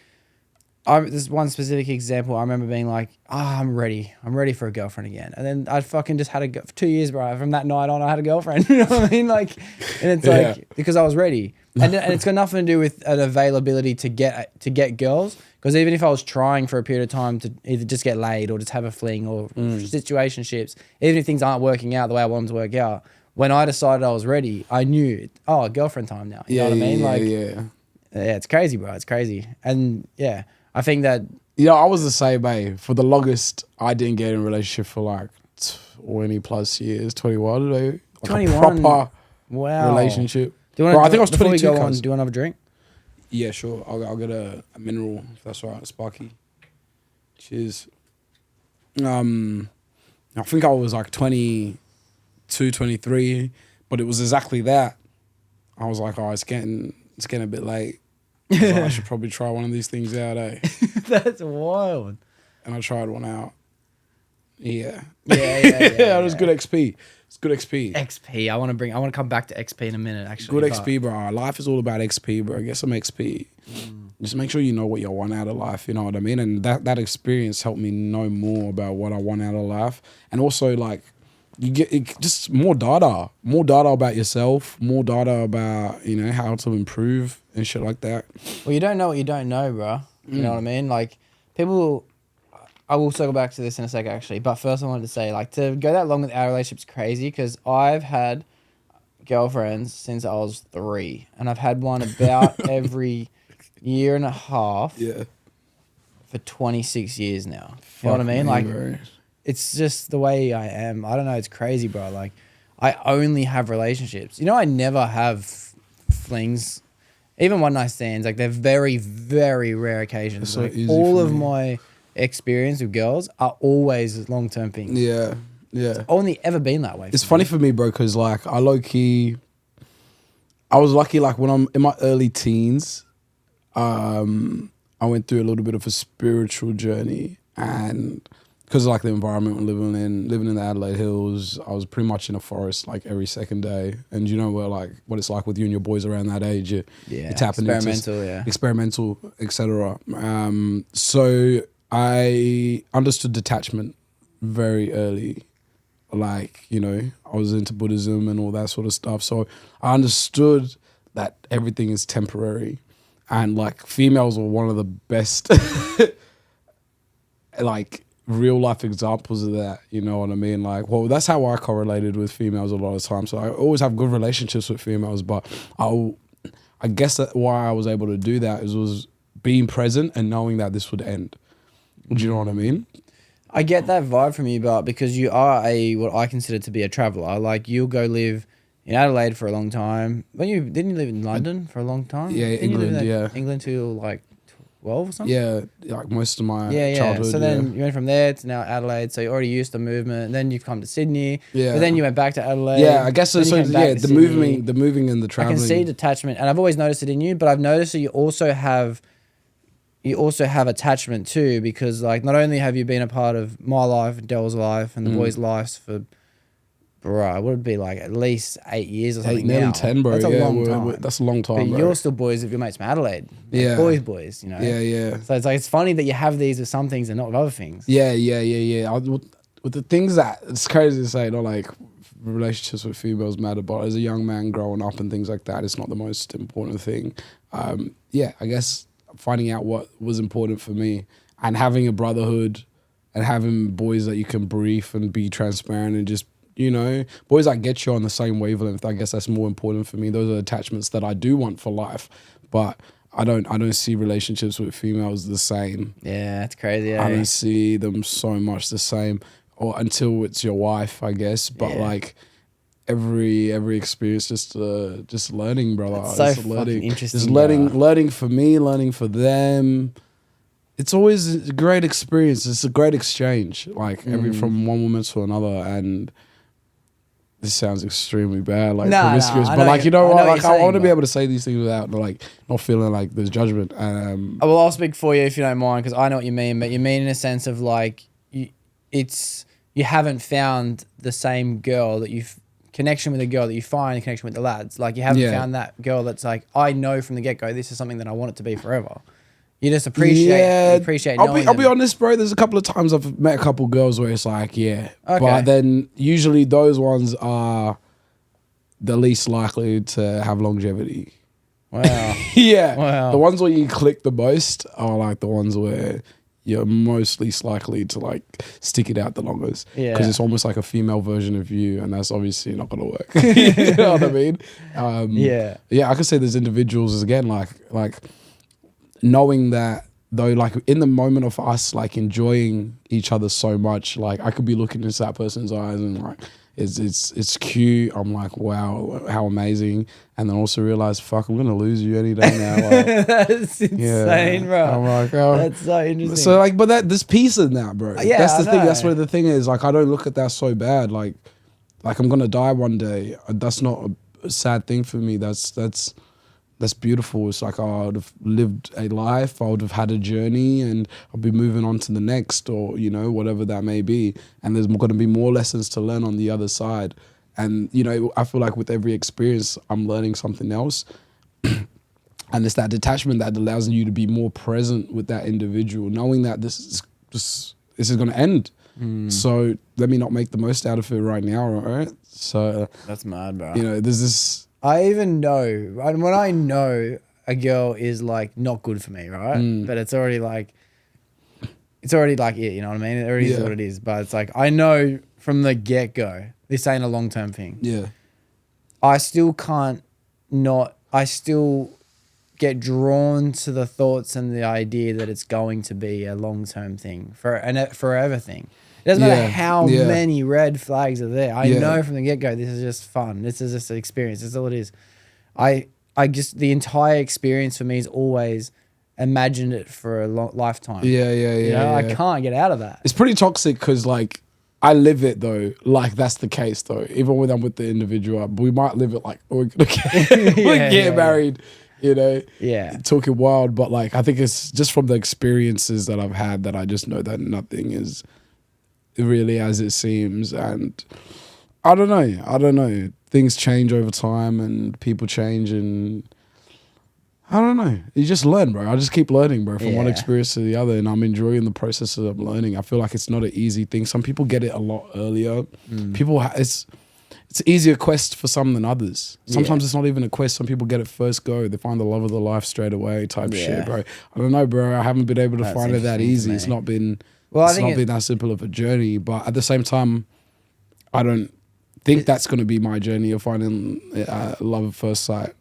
this one specific example, I remember being like, I'm ready for a girlfriend again. And then I fucking just had for 2 years, bro. From that night on, I had a girlfriend. You know what I mean? Like, and it's like, because I was ready. And it's got nothing to do with an availability to get girls. Because even if I was trying for a period of time to either just get laid or just have a fling or situationships, even if things aren't working out the way I want them to work out, when I decided I was ready, I knew, girlfriend time now. You know what I mean? Yeah, it's crazy, bro. It's crazy. And yeah, I think that... You know, I was the same, mate. For the longest, I didn't get in a relationship for like 20 plus years, 21, maybe. Like 21? A proper wow. relationship. I think I was 22. Do you want to have a drink? Yeah, sure. I'll get a mineral, if that's all right, Sparky. Cheers. I think I was like 22, 23, but it was exactly that. I was like, it's getting a bit late. I should probably try one of these things out, eh? That's wild. And I tried one out. Yeah. Yeah. It was good XP. It's good XP. XP. I want to come back to XP in a minute, actually. Good XP, bro. Life is all about XP, bro. Get some XP. Just make sure you know what you want out of life. You know what I mean? And that experience helped me know more about what I want out of life. And also, like, you get just more data about yourself, more data about, you know, how to improve and shit like that. Well, you don't know what you don't know, bro. You know what I mean? Like, people, I will circle back to this in a sec, actually. But first, I wanted to say, like, to go that long with our relationship's crazy because I've had girlfriends since I was 3, and I've had one about every year and a half Yeah. for 26 years now. You know what I mean? Like, it's just the way I am. I don't know. It's crazy, bro. Like, I only have relationships. You know, I never have flings, even one night stands. Like, they're very, very rare occasions. So like, easy all for of me. my experience with girls are always long-term things. Yeah. It's only ever been that way. It's funny for me, bro, because like I was lucky. Like when I'm in my early teens, I went through a little bit of a spiritual journey, and because of like the environment we're living in the Adelaide Hills, I was pretty much in a forest like every second day. And you know what it's like with you and your boys around that age. You're tapping experimental, etc. So I understood detachment very early. Like, you know, I was into Buddhism and all that sort of stuff. So I understood that everything is temporary. And like females were one of the best like real life examples of that, you know what I mean? Like, well, that's how I correlated with females a lot of times. So I always have good relationships with females, but I guess that why I was able to do that was being present and knowing that this would end. Do you know what I mean? I get that vibe from you, but because you are what I consider to be a traveller, like you'll go live in Adelaide for a long time. Didn't you live in London for a long time? Yeah, Didn't England, you live in yeah. England till like 12 or something? Yeah, like most of my Yeah. childhood. So then you went from there to now Adelaide, so you're already used to movement. And then you've come to Sydney. Yeah. But then you went back to Adelaide. Yeah, I guess so. then you came back to The Sydney. moving and the I traveling. can see detachment, and I've always noticed it in you, but I've noticed that you also have attachment too, because like not only have you been a part of my life, Dell's life, and the boys' lives for, bro, it would be like at least 8 years or something. nearly now. 10, bro. That's a Yeah, long time. that's a long time, But bro. you're still boys with your mates from Adelaide. Like Yeah. boys, you know. Yeah. So it's like it's funny that you have these with some things and not with other things. Yeah. With the things that, it's crazy to say, not like relationships with females matter, but as a young man growing up and things like that, it's not the most important thing. I guess finding out what was important for me and having a brotherhood and having boys that you can brief and be transparent and just, you know, boys that get you on the same wavelength. I guess that's more important for me. Those are attachments that I do want for life, but I don't see relationships with females the same. Yeah, it's crazy. I don't see them so much the same, or until it's your wife, I guess. But like every experience, just learning, brother. It's so just learning, interesting. just learning for me, learning for them. It's always a great experience. It's a great exchange, like from one woman to another. And this sounds extremely bad, like promiscuous, but like, you know what? Like, I want to be able to say these things without like not feeling like there's judgment. Well, I'll speak for you if you don't mind, because I know what you mean. But you mean in a sense of like you haven't found the same girl that connection with a girl that you find in connection with the lads. Like you haven't found that girl that's like, I know from the get go this is something that I want it to be forever. You just appreciate. I'll be honest, bro. There's a couple of times I've met a couple girls where it's like, but then usually those ones are the least likely to have longevity. Wow. Wow. The ones where you click the most are like the ones where you're most least likely to like stick it out the longest. Yeah. Because it's almost like a female version of you, and that's obviously not gonna work. You know what I mean? I could say there's individuals again like knowing that though, like in the moment of us like enjoying each other so much, like I could be looking into that person's eyes and like it's cute. I'm like, wow, how amazing. And then also realize, fuck, I'm gonna lose you any day now. Like, that's insane, bro. I'm like, oh. That's so interesting. So like, but there's peace in that, bro. Yeah, that's the thing. That's where the thing is. Like, I don't look at that so bad. Like I'm gonna die one day. That's not a sad thing for me. That's beautiful. It's like, I would have lived a life, I would have had a journey, and I'll be moving on to the next, or, you know, whatever that may be. And there's going to be more lessons to learn on the other side. And, you know, I feel like with every experience, I'm learning something else. And it's that detachment that allows you to be more present with that individual, knowing that this is going to end. So let me not make the most out of it right now, right? So That's mad, bro. you know, there's this. I even know, and when I know a girl is like not good for me, right? But it's already like it, you know what I mean? It already is what it is. But it's like I know from the get go, this ain't a long term thing. Yeah. I still can't not. I still get drawn to the thoughts and the idea that it's going to be a long term thing for a forever thing. It doesn't matter how many red flags are there. I know from the get go this is just fun. This is just an experience. That's all it is. I just the entire experience for me is always imagined it for a lifetime. Yeah. You know, I can't get out of that. It's pretty toxic because like I live it though. Like that's the case though. Even when I'm with the individual, we might live it like we're gonna get married. You know, talking wild, but like I think it's just from the experiences that I've had that I just know that nothing is really as it seems, and I don't know. Things change over time, and people change, and I don't know. You just learn, bro. I just keep learning, bro, from one experience to the other, and I'm enjoying the process of learning. I feel like it's not an easy thing. Some people get it a lot earlier. It's an easier quest for some than others. Sometimes it's not even a quest. Some people get it first go. They find the love of their life straight away type shit, bro. I don't know, bro. I haven't been able to find it that easy. It's not been been that simple of a journey. But at the same time, I don't think that's going to be my journey of finding love at first sight.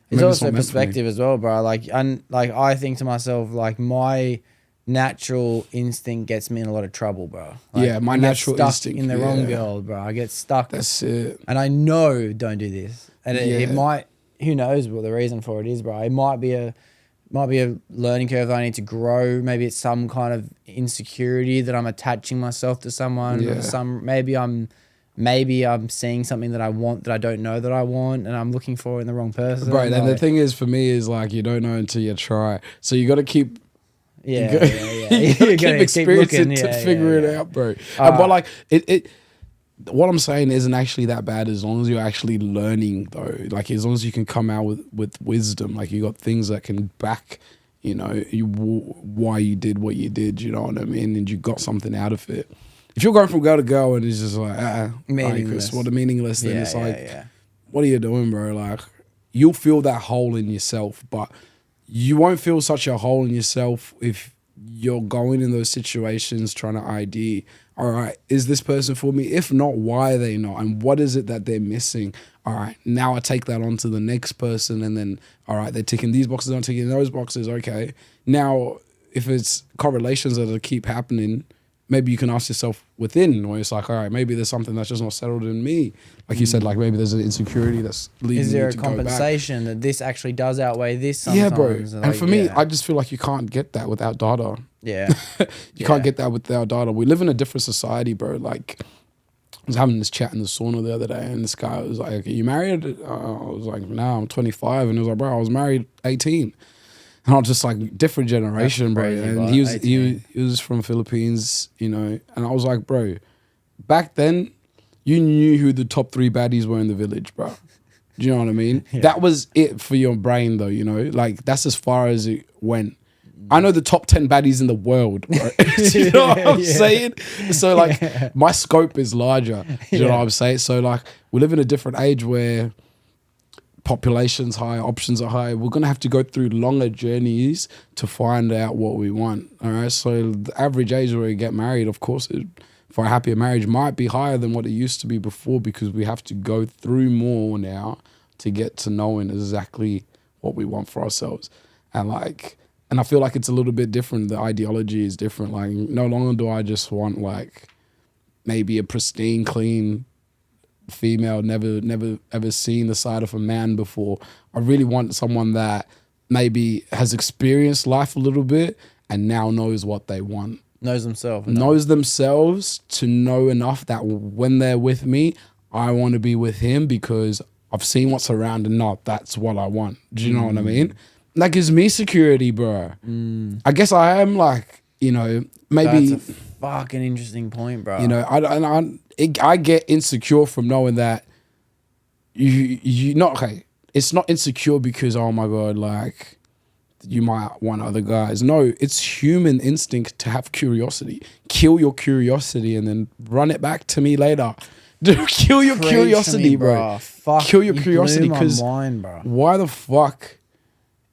It's also perspective as well, bro. Like I think to myself, like my natural instinct gets me in a lot of trouble, bro. Like, my natural instinct in the wrong girl, bro. I get stuck. That's it. And I know don't do this. And it might. Who knows what the reason for it is, bro? It might be a learning curve that I need to grow. Maybe it's some kind of insecurity that I'm attaching myself to someone. Maybe I'm seeing something that I want that I don't know that I want, and I'm looking for it in the wrong person. Right. And the thing is, for me, is like you don't know until you try. So you got to keep. You gotta keep experiencing to figure it out, bro. But like it, what I'm saying isn't actually that bad as long as you're actually learning, though. Like as long as you can come out with wisdom, like you got things that can back, you know, why you did what you did. You know what I mean? And you got something out of it. If you're going from girl to girl and it's just like meaningless, what a meaningless, then it's like, what are you doing, bro? Like you'll feel that hole in yourself, but you won't feel such a hole in yourself if you're going in those situations trying to ID, all right, is this person for me? If not, why are they not? And what is it that they're missing? All right, now I take that on to the next person and then, all right, they're ticking these boxes, I'm ticking those boxes, okay. Now, if it's correlations that keep happening, maybe you can ask yourself within where it's like, all right, maybe there's something that's just not settled in me. Like you said, like maybe there's an insecurity that's leading Is there me a to compensation that this actually does outweigh this sometimes? Yeah, bro. And like, for me, I just feel like you can't get that without data. Yeah. You can't get that without data. We live in a different society, bro. Like, I was having this chat in the sauna the other day and this guy was like, are you married? I was like, no, I'm 25. And he was like, bro, I was married 18. And I was just like, different generation, bro. And he was from Philippines, you know. And I was like, bro, back then, you knew who the top 3 baddies were in the village, bro. Do you know what I mean? Yeah. That was it for your brain, though, you know? Like, that's as far as it went. I know the top 10 baddies in the world, bro. Do you know what I'm saying? So, like, my scope is larger. Do you know what I'm saying? So, like, we live in a different age where population's high, options are high. We're going to have to go through longer journeys to find out what we want, all right? So the average age where we get married, of course, for a happier marriage might be higher than what it used to be before because we have to go through more now to get to knowing exactly what we want for ourselves. And I feel like it's a little bit different. The ideology is different. Like, no longer do I just want, like, maybe a pristine, clean female, never ever seen the side of a man before. I really want someone that maybe has experienced life a little bit and now knows what they want. Knows themselves to know enough that when they're with me, I want to be with him because I've seen what's around and not that's what I want. Do you know what I mean? That gives me security, bro. I guess I am like, you know, maybe that's a fucking interesting point, bro. You know, I get insecure from knowing that you not okay. It's not insecure because, oh my God, like you might want other guys. No, it's human instinct to have curiosity. Kill your curiosity and then run it back to me later. Dude, kill your Preach curiosity, to me, bro. Fuck, Kill your you curiosity, blew my because mind, bro. why the fuck,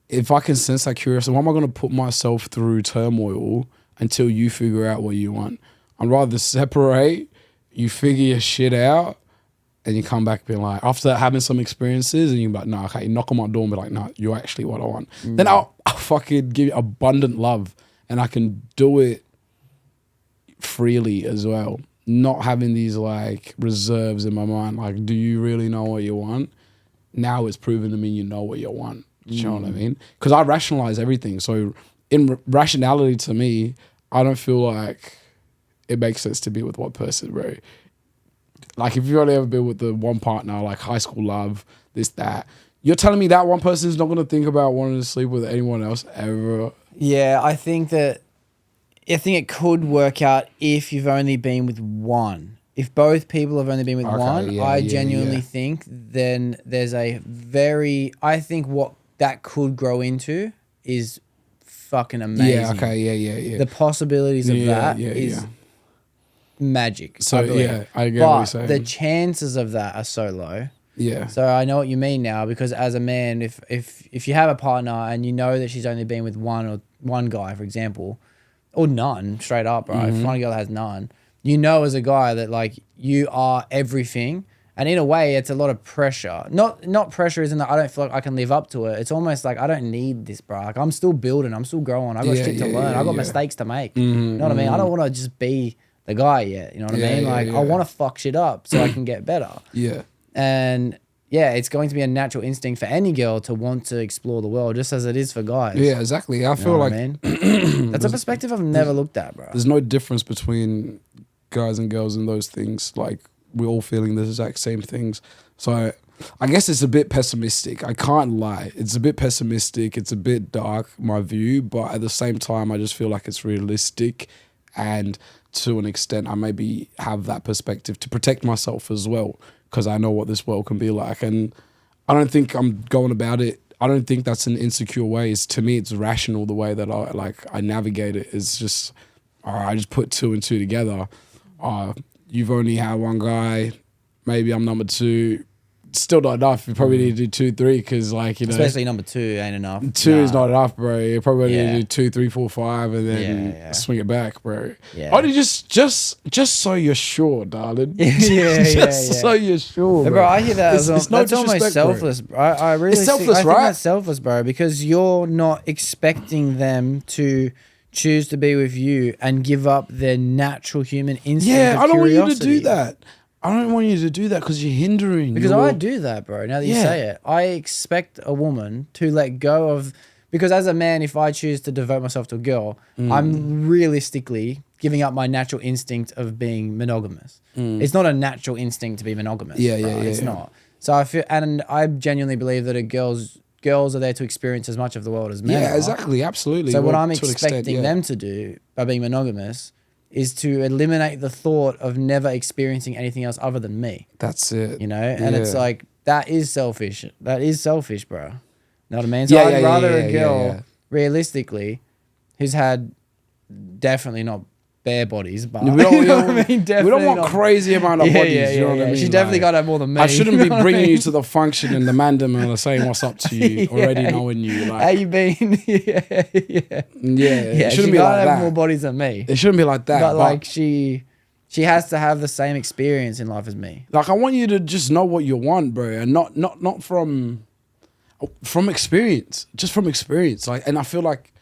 if I can sense that curiosity, why am I going to put myself through turmoil until you figure out what you want? I'd rather separate, you figure your shit out, and you come back being like, after having some experiences, and you're like, nah, okay, knock on my door and be like, nah, you're actually what I want. Then I'll fucking give you abundant love, and I can do it freely as well. Not having these like reserves in my mind, like, do you really know what you want? Now it's proven to me you know what you want. You know what I mean? Because I rationalize everything. So in rationality to me, I don't feel like it makes sense to be with one person, bro. Like, if you've only ever been with the one partner, like high school love, this, that, you're telling me that one person is not going to think about wanting to sleep with anyone else ever? Yeah, I think it could work out if you've only been with one. If both people have only been with one, I genuinely think then there's I think what that could grow into is fucking amazing. Yeah. The possibilities of that is magic. So I believe. yeah, I get what you're saying. The chances of that are so low. Yeah. So I know what you mean now, because as a man, if you have a partner and you know that she's only been with one guy, for example, or none, straight up, bro. If one girl has none, you know as a guy that like you are everything. And in a way, it's a lot of pressure. Not pressure isn't that I don't feel like I can live up to it. It's almost like I don't need this, bro. Like, I'm still building. I'm still growing. I got shit to learn. I got mistakes to make. You know what I mean? I don't want to just be the guy yet. You know what I mean? Like, I want to fuck shit up so I can get better. Yeah. And yeah, it's going to be a natural instinct for any girl to want to explore the world, just as it is for guys. Yeah, exactly. I feel like that's a perspective I've never looked at, bro. There's no difference between guys and girls in those things. Like, we're all feeling the exact same things. So I guess it's a bit pessimistic. I can't lie. It's a bit pessimistic. It's a bit dark, my view. But at the same time, I just feel like it's realistic. And to an extent, I maybe have that perspective to protect myself as well, because I know what this world can be like. And I don't think I'm going about it. I don't think that's an insecure way. To me, it's rational the way that I navigate it. It's just, I just put two and two together. You've only had one guy, maybe I'm number two. Still not enough. You probably need to do 2, 3, because like, you know, especially number 2 ain't enough. 2 is not enough, bro. You probably need to do 2, 3, 4, 5, and then swing it back, bro. Yeah. Only just so you're sure, darling. So you're sure, bro. I hear that. It's no that's almost selfless, bro. I really it's selfless, I think right? that's selfless, bro, because you're not expecting them to choose to be with you and give up their natural human instinct. Yeah, of I don't want you to curiosity. do that. I don't want you to do that because you're hindering. Because I do that, bro. Now that you say it, I expect a woman to let go of. Because as a man, if I choose to devote myself to a girl, I'm realistically giving up my natural instinct of being monogamous. It's not a natural instinct to be monogamous. It's not. So I feel, and I genuinely believe that girls are there to experience as much of the world as men. Yeah, are. exactly, absolutely. So what I'm expecting them to do by being monogamous is to eliminate the thought of never experiencing anything else other than me. That's it. You know? And it's like, that is selfish. That is selfish, bro. You know what I mean? So I'd rather a girl, realistically, who's had definitely not bare bodies, but we don't, you know what I mean? We don't want crazy amount of bodies. You know what I mean? She definitely got to have more than me. I shouldn't be bringing you to the function and the mandem and saying what's up to you, already knowing you. Like, how you been? It shouldn't be gotta like have that. more bodies than me. It shouldn't be like that. But like she has to have the same experience in life as me. Like, I want you to just know what you want, bro, and not from experience, just from experience. Like, and I feel like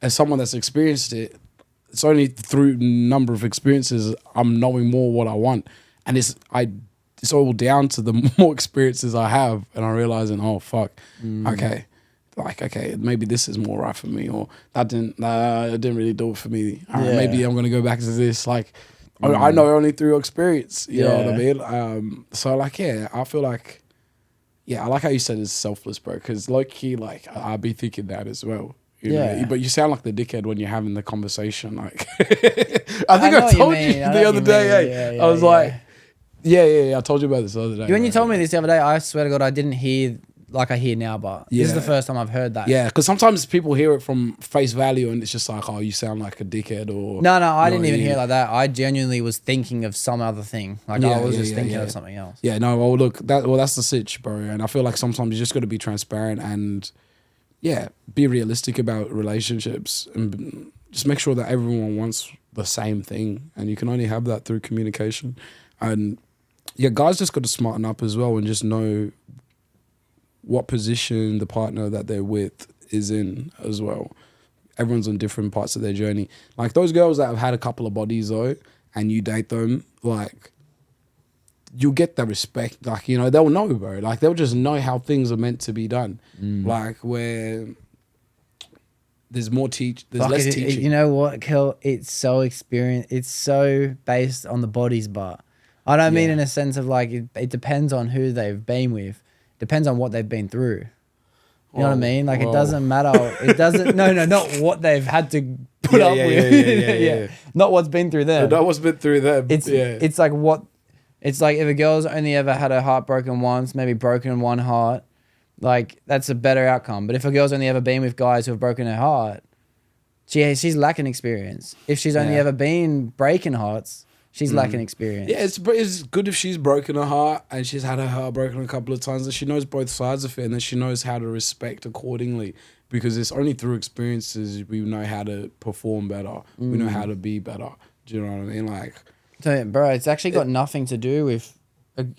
as someone that's experienced it, it's only through number of experiences I'm knowing more what I want, and it's all down to the more experiences I have, and I'm realizing, oh fuck, okay, maybe this is more right for me, or it didn't really do it for me. Maybe I'm gonna go back to this. Like, I know only through experience. You know what I mean? So like, I feel like, I like how you said it's selfless, bro, because low key, like, I'd be thinking that as well. You know? But you sound like the dickhead when you're having the conversation. Like, I think I told you the other day. I was like, I told you about this the other day. When you told me this the other day, I swear to God, I didn't hear like I hear now, but this is the first time I've heard that. Yeah, because sometimes people hear it from face value and it's just like, oh, you sound like a dickhead or... No, I didn't even hear it like that. I genuinely was thinking of some other thing. Like I was just thinking of something else. Yeah, no, well, look, that's the sitch, bro. And I feel like sometimes you just got to be transparent and, be realistic about relationships and just make sure that everyone wants the same thing. And you can only have that through communication. And, guys just got to smarten up as well and just know what position the partner that they're with is in as well. Everyone's on different parts of their journey. Like those girls that have had a couple of bodies though, and you date them, like you'll get the respect. Like, they'll know, bro. Like they'll just know how things are meant to be done. Like where there's less teaching. You know what, Kel? It's so it's so based on the bodies, but I don't mean in a sense of like, it depends on who they've been with. Depends on what they've been through. You know what I mean? Like it doesn't matter. It doesn't. No, not what they've had to put up with. Yeah. Not what's been through them. Not what's been through them. It's like what. It's like if a girl's only ever had her heart broken once, maybe broken one heart, like that's a better outcome. But if a girl's only ever been with guys who have broken her heart, she's lacking experience. If she's only ever been breaking hearts, she's lacking experience. Yeah, it's good if she's broken her heart and she's had her heart broken a couple of times and she knows both sides of it and then she knows how to respect accordingly, because it's only through experiences we know how to perform better. We know how to be better. Do you know what I mean? Like, so, bro, it's actually got nothing to do with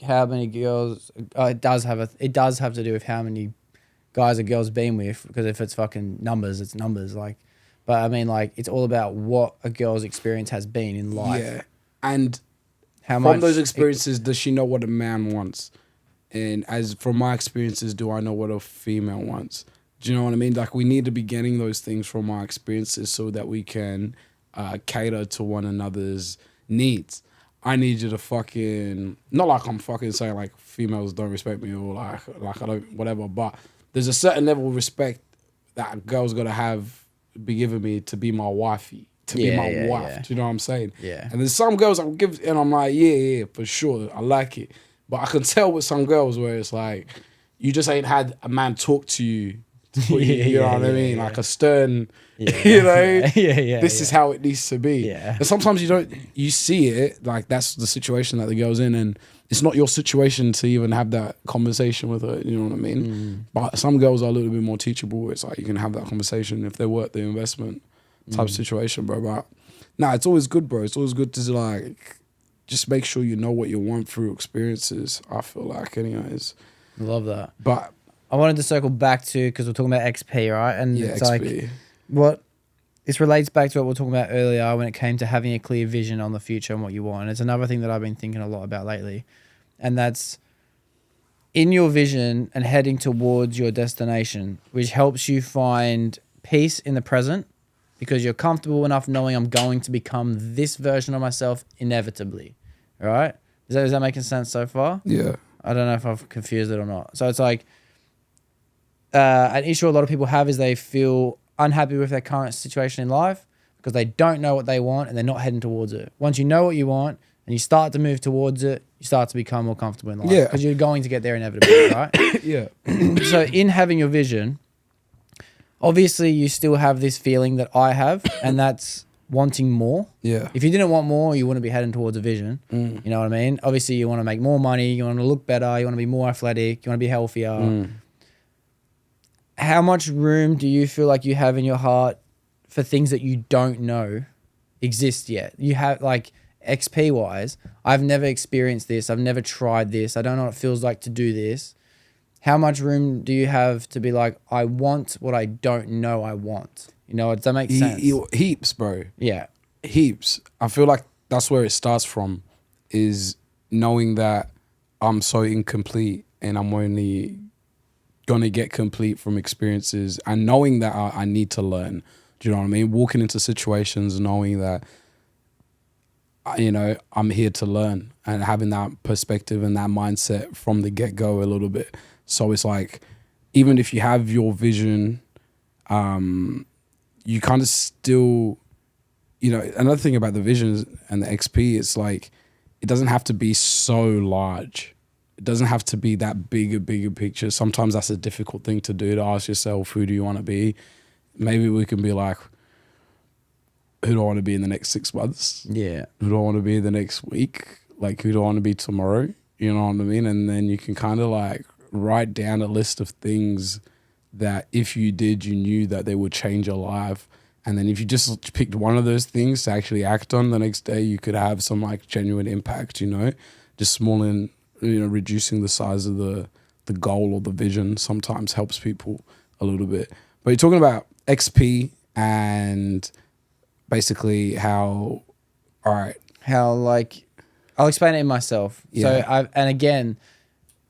how many girls. It does have to do with how many guys a girl's been with, because if it's fucking numbers, it's numbers. Like, but I mean, like, it's all about what a girl's experience has been in life. Yeah. And how from those experiences, does she know what a man wants? And as from my experiences, do I know what a female wants? Do you know what I mean? Like, we need to be getting those things from our experiences so that we can cater to one another's needs. I need you to fucking... Not like I'm fucking saying, like, females don't respect me or, like I don't... Whatever. But there's a certain level of respect that a girl's got to be giving me to be my wifey. To be my wife. Yeah. Do you know what I'm saying? Yeah. And there's some girls I'll give, and I'm like, yeah, for sure, I like it. But I can tell with some girls where it's like, you just ain't had a man talk to you. You know what I mean? Like a stern, this is how it needs to be. Yeah. And sometimes you see it, like that's the situation that the girl's in, and it's not your situation to even have that conversation with her. You know what I mean? But some girls are a little bit more teachable. It's like you can have that conversation if they're worth the investment. Type situation, bro. But it's always good, bro. It's always good to like just make sure you know what you want through experiences. I feel like, anyways. I love that. But I wanted to circle back to, because we're talking about XP, right? And it's XP. Like this relates back to what we were talking about earlier when it came to having a clear vision on the future and what you want. And it's another thing that I've been thinking a lot about lately, and that's in your vision and heading towards your destination, which helps you find peace in the present. Because you're comfortable enough knowing I'm going to become this version of myself inevitably, right? Is that making sense so far? Yeah. I don't know if I've confused it or not. So it's like an issue a lot of people have is they feel unhappy with their current situation in life because they don't know what they want and they're not heading towards it. Once you know what you want and you start to move towards it, you start to become more comfortable in life. Yeah. Because you're going to get there inevitably, right? Yeah. So in having your vision, obviously, you still have this feeling that I have, and that's wanting more. Yeah. If you didn't want more, you wouldn't be heading towards a vision. You know what I mean? Obviously, you want to make more money. You want to look better. You want to be more athletic. You want to be healthier. How much room do you feel like you have in your heart for things that you don't know exist yet? You have, like, XP-wise, I've never experienced this. I've never tried this. I don't know what it feels like to do this. How much room do you have to be like, I want what I don't know I want? You know, does that make sense? Heaps, bro. Yeah. Heaps. I feel like that's where it starts from, is knowing that I'm so incomplete and I'm only going to get complete from experiences, and knowing that I need to learn. Do you know what I mean? Walking into situations knowing that, you know, I'm here to learn, and having that perspective and that mindset from the get-go a little bit. So it's like, even if you have your vision, you kind of still, you know, another thing about the visions and the XP, it's like, it doesn't have to be so large. It doesn't have to be that bigger picture. Sometimes that's a difficult thing to do, to ask yourself, who do you want to be? Maybe we can be like, who do I want to be in the next 6 months? Yeah. Who do I want to be the next week? Like, who do I want to be tomorrow? You know what I mean? And then you can kind of like write down a list of things that if you did, you knew that they would change your life. And then if you just picked one of those things to actually act on the next day, you could have some like genuine impact, you know, just small and, you know, reducing the size of the goal or the vision sometimes helps people a little bit. But you're talking about XP and basically how, all right. How, like, I'll explain it in myself. Yeah. So and again,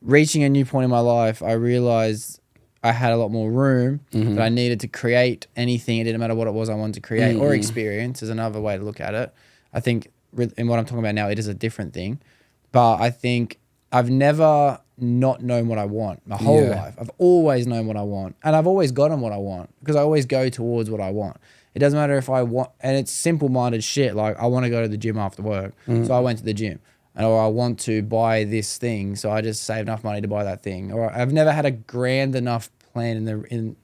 reaching a new point in my life, I realized I had a lot more room, that I needed to create anything. It didn't matter what it was I wanted to create or experience is another way to look at it. I think in what I'm talking about now, it is a different thing. But I think I've never not known what I want my whole life. I've always known what I want. And I've always gotten what I want because I always go towards what I want. It doesn't matter if I want, and it's simple-minded shit. Like, I want to go to the gym after work. So I went to the gym. Or I want to buy this thing, so I just save enough money to buy that thing. Or I've never had a grand enough plan in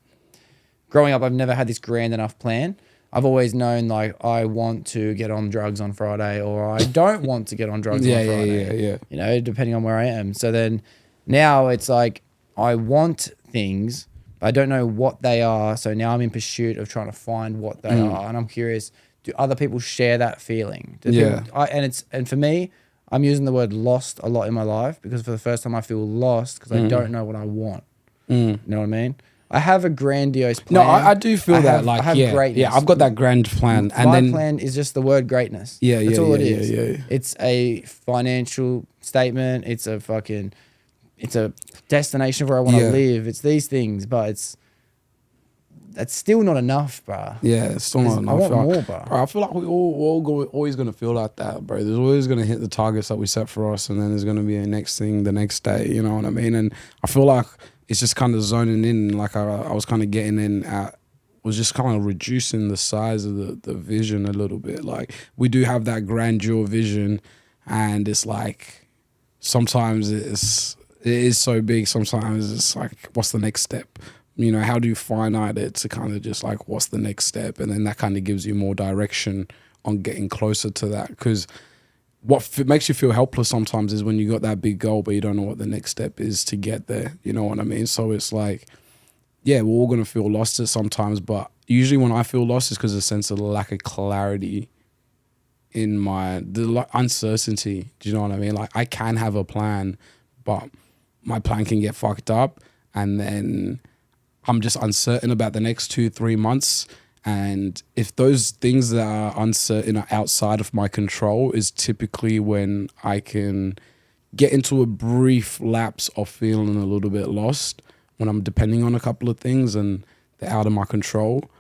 growing up. I've never had this grand enough plan. I've always known, like, I want to get on drugs on Friday, or I don't want to get on drugs on Friday. Yeah. You know, depending on where I am. So then now it's like I want things, but I don't know what they are. So now I'm in pursuit of trying to find what they are, and I'm curious. Do other people share that feeling? And for me, I'm using the word lost a lot in my life because for the first time I feel lost because I don't know what I want. You know what I mean? I have a grandiose plan. No, I do feel that. Like, I have greatness. Yeah, I've got that grand plan. And my plan is just the word greatness. That's all it is. Yeah. It's a financial statement. It's a destination of where I want to live. It's these things, but that's still not enough, bro. Yeah, it's still not enough. I want more, bro. I feel like we're always going to feel like that, bro. There's always going to hit the targets that we set for us, and then there's going to be a next thing the next day, you know what I mean? And I feel like it's just kind of zoning in, like I was kind of getting in at, was just kind of reducing the size of the vision a little bit. Like, we do have that grandeur vision, and it's like, sometimes it is so big, sometimes it's like, what's the next step? You know, how do you finite it to kind of just like, what's the next step? And then that kind of gives you more direction on getting closer to that. Because what makes you feel helpless sometimes is when you got that big goal, but you don't know what the next step is to get there. You know what I mean? So it's like, yeah, we're all going to feel lost at sometimes. But usually when I feel lost, it's because of a sense of lack of clarity in the uncertainty. Do you know what I mean? Like, I can have a plan, but my plan can get fucked up. And then I'm just uncertain about the next 2-3 months. And if those things that are uncertain are outside of my control, is typically when I can get into a brief lapse of feeling a little bit lost, when I'm depending on a couple of things and they're out of my control.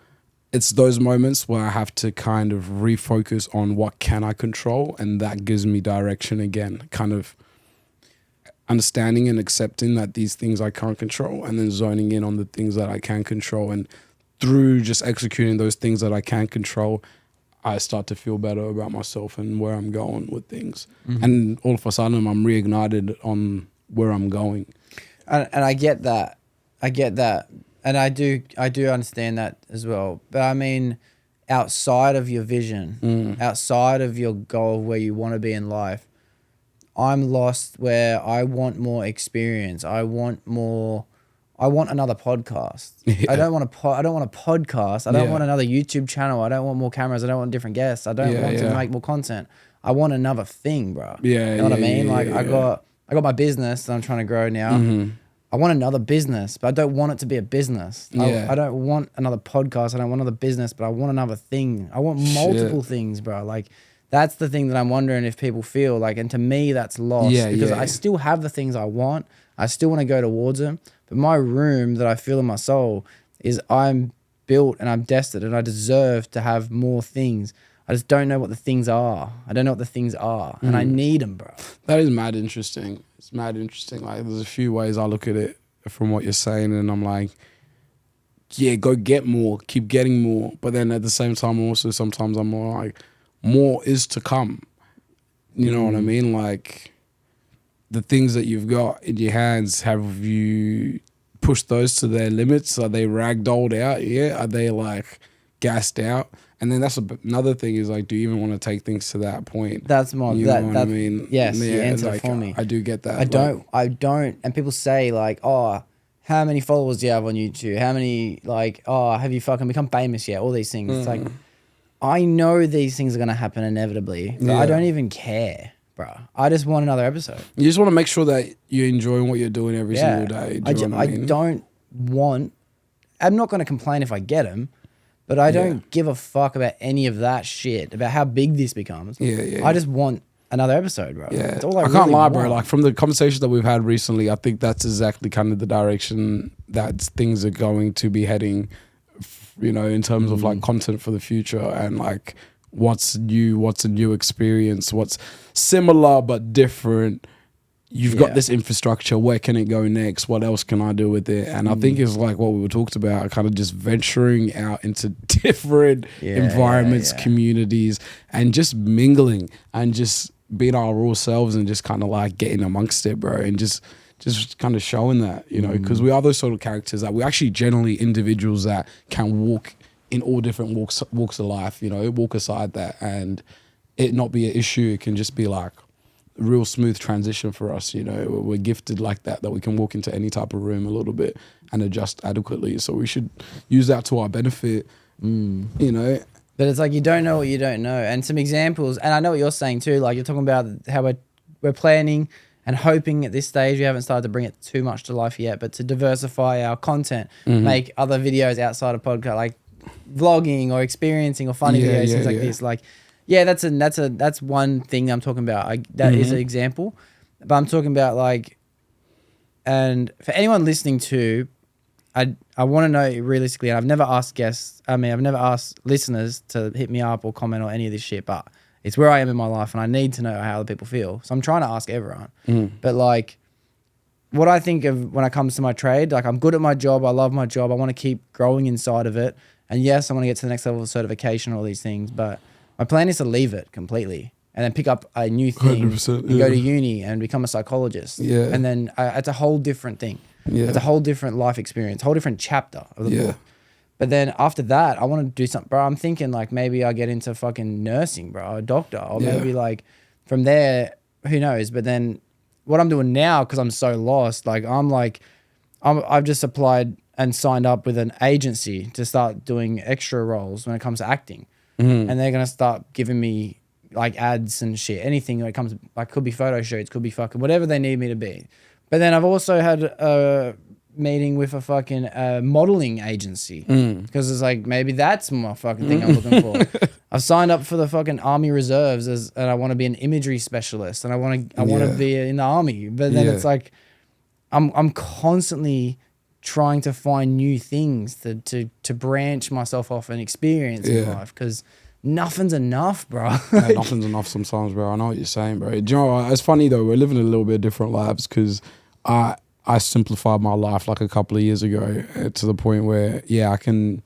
It's those moments where I have to kind of refocus on what can I control, and that gives me direction again, kind of understanding and accepting that these things I can't control, and then zoning in on the things that I can control. And through just executing those things that I can control, I start to feel better about myself and where I'm going with things. And all of a sudden I'm reignited on where I'm going. And I get that. And I do understand that as well. But I mean, outside of your vision, outside of your goal, where you want to be in life, I'm lost where I want more experience. I want another podcast. I don't want a podcast. I don't want another YouTube channel. I don't want more cameras. I don't want different guests. I don't want to make more content. I want another thing, bro. You know what I mean? I got my business that I'm trying to grow now. I want another business, but I don't want it to be a business. I don't want another podcast. I don't want another business, but I want another thing. I want multiple things, bro. Like, that's the thing that I'm wondering if people feel like, and to me that's lost because I still have the things I want. I still want to go towards them, but my room that I feel in my soul is I'm built and I'm destined and I deserve to have more things. I just don't know what the things are. I don't know what the things are, and I need them, bro. That is mad interesting. It's mad interesting. Like, there's a few ways I look at it from what you're saying, and I'm like, yeah, go get more, keep getting more. But then at the same time, also sometimes I'm more like, more is to come. You know what I mean? Like, the things that you've got in your hands, have you pushed those to their limits? Are they ragdolled out? Yeah. Are they like gassed out? And then that's another thing is like, do you even want to take things to that point? That's more You know what I mean? Yes, you Yeah, answered like, for me. I do get that. I don't. And people say like, oh, how many followers do you have on YouTube? How many like, oh, have you fucking become famous yet? All these things. It's like, I know these things are gonna happen inevitably, but I don't even care, bro. I just want another episode. You just want to make sure that you're enjoying what you're doing every single day. Do you know what I mean? don't want. I'm not gonna complain if I get them. But I don't give a fuck about any of that shit, about how big this becomes. I just want another episode, bro. Yeah. That's all I can't really lie, want. bro. Like from the conversations that we've had recently, I think that's exactly kind of the direction that things are going to be heading, you know, in terms of like content for the future and like what's new, what's a new experience, what's similar but different. You've got this infrastructure. Where can it go next? What else can I do with it? And I think it's like what we were talked about, kind of just venturing out into different environments, communities, and just mingling and just being our raw selves and just kind of like getting amongst it, bro. And just kind of showing that, you know, because we are those sort of characters that we're actually generally individuals that can walk in all different walks of life, you know, walk aside that and it not be an issue. It can just be like real smooth transition for us, you know. We're gifted like that we can walk into any type of room a little bit and adjust adequately, so we should use that to our benefit, you know. But it's like you don't know what you don't know. And some examples, and I know what you're saying too, like you're talking about how we're planning and hoping at this stage, we haven't started to bring it too much to life yet, but to diversify our content, make other videos outside of podcast, like vlogging or experiencing or funny videos, things like this. Like, yeah, that's one thing I'm talking about. That is an example, but I'm talking about like, and for anyone listening to, I want to know realistically, and I've never asked I've never asked listeners to hit me up or comment on any of this shit, but it's where I am in my life and I need to know how other people feel. So I'm trying to ask everyone, but like what I think of when it comes to my trade, like I'm good at my job. I love my job. I want to keep growing inside of it. And yes, I want to get to the next level of certification, all these things, but my plan is to leave it completely and then pick up a new thing and go to uni and become a psychologist. Yeah. And then it's a whole different thing. Yeah. It's a whole different life experience, whole different chapter of the book. But then after that, I want to do something, bro. I'm thinking like maybe I get into fucking nursing, bro, a doctor, or maybe like from there, who knows? But then what I'm doing now, because I'm so lost, like I've just applied and signed up with an agency to start doing extra roles when it comes to acting. And they're going to start giving me like ads and shit, anything when it comes, like could be photo shoots, could be fucking whatever they need me to be. But then I've also had a meeting with a fucking modeling agency because it's like, maybe that's my fucking thing I'm looking for. I've signed up for the fucking Army Reserves and I want to be an imagery specialist and I want to be in the Army. But then it's like, I'm constantly trying to find new things to branch myself off and experience in life, because nothing's enough, bro. Yeah, nothing's enough sometimes, bro. I know what you're saying, bro. Do you know what? It's funny though, we're living a little bit different lives because I simplified my life like a couple of years ago to the point where, I can,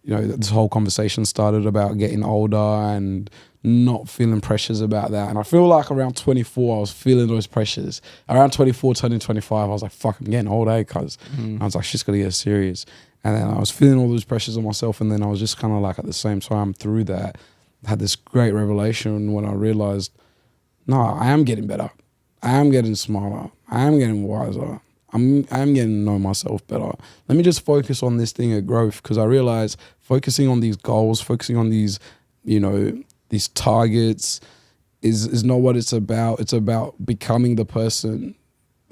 you know, this whole conversation started about getting older and not feeling pressures about that. And I feel like around 24, I was feeling those pressures. Around 24, turning 25, I was like, fuck, I'm getting old, cuz. I was like, shit's gonna get serious. And then I was feeling all those pressures on myself. And then I was just kind of like, at the same time through that, I had this great revelation when I realized, no, I am getting better. I am getting smarter. I am getting wiser. I am getting to know myself better. Let me just focus on this thing of growth, because I realize focusing on these goals, focusing on these, you know, these targets is not what it's about. It's about becoming the person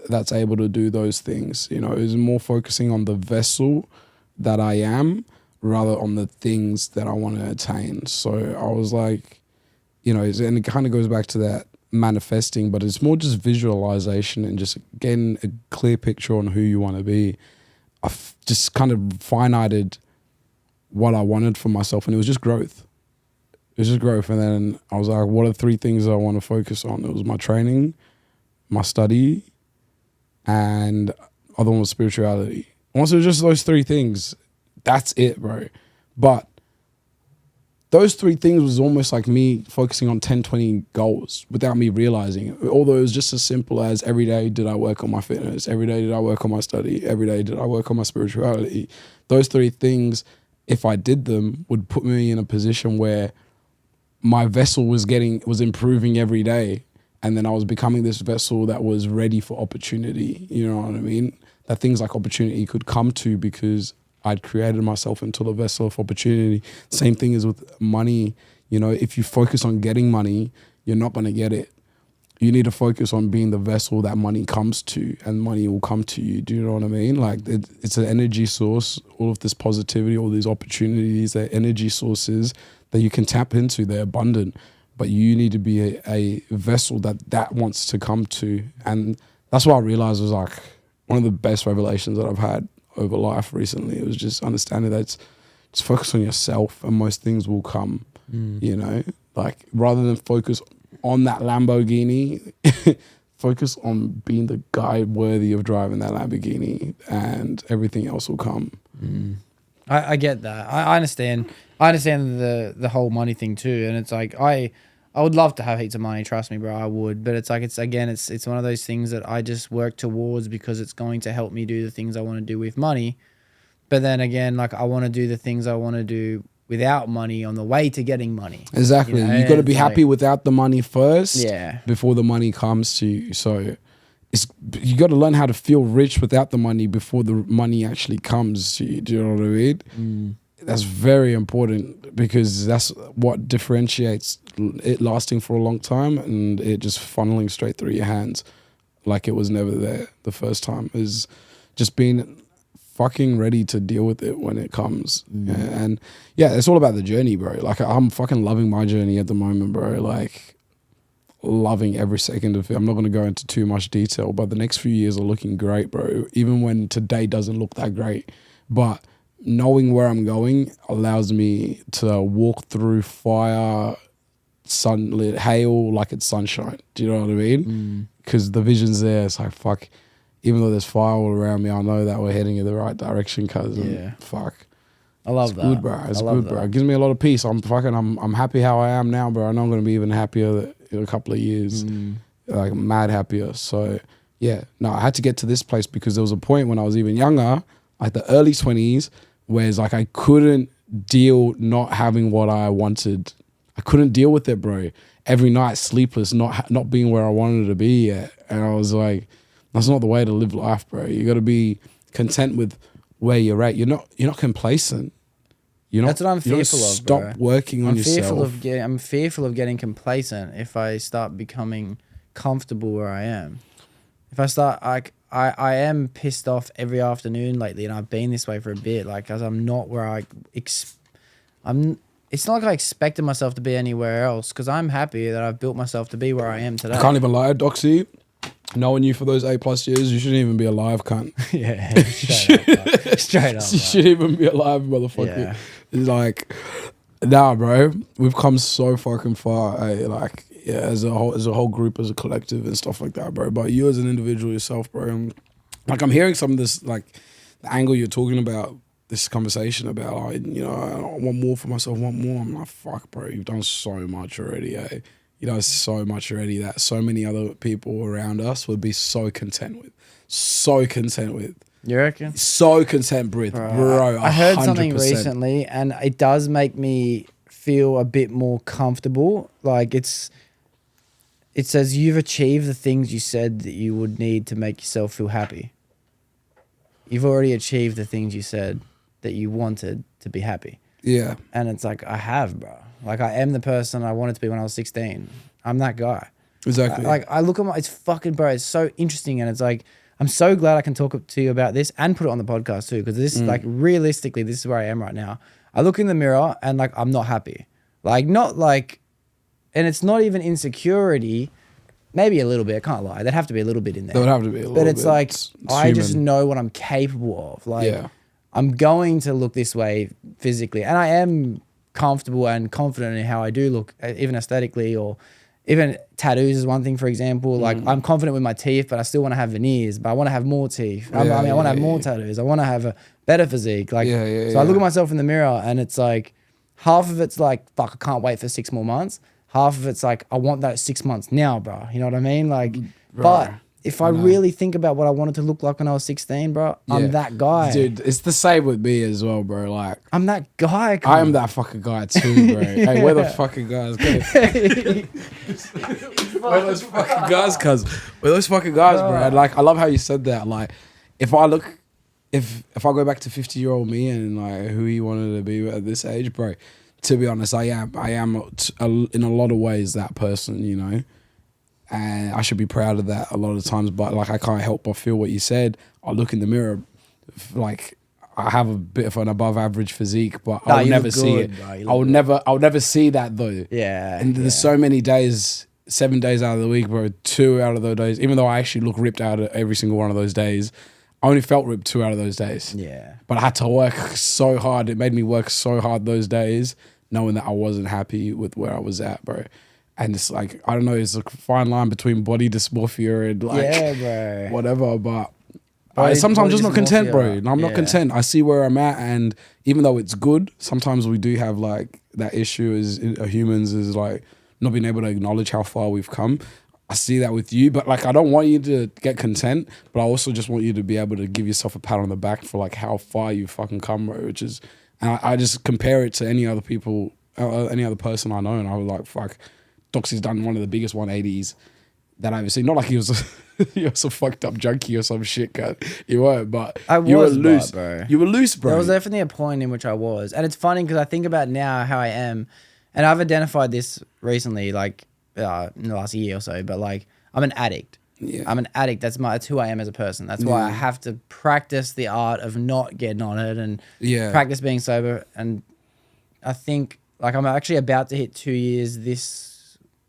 that's able to do those things. You know, it's more focusing on the vessel that I am rather on the things that I want to attain. So I was like, you know, and it kind of goes back to that manifesting, but it's more just visualization and just getting a clear picture on who you want to be. I've just kind of finited what I wanted for myself, and it was just growth. It was just growth. And then I was like, what are 3 things I want to focus on? It was my training, my study, and other one was spirituality. Once it was just those 3 things, that's it, bro. But those three things was almost like me focusing on 10, 20 goals without me realizing it. Although it was just as simple as every day did I work on my fitness, every day did I work on my study, every day did I work on my spirituality. Those three things, if I did them, would put me in a position where my vessel was improving every day. And then I was becoming this vessel that was ready for opportunity. You know what I mean? That things like opportunity could come to because I'd created myself into the vessel of opportunity. Same thing is with money. You know, if you focus on getting money, you're not going to get it. You need to focus on being the vessel that money comes to, and money will come to you. Do you know what I mean? Like it's an energy source. All of this positivity, all these opportunities, they're energy sources that you can tap into. They're abundant, but you need to be a vessel that wants to come to. And that's what I realized was like one of the best revelations that I've had over life recently. It was just understanding that it's just focus on yourself and most things will come, you know, like rather than focus on that Lamborghini, focus on being the guy worthy of driving that Lamborghini and everything else will come. I get that. I understand. I understand the whole money thing too. And it's like, I would love to have heaps of money. Trust me, bro, I would. But it's like, it's one of those things that I just work towards because it's going to help me do the things I want to do with money. But then again, like I want to do the things I want to do without money on the way to getting money. Exactly. You know? You got to be happy without the money first before the money comes to you. So you got to learn how to feel rich without the money before the money actually comes to you. Do you know what I mean? That's very important because that's what differentiates it lasting for a long time and it just funneling straight through your hands like it was never there the first time, is just being fucking ready to deal with it when it comes. And yeah, it's all about the journey, bro. Like I'm fucking loving my journey at the moment, bro. Like loving every second of it. I'm not going to go into too much detail, but the next few years are looking great, bro. Even when today doesn't look that great, but knowing where I'm going allows me to walk through fire, sunlit hail like it's sunshine. Do you know what I mean? Because the vision's there. It's like, fuck, even though there's fire all around me, I know that we're heading in the right direction, cuz fuck. I love it's that. Good, bro. It's good, bro. It gives me a lot of peace. I'm happy how I am now, bro. I know I'm going to be even happier in a couple of years. Like mad happier. So yeah, no, I had to get to this place because there was a point when I was even younger, like the early 20s, where it's like I couldn't deal not having what I wanted. I couldn't deal with it, bro. Every night sleepless, not being where I wanted to be yet. And I was like, that's not the way to live life, bro. You got to be content with where you're at. You're not complacent. That's what I'm fearful of, stop bro. working on yourself. I'm fearful of getting complacent if I start becoming comfortable where I am. If I start, like, I am pissed off every afternoon lately, and I've been this way for a bit, like, because I'm not where it's not like I expected myself to be anywhere else, because I'm happy that I've built myself to be where I am today. I can't even lie, Doxie. Knowing you for those 8+ years, you shouldn't even be alive, cunt. Yeah, straight up. You shouldn't even be alive, motherfucker. Yeah. It's like, nah, bro. We've come so fucking far. Like, yeah, as a whole group, as a collective, and stuff like that, bro. But you as an individual yourself, bro. Like, I'm hearing some of this, like, the angle you're talking about, this conversation about, like, you know, I want more for myself, want more. I'm like, fuck, bro. You've done so much already, eh? You know, so much already that so many other people around us would be so content with. So content with. You reckon? So content, bro. I heard 100%. something recently, and it does make me feel a bit more comfortable. Like it says you've achieved the things you said that you would need to make yourself feel happy. You've already achieved the things you said that you wanted to be happy. Yeah. And it's like, I have, bro. Like, I am the person I wanted to be when I was 16. I'm that guy. Exactly. I look at it's fucking, bro, it's so interesting. And it's like, I'm so glad I can talk to you about this and put it on the podcast too. Because this is like, realistically, this is where I am right now. I look in the mirror and like, I'm not happy. Like, not like, and it's not even insecurity. Maybe a little bit. I can't lie. There'd have to be a little bit in there. There would have to be a little bit. But it's like, I just human. know what I'm capable of. Like, I'm going to look this way physically. And I am comfortable and confident in how I do look, even aesthetically, or even tattoos is one thing, for example. Like, I'm confident with my teeth, but I still want to have veneers, but I want to have more teeth. I want to have more tattoos. I want to have a better physique. Like, so I look at myself in the mirror and it's like, half of it's like, fuck, I can't wait for 6 more months. Half of it's like, I want that 6 months now, bro. You know what I mean? Like, but if I really think about what I wanted to look like when I was 16, bro, I'm that guy. Dude, it's the same with me as well, bro. Like, I'm that guy. I am that fucking guy too, bro. Hey, we're the fucking guys. We're those fucking guys, cuz. We're those fucking guys, bro. And like, I love how you said that. Like, if I go back to 50-year-old me and like who he wanted to be at this age, bro, to be honest, I am in a lot of ways that person, you know. And I should be proud of that a lot of times, but like I can't help but feel what you said. I look in the mirror, like I have a bit of an above average physique, but I would never see it. I would never see that though. Yeah. And there's so many days, 7 days out of the week, bro, 2 out of those days, even though I actually look ripped out of every single one of those days, I only felt ripped 2 out of those days. Yeah. But I had to work so hard. It made me work so hard those days, knowing that I wasn't happy with where I was at, bro. And it's like, I don't know, it's a fine line between body dysmorphia and like, whatever. But sometimes I'm just not content, bro. I'm not content. I see where I'm at. And even though it's good, sometimes we do have like that issue as humans is like not being able to acknowledge how far we've come. I see that with you, but like, I don't want you to get content, but I also just want you to be able to give yourself a pat on the back for like how far you fucking come, bro, which is, and I just compare it to any other people, any other person I know. And I was like, fuck, Doxie's done one of the biggest 180s that I've ever seen. Not like he was a fucked up junkie or some shit, cut. You weren't, but you were loose, bro. You were loose, bro. There was definitely a point in which I was. And it's funny because I think about now how I am, and I've identified this recently, like in the last year or so, but like I'm an addict. Yeah. I'm an addict. That's who I am as a person. That's why I have to practice the art of not getting on it and practice being sober. And I think like I'm actually about to hit 2 years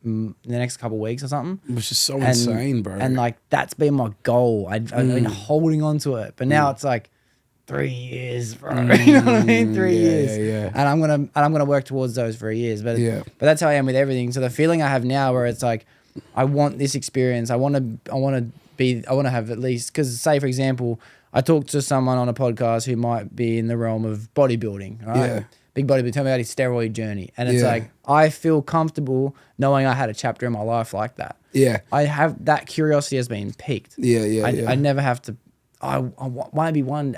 in the next couple of weeks or something, which is so insane, bro. And like that's been my goal. I've been holding on to it, but now it's like 3 years, bro. You know what I mean? 3 years. Yeah. And I'm gonna work towards those 3 years. But that's how I am with everything. So the feeling I have now, where it's like, I want this experience. I want to have at least, because say for example, I talked to someone on a podcast who might be in the realm of bodybuilding. Right? Yeah. Big bodybuilder, tell me about his steroid journey. And it's like, I feel comfortable knowing I had a chapter in my life like that. Yeah. I have, that curiosity has been piqued. I never have to, I want to be one,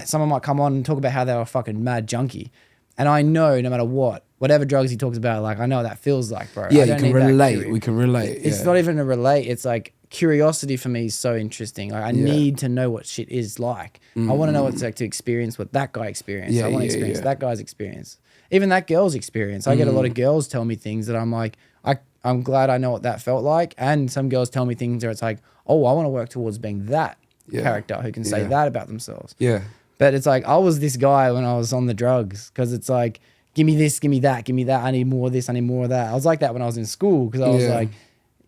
someone might come on and talk about how they were a fucking mad junkie. And I know no matter whatever drugs he talks about, like I know what that feels like, bro. Yeah, you can relate. We can relate. It's not even a relate. It's like curiosity for me is so interesting. Like I need to know what shit is like. I want to know what it's like to experience what that guy experienced. I want to experience that guy's experience. Even that girl's experience. I get a lot of girls tell me things that I'm like, I'm glad I know what that felt like. And some girls tell me things where it's like, oh, I want to work towards being that character who can say that about themselves. Yeah. But it's like, I was this guy when I was on the drugs, because it's like, give me this, give me that, give me that. I need more of this, I need more of that. I was like that when I was in school, because I was like,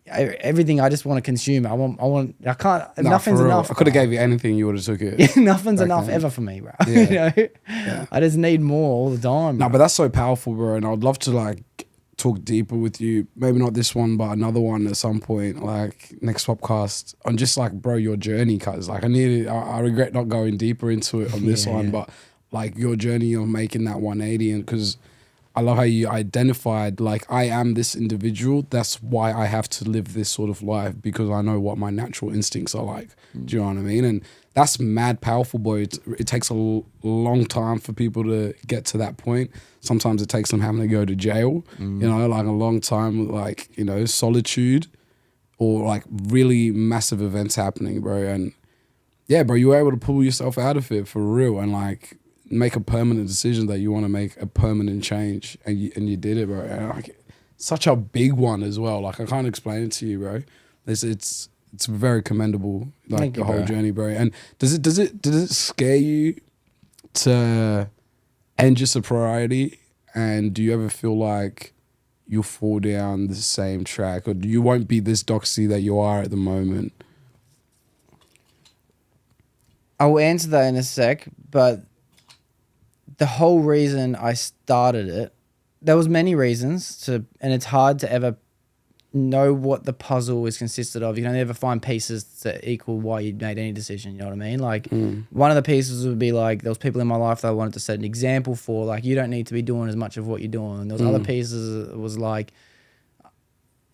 everything I just want to consume. I can't, nothing's enough. I could have gave you anything, you would have took it. Nothing's enough ever for me, bro. You know? I just need more all the time. No, but that's so powerful, bro. And I'd love to like talk deeper with you. Maybe not this one, but another one at some point, like next Swapcast, on just like, bro, your journey, cuz like I regret not going deeper into it on this one, but like your journey of making that 180. And because I love how you identified, like, I am this individual. That's why I have to live this sort of life, because I know what my natural instincts are like. Do you know what I mean? And that's mad powerful, boy. It takes a long time for people to get to that point. Sometimes it takes them having to go to jail, you know, like a long time, like, you know, solitude or like really massive events happening, bro. And yeah, bro, you were able to pull yourself out of it for real and like make a permanent decision that you want to make a permanent change, and you did it, bro. And like, such a big one as well. Like I can't explain it to you, bro. It's very commendable, like the whole journey, bro. And does it scare you to end your sobriety? And do you ever feel like you'll fall down the same track, or you won't be this Doxie that you are at the moment? I will answer that in a sec, but the whole reason I started it, there was many reasons and it's hard to ever know what the puzzle is consisted of. You can only ever find pieces that equal why you made any decision. You know what I mean? Like one of the pieces would be like, there was people in my life that I wanted to set an example for, like, you don't need to be doing as much of what you're doing. And there was other pieces that was like,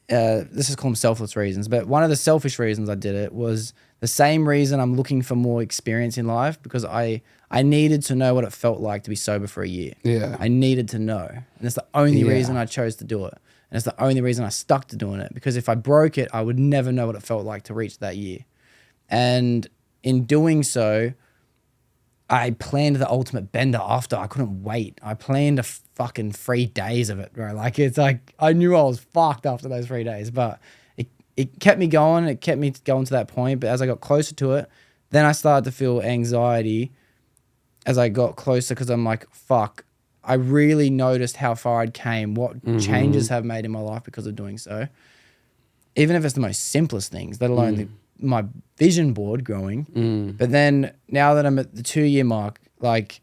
this is called selfless reasons, but one of the selfish reasons I did it was the same reason I'm looking for more experience in life, because I needed to know what it felt like to be sober for a year. Yeah. I needed to know. And that's the only reason I chose to do it. And it's the only reason I stuck to doing it, because if I broke it, I would never know what it felt like to reach that year. And in doing so, I planned the ultimate bender after. I couldn't wait. I planned a fucking 3 days of it, bro. Like, it's like, I knew I was fucked after those 3 days, but it kept me going. It kept me going to that point. But as I got closer to it, then I started to feel anxiety as I got closer, because I'm like, fuck, I really noticed how far I'd came, what changes have made in my life because of doing so. Even if it's the most simplest things, let alone my vision board growing. But then now that I'm at the 2-year mark, like,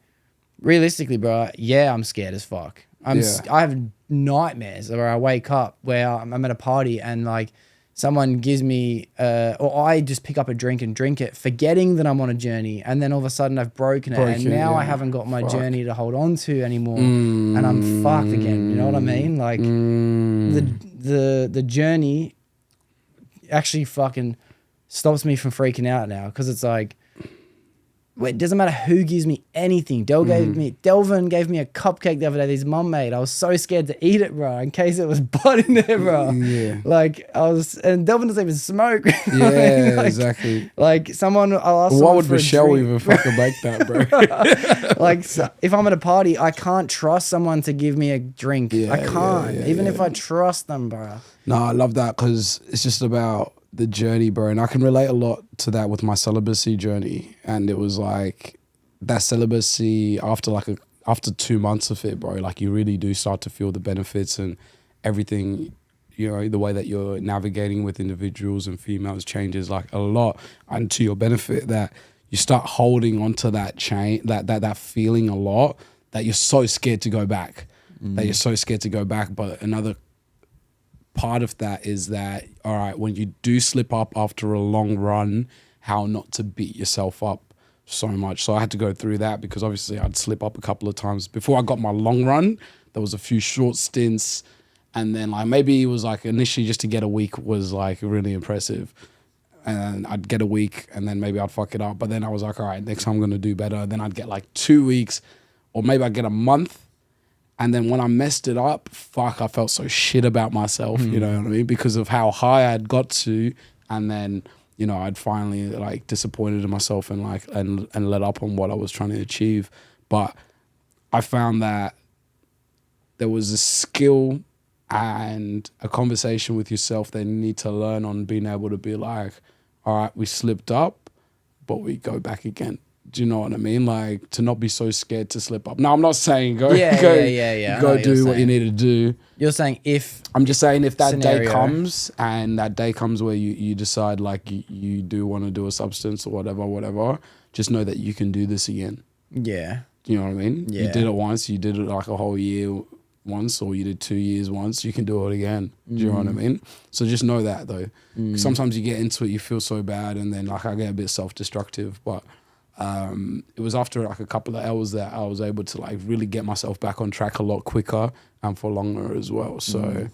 realistically, bro, I'm scared as fuck. I have nightmares where I wake up where I'm at a party and like someone gives me, or I just pick up a drink and drink it, forgetting that I'm on a journey, and then all of a sudden I've broken it, and now I haven't got my journey to hold on to anymore, and I'm fucked again. You know what I mean? Like the journey actually fucking stops me from freaking out now, because it's like, it doesn't matter who gives me anything. Delvin gave me a cupcake the other day that his mum made. I was so scared to eat it, bro, in case it was blood in there, bro. Yeah. Like, and Delvin doesn't even smoke. Yeah, like, exactly. Like, I'll ask why would Michelle even fucking make that, bro? Like, so if I'm at a party, I can't trust someone to give me a drink. I can't, even if I trust them, bro. No, I love that, because it's just about the journey, bro. And I can relate a lot to that with my celibacy journey. And it was like that celibacy after 2 months of it, bro, like you really do start to feel the benefits and everything, you know, the way that you're navigating with individuals and females changes like a lot, and to your benefit, that you start holding onto that chain, that feeling a lot, that you're so scared to go back, But another part of that is that, all right, when you do slip up after a long run, how not to beat yourself up so much. So I had to go through that, because obviously I'd slip up a couple of times before I got my long run. There was a few short stints, and then like maybe it was like initially just to get a week was like really impressive, and I'd get a week and then maybe I'd fuck it up, but then I was like, all right, next time I'm gonna do better. Then I'd get like 2 weeks, or maybe I'd get a month. And then when I messed it up, fuck, I felt so shit about myself, you know what I mean? Because of how high I'd got to. And then, you know, I'd finally like disappointed in myself and like, and let up on what I was trying to achieve. But I found that there was a skill and a conversation with yourself that you need to learn on, being able to be like, all right, we slipped up, but we go back again. Do you know what I mean? Like, to not be so scared to slip up. Now, I'm not saying go do what you need to do. You're saying I'm just saying if that scenario. day comes, and that day comes where you decide like you do want to do a substance or whatever, just know that you can do this again. Yeah. Do you know what I mean? Yeah. You did it once, you did it like a whole year once, or you did 2 years once, you can do it again. Do you know what I mean? So just know that though. Sometimes you get into it, you feel so bad, and then like I get a bit self-destructive, but it was after like a couple of hours that I was able to like really get myself back on track a lot quicker and for longer as well. So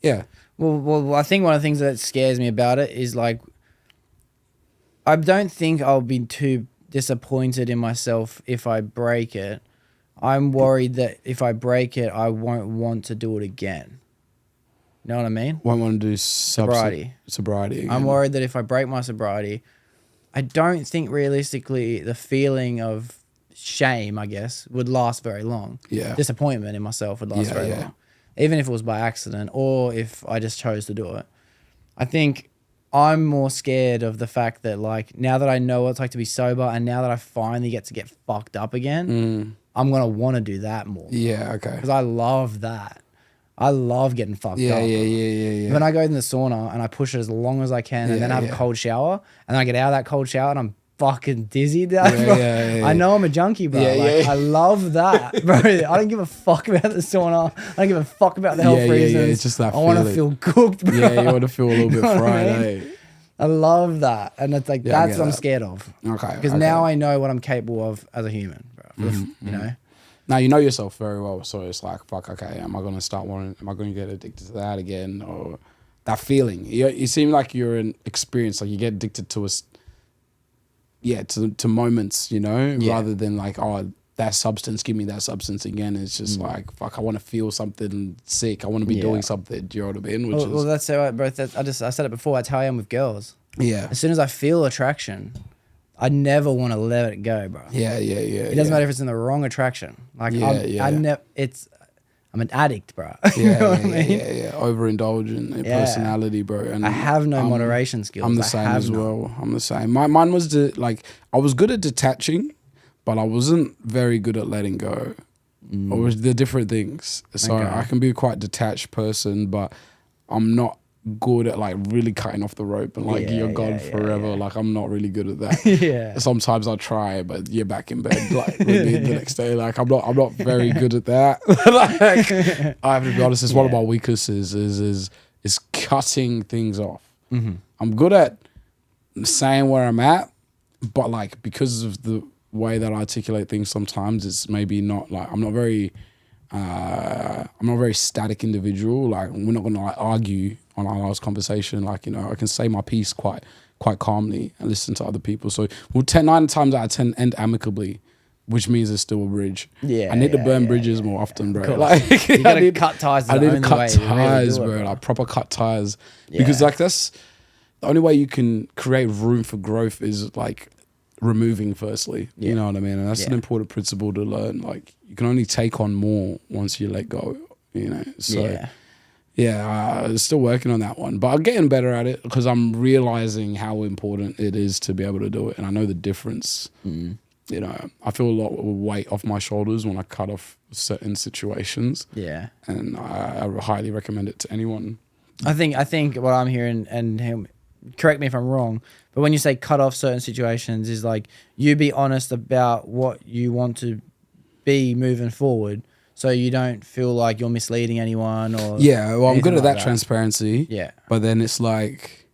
yeah. Well, I think one of the things that scares me about it is like, I don't think I'll be too disappointed in myself if I break it. I'm worried that if I break it, I won't want to do it again. You know what I mean? Won't want to do sobriety. Again. I'm worried that if I break my sobriety, I don't think realistically the feeling of shame, I guess, would last very long. Yeah. Disappointment in myself would last very long. Even if it was by accident or if I just chose to do it. I think I'm more scared of the fact that like, now that I know what it's like to be sober, and now that I finally get to get fucked up again, I'm going to want to do that more. Yeah, okay. Because I love that. I love getting fucked up. Yeah. When I go in the sauna and I push it as long as I can, and then I have a cold shower, and then I get out of that cold shower and I'm fucking dizzy, Dad, Yeah, bro. yeah. I know I'm a junkie, bro. Yeah, like, yeah. I love that, bro. I don't give a fuck about the sauna. I don't give a fuck about the health Yeah, yeah, reasons. it's just that I want to feeling. feel cooked, bro. Yeah, you want to feel a little bit You know what I fried, mean? eh? I love that. And it's like, Yeah, I that's get what I'm that. scared of. Okay. Because now I know what I'm capable of as a human, bro. You know? Now you know yourself very well, so it's like, fuck, okay, am I gonna start wanting? Am I gonna get addicted to that again, or that feeling? You seem like you're an experience, like you get addicted to to moments, you know, Yeah. rather than like, oh, that substance, give me that substance again. It's just like, fuck, I want to feel something sick. I want to be doing something. Do you know what I mean? Which Well, that's how I both. I said it before. That's how I am with girls. yeah, As soon as I feel attraction, I never want to let it go, bro. yeah. It doesn't matter if it's in the wrong attraction. Like I'm an addict, bro. You know what I mean? Yeah. Overindulgent in personality, bro. And I have no moderation skills. I'm the same as well. I'm the same. Mine was I was good at detaching, but I wasn't very good at letting go. Or was the different things. So I can be a quite detached person, but I'm not good at like really cutting off the rope and like you're gone forever. Like I'm not really good at that. Yeah. Sometimes I try, but you're back in bed like with me the next day. Like I'm not very good at that. Like I have to be honest, it's one of my weaknesses is cutting things off. I'm good at saying where I'm at, but like because of the way that I articulate things sometimes it's maybe not like I'm not a very static individual. Like we're not gonna like argue on our last conversation. Like, you know, I can say my piece quite calmly and listen to other people. So we'll 9 times out of 10 end amicably, which means there's still a bridge. I need to burn bridges more often, bro. Like you gotta cut ties. I need to cut ties, bro. Like proper cut ties. Because like that's the only way you can create room for growth is like removing firstly. You know what I mean? And that's an important principle to learn. Like you can only take on more once you let go, you know? So I'm still working on that one, but I'm getting better at it because I'm realizing how important it is to be able to do it. And I know the difference. You know, I feel a lot of weight off my shoulders when I cut off certain situations. Yeah. And I highly recommend it to anyone. I think what I'm hearing, and correct me if I'm wrong, but when you say cut off certain situations is like you be honest about what you want to be moving forward, so you don't feel like you're misleading anyone or I'm good at that transparency. But then it's like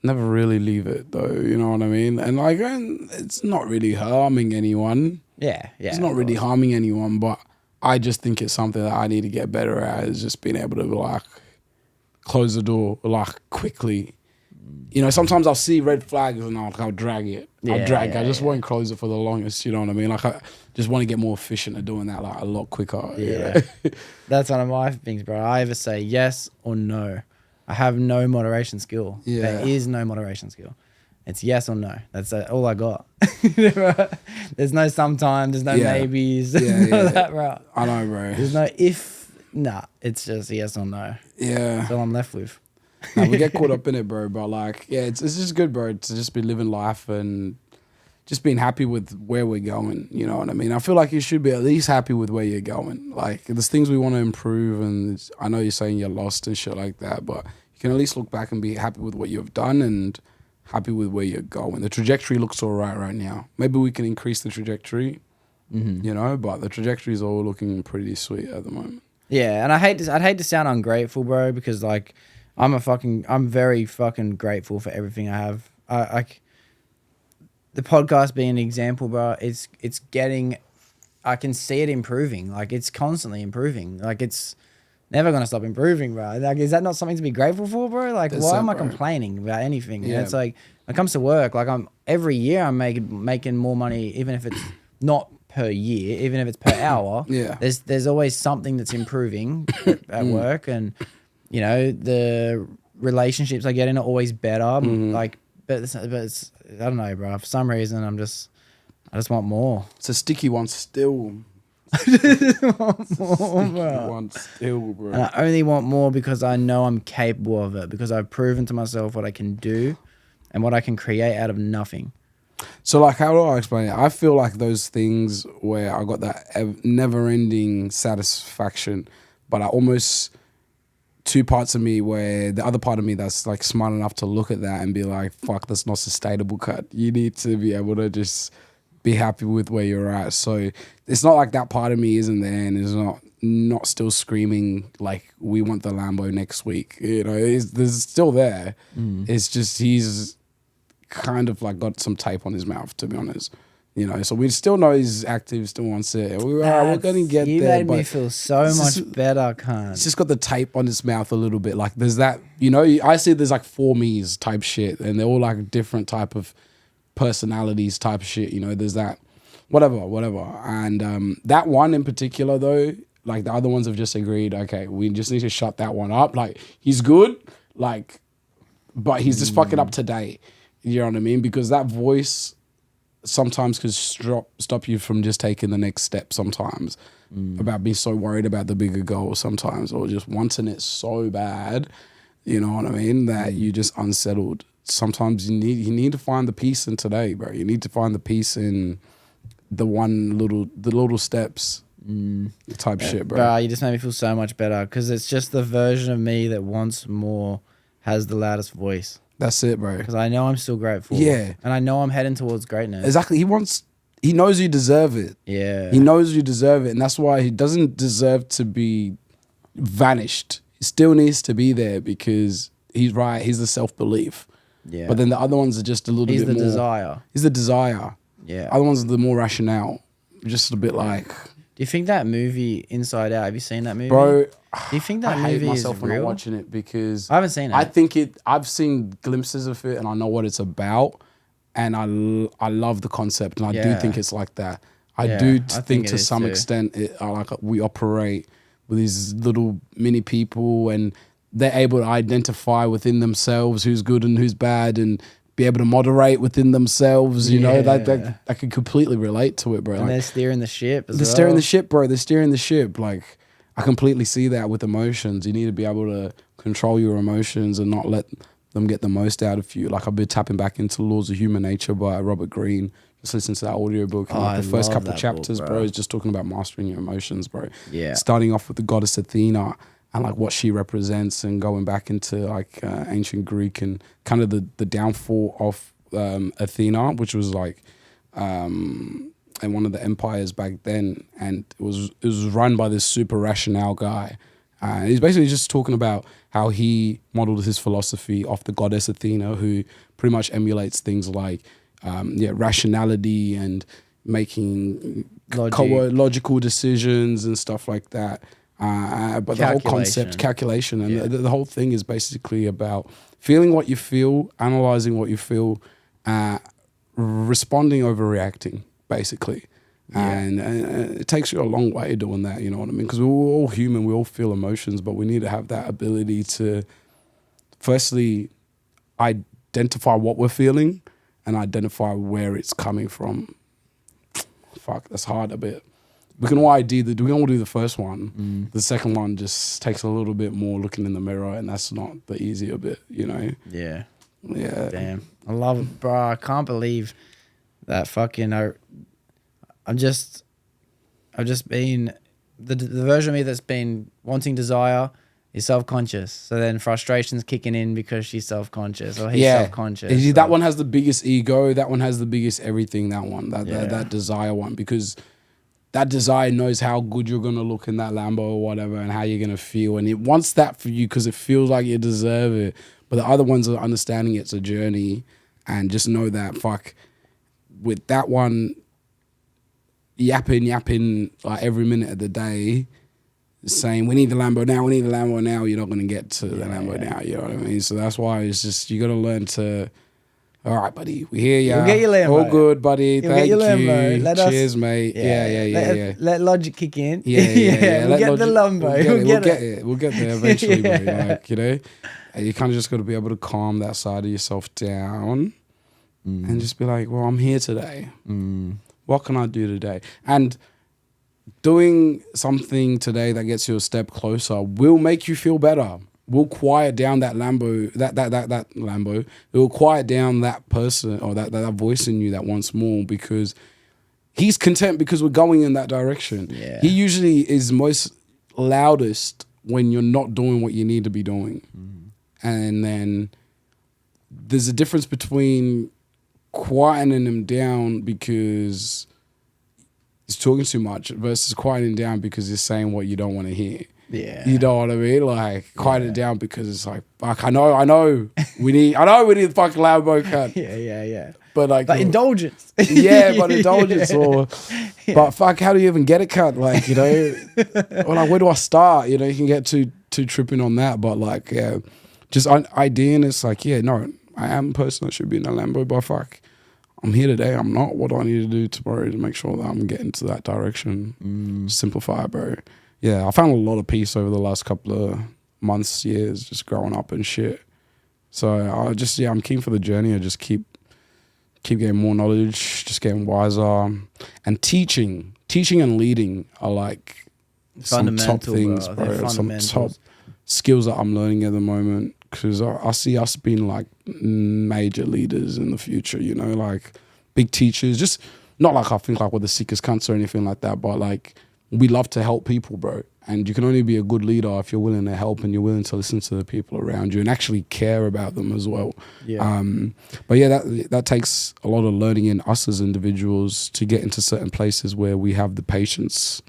never really leave it though, you know what I mean? And like it's not really harming anyone. It's not really harming anyone, but I just think it's something that I need to get better at, is just being able to like close the door like quickly. You know, sometimes I'll see red flags and I'll drag it. I just won't close it for the longest, you know what I mean? Like I just want to get more efficient at doing that like a lot quicker. That's one of my things, bro. I either say yes or no. I have no moderation skill. There is no moderation skill. It's yes or no. That's all I got. There's no sometimes, there's no maybes. None of that, bro. I know, bro. There's no if, nah. It's just yes or no. That's all I'm left with. We get caught up in it, bro. But like, it's just good, bro, to just be living life and just being happy with where we're going. You know what I mean? I feel like you should be at least happy with where you're going. Like, there's things we want to improve, and I know you're saying you're lost and shit like that, but you can at least look back and be happy with what you've done and happy with where you're going. The trajectory looks all right now. Maybe we can increase the trajectory, you know, but the trajectory is all looking pretty sweet at the moment. Yeah, and I'd hate to sound ungrateful, bro, because like I'm very fucking grateful for everything I have. The podcast being an example, bro, it's getting, I can see it improving. Like it's constantly improving. Like it's never gonna stop improving, bro. Like, is that not something to be grateful for, bro? Like, why am I complaining about anything? Yeah. It's like when it comes to work, like every year I'm making more money, even if it's not per year, even if it's per hour. There's always something that's improving at work, and you know the relationships I get in are always better. Like, but it's I don't know, bro. For some reason, I just want more. It's a sticky one still. Bro. And I only want more because I know I'm capable of it, because I've proven to myself what I can do and what I can create out of nothing. So like, how do I explain it? I feel like those things where I got that never-ending satisfaction, but I almost two parts of me where the other part of me that's like smart enough to look at that and be like, fuck, that's not sustainable, cut. You need to be able to just be happy with where you're at. So it's not like that part of me isn't there and is not still screaming like we want the Lambo next week. You know, there's still there. It's just he's kind of like got some tape on his mouth, to be honest. You know, so we still know he's active, still wants it. We're going to get you there. You made me feel so much better, cunt. It's just got the tape on his mouth a little bit. Like there's that, you know, I see there's like 4 me's type shit and they're all like different type of personalities type of shit. You know, there's that, whatever. And that one in particular though, like the other ones have just agreed, okay, we just need to shut that one up. Like he's good, like, but he's just fucking up today. You know what I mean? Because that voice sometimes could stop you from just taking the next step sometimes about being so worried about the bigger goal sometimes or just wanting it so bad, you know what I mean, that you just unsettled. Sometimes you need to find the peace in today, bro. You need to find the peace in the little steps type shit, bro. You just made me feel so much better because it's just the version of me that wants more, has the loudest voice. That's it, bro. Because I know I'm still grateful. Yeah. And I know I'm heading towards greatness. Exactly. He knows you deserve it. Yeah. He knows you deserve it. And that's why he doesn't deserve to be vanished. He still needs to be there because he's right. He's the self-belief. Yeah. But then the other ones are just a little bit more. He's the desire. He's the desire. Yeah. Other ones are the more rationale. Just a bit like. Do you think that movie Inside Out? Have you seen that movie, Bro? Do you think that I hate movie myself is when real? I'm watching it because I haven't seen it. I think I've seen glimpses of it and I know what it's about, and I love the concept and I do think it's like that. I think to some extent like we operate with these little mini people and they're able to identify within themselves who's good and who's bad and be able to moderate within themselves, you know, I could completely relate to it, bro. And like, they're steering the ship as they're well. steering the ship, bro. They're steering the ship. Like, I completely see that with emotions. You need to be able to control your emotions and not let them get the most out of you. Like, I've been tapping back into Laws of Human Nature by Robert Greene. Just listen to that audiobook. And like the first couple chapters, bro, is just talking about mastering your emotions, bro. Yeah. Starting off with the goddess Athena and like what she represents and going back into like ancient Greek and kind of the downfall of Athena, which was like and one of the empires back then, and it was run by this super rationale guy. He's basically just talking about how he modeled his philosophy off the goddess Athena, who pretty much emulates things like rationality and making logical decisions and stuff like that. But the whole concept, calculation, and the whole thing is basically about feeling what you feel, analyzing what you feel, responding over reacting, basically. And it takes you a long way doing that, you know what I mean? Because we're all human, we all feel emotions, but we need to have that ability to firstly identify what we're feeling and identify where it's coming from. Fuck, that's hard a bit. We can all do the first one. The second one just takes a little bit more looking in the mirror, and that's not the easier bit, you know? Yeah. Yeah. Damn. I love it, bro. I can't believe that fucking... I've just been... The version of me that's been wanting desire is self-conscious. So then frustration's kicking in because she's self-conscious or he's self-conscious. That one has the biggest ego. That one has the biggest everything, that one. That desire one. Because that desire knows how good you're going to look in that Lambo or whatever and how you're going to feel. And it wants that for you because it feels like you deserve it. But the other ones are understanding it's a journey and just know that, fuck, with that one yapping like every minute of the day, saying, we need the Lambo now, you're not going to get to the Lambo now, you know what I mean? So that's why it's just, you got to learn to, all right, buddy, we hear ya. You'll get your Lambo. All good, buddy. Thank you. Cheers, mate. Yeah. Let logic kick in. Yeah. We'll get the Lambo. We'll get there eventually, bro. Like, you know, you kind of just got to be able to calm that side of yourself down and just be like, well, I'm here today. What can I do today? And doing something today that gets you a step closer will make you feel better. Will quiet down that Lambo, that Lambo. It will quiet down that person or that voice in you that wants more, because he's content because we're going in that direction. Yeah. He usually is most loudest when you're not doing what you need to be doing. And then there's a difference between quietening him down because he's talking too much versus quieting down because he's saying what you don't want to hear. Yeah. You know what I mean? Like, quiet it down because it's like, fuck, I know we need the fucking Lambo cut. Yeah. But like, But indulgence. yeah, but indulgence but fuck, how do you even get it cut? Like, you know, or like, where do I start? You know, you can get too tripping on that, but like, yeah, just ideaing, it's like, yeah, no, I am a person that should be in a Lambo, but fuck, I'm here today, I'm not. What do I need to do tomorrow to make sure that I'm getting to that direction? Simplify, bro. Yeah, I found a lot of peace over the last couple of months, years, just growing up and shit. So I'm keen for the journey. I just keep getting more knowledge, just getting wiser, and teaching and leading are like some top things, bro. Some top skills that I'm learning at the moment, because I see us being like major leaders in the future. You know, like big teachers. Just not like I think like we're the sickest cunts or anything like that, but like we love to help people, bro. And you can only be a good leader if you're willing to help and you're willing to listen to the people around you and actually care about them as well. Yeah. But yeah, that takes a lot of learning in us as individuals to get into certain places where we have the patience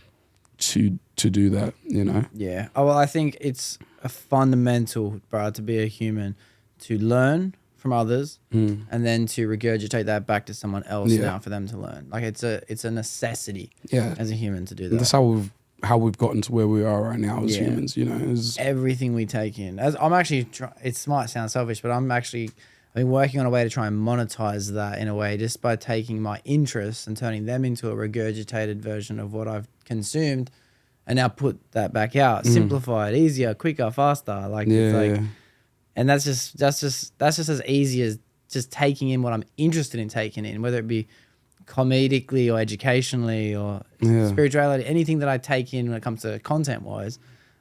to do that, you know? Yeah. Oh, well, I think it's a fundamental, bro, to be a human, to learn from others and then to regurgitate that back to someone else now for them to learn. Like it's a necessity as a human to do that. And that's how we've gotten to where we are right now as humans, you know. Everything we take in. As I'm actually, it might sound selfish, but I've been working on a way to try and monetize that in a way, just by taking my interests and turning them into a regurgitated version of what I've consumed, and now put that back out, simplified, easier, quicker, faster. Like it's like, and that's just as easy as just taking in what I'm interested in taking in, whether it be comedically or educationally or spirituality, anything that I take in when it comes to content wise,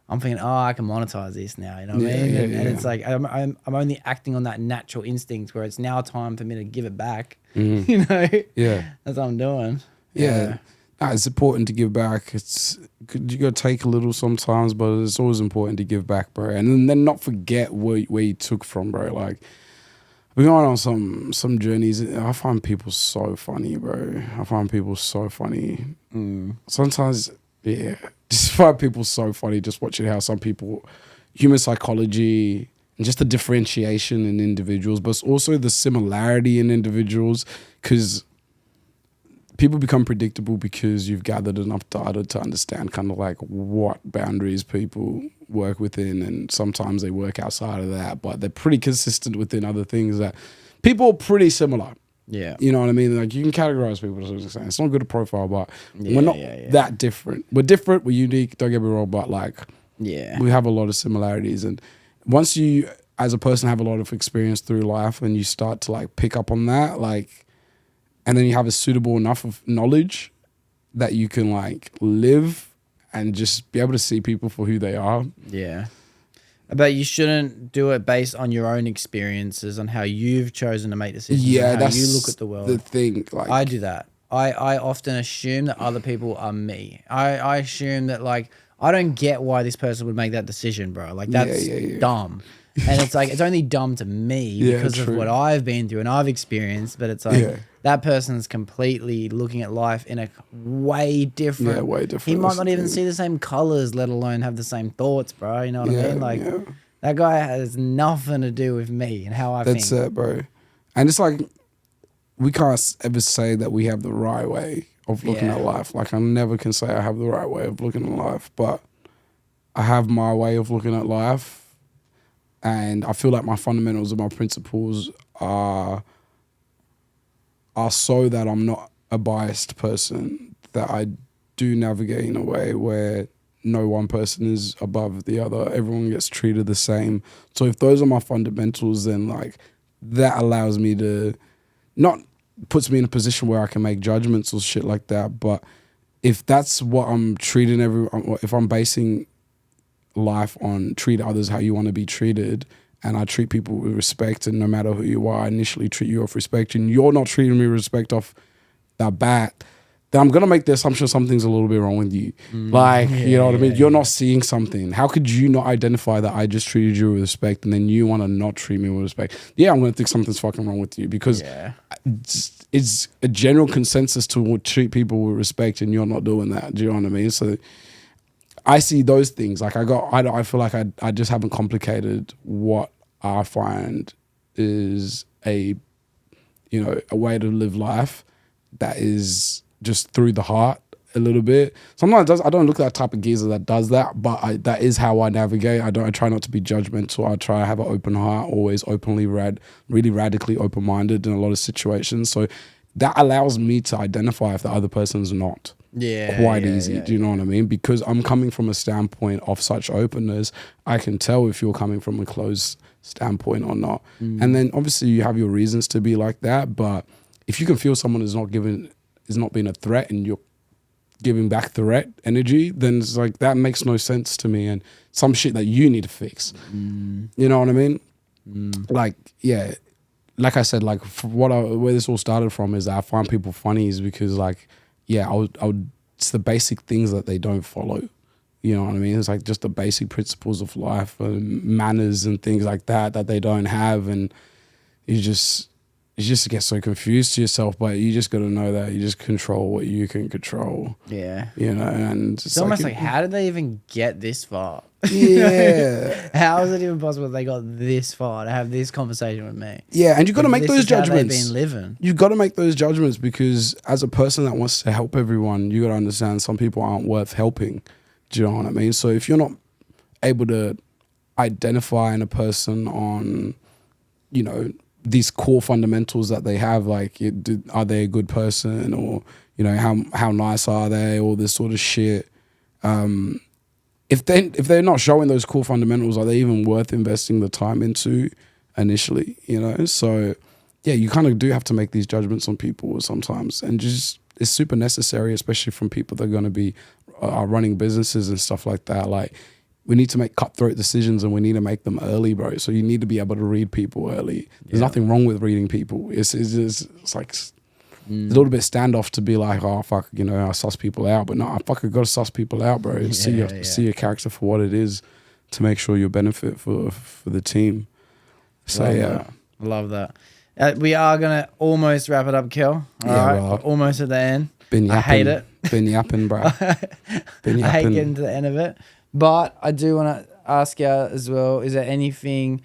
I'm thinking, oh, I can monetize this now, you know what I mean? And it's like I'm only acting on that natural instinct where it's now time for me to give it back. You know? Yeah. That's what I'm doing. Yeah. No, it's important to give back. You gotta take a little sometimes, but it's always important to give back, bro. And then not forget where you took from, bro. Like, we're going on some journeys. I find people so funny, bro. I find people so funny. Sometimes, just find people so funny. Just watching how some people, human psychology, and just the differentiation in individuals, but also the similarity in individuals, because people become predictable because you've gathered enough data to understand kind of like what boundaries people work within, and sometimes they work outside of that, but they're pretty consistent within other things that people are pretty similar. Yeah. You know what I mean? Like, you can categorize people to some extent. It's not good to profile, but we're not that different. We're different, we're unique, don't get me wrong, but like, we have a lot of similarities. And once you, as a person, have a lot of experience through life and you start to like pick up on that, like, and then you have a suitable enough of knowledge that you can like live and just be able to see people for who they are. Yeah. But you shouldn't do it based on your own experiences, on how you've chosen to make decisions. Yeah, how you look at the world. The thing. Like, I do that. I often assume that other people are me. I assume that, like, I don't get why this person would make that decision, bro. Like, that's dumb. And it's like, it's only dumb to me because of what I've been through and I've experienced. But it's like, that person's completely looking at life in a way different. Yeah, way different. He might not even see the same colors, let alone have the same thoughts, bro. You know what I mean? Like, that guy has nothing to do with me and how I think. That's it, bro. And it's like, we can't ever say that we have the right way of looking at life. Like, I never can say I have the right way of looking at life, but I have my way of looking at life. And I feel like my fundamentals and my principles are so that I'm not a biased person, that I do navigate in a way where no one person is above the other. Everyone gets treated the same. So if those are my fundamentals, then like that allows me to, not puts me in a position where I can make judgments or shit like that. But if that's what I'm treating everyone, if I'm basing life on treat others how you want to be treated, and I treat people with respect, and no matter who you are, I initially treat you with respect, and you're not treating me with respect off that bat, then I'm gonna make the assumption something's a little bit wrong with you. You know what I mean? You're not seeing something. How could you not identify that I just treated you with respect and then you want to not treat me with respect? Yeah, I'm gonna think something's fucking wrong with you because it's a general consensus to treat people with respect, and you're not doing that. Do you know what I mean? So I see those things. Like I feel like I just haven't complicated what I find is a way to live life that is just through the heart a little bit. Sometimes I don't look at that type of geezer that does that, but that is how I navigate. I try not to be judgmental. I try to have an open heart, always really radically open-minded in a lot of situations. So that allows me to identify if the other person's not. Quite easy. Do you know what I mean? Because I'm coming from a standpoint of such openness, I can tell if you're coming from a closed standpoint or not. And then obviously you have your reasons to be like that, but if you can feel someone is not being a threat and you're giving back threat energy, then it's like that makes no sense to me, and some shit that you need to fix. You know what I mean? Like, yeah, like I said, like where this all started from is that I find people funny is because like, yeah, I would it's the basic things that they don't follow. You know what I mean? It's like just the basic principles of life and manners and things like that they don't have, and you just get so confused to yourself. But you just got to know that you just control what you can control. Yeah, you know, and it's almost like how did they even get this far? Yeah, how is it even possible they got this far to have this conversation with me? Yeah, and you got to make those judgments. How they've been living. You got to make those judgments because as a person that wants to help everyone, you got to understand some people aren't worth helping. Do you know what I mean? So if you're not able to identify in a person on, you know, these core fundamentals that they have, like are they a good person, or you know how nice are they, all this sort of shit. If they're not showing those core fundamentals, are they even worth investing the time into initially? You know, so yeah, you kind of do have to make these judgments on people sometimes, and just it's super necessary, especially from people that are going to be running businesses and stuff like that. Like, we need to make cutthroat decisions, and we need to make them early, bro. So you need to be able to read people early. There's nothing wrong with reading people. It's like a little bit standoff to be like, oh fuck, you know, I suss people out. But no, I fucking got to suss people out, bro. See your character for what it is, to make sure you benefit for the team. So love that. We are gonna almost wrap it up, Kel. All right, almost at the end. I hate it. Been yapping, bro. I hate getting to the end of it. But I do want to ask you as well, is there anything,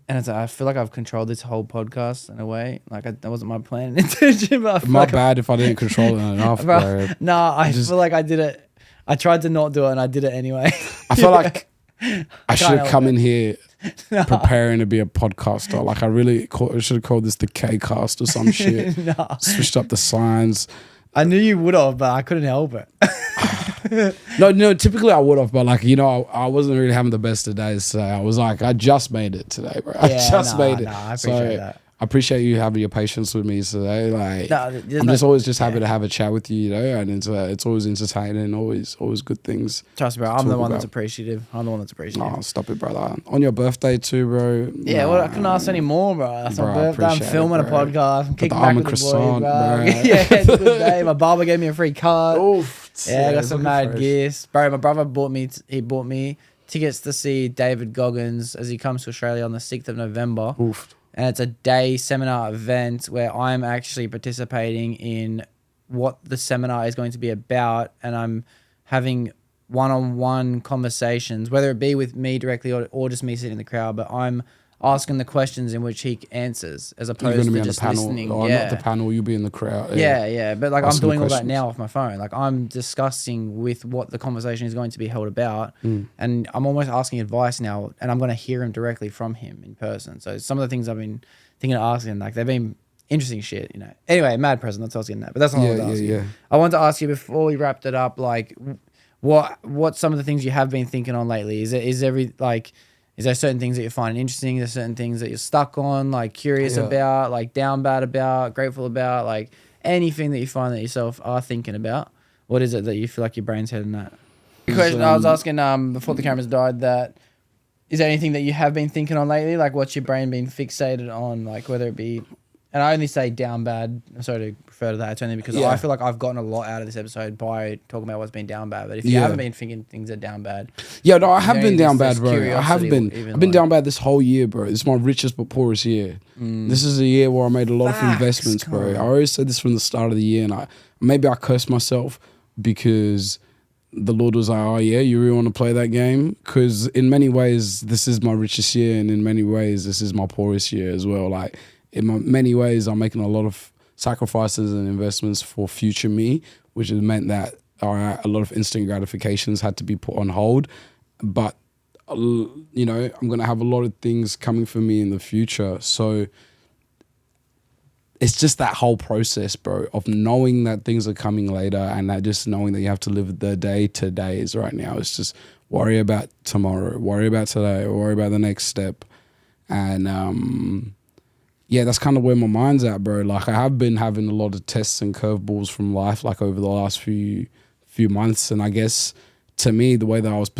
and I feel like I've controlled this whole podcast in a way, like that wasn't my plan and intention, but my bad if I didn't control it enough, bro. No, I feel like I did it. I tried to not do it and I did it anyway. I feel like I should have come in here preparing to be a podcaster. Like I should have called this the K-cast or some shit. Switched up the signs. I knew you would have, but I couldn't help it. No, typically I would have, but like, you know, I wasn't really having the best of days today. I was like, I just made it today, bro. I made it. I appreciate that. I appreciate you having your patience with me today. Like, I'm always happy to have a chat with you, you know, and it's always entertaining, always good things. Trust me, bro. I'm the one that's appreciative. Oh, stop it, brother. On your birthday too, bro. Yeah, well, I couldn't ask any more, bro. It's my birthday. I'm filming a podcast. I'm kicking back with the boys, bro. Yeah, it's a good day. My barber gave me a free card. Oof. Yeah, I got some mad gifts. Bro, my brother bought me tickets to see David Goggins as he comes to Australia on the 6th of November. Oof. And it's a day seminar event where I'm actually participating in what the seminar is going to be about, and I'm having one-on-one conversations, whether it be with me directly or just me sitting in the crowd, but I'm asking the questions in which he answers as opposed to just listening. Or not the panel, you'll be in the crowd. Yeah. But like, I'm doing all that now off my phone. Like, I'm discussing with what the conversation is going to be held about, and I'm almost asking advice now, and I'm going to hear him directly from him in person. So some of the things I've been thinking of asking, like, they've been interesting shit, you know. Anyway, mad present. That's what I was getting at. But that's not what I was asking. Yeah. I wanted to ask you before we wrapped it up, like, what some of the things you have been thinking on lately? Is there certain things that you're finding interesting? Is there certain things that you're stuck on, like curious about, like down bad about, grateful about, like anything that you find that yourself are thinking about? What is it that you feel like your brain's heading at? The question I was asking before the cameras died, that is there anything that you have been thinking on lately? Like, what's your brain been fixated on? Like, whether it be And I only say down bad. I'm sorry to refer to that. It's only because Yeah. I feel like I've gotten a lot out of this episode by talking about what's been down bad. But if you Yeah. haven't been thinking things are down bad, Yeah, no, I have you been know, down there's bad, bro. I have curiosity been. even, I've been like- down bad this whole year, bro. This is my richest but poorest year. This is a year where I made a lot of Facts, investments, bro. I come on. always said this from the start of the year, and maybe I cursed myself because the Lord was like, "Oh yeah, you really want to play that game?" Because in many ways, this is my richest year, and in many ways, this is my poorest year as well. Like in many ways, I'm making a lot of sacrifices and investments for future me, which has meant that a lot of instant gratifications had to be put on hold. But you know, I'm gonna have a lot of things coming for me in the future, so it's just that whole process, bro, of knowing that things are coming later and that just knowing that you have to live the day to days right now. It's just worry about tomorrow, worry about today, worry about the next step. And yeah, that's kind of where my mind's at, bro. Like I have been having a lot of tests and curveballs from life, like over the last few months. And I guess to me, the way that I was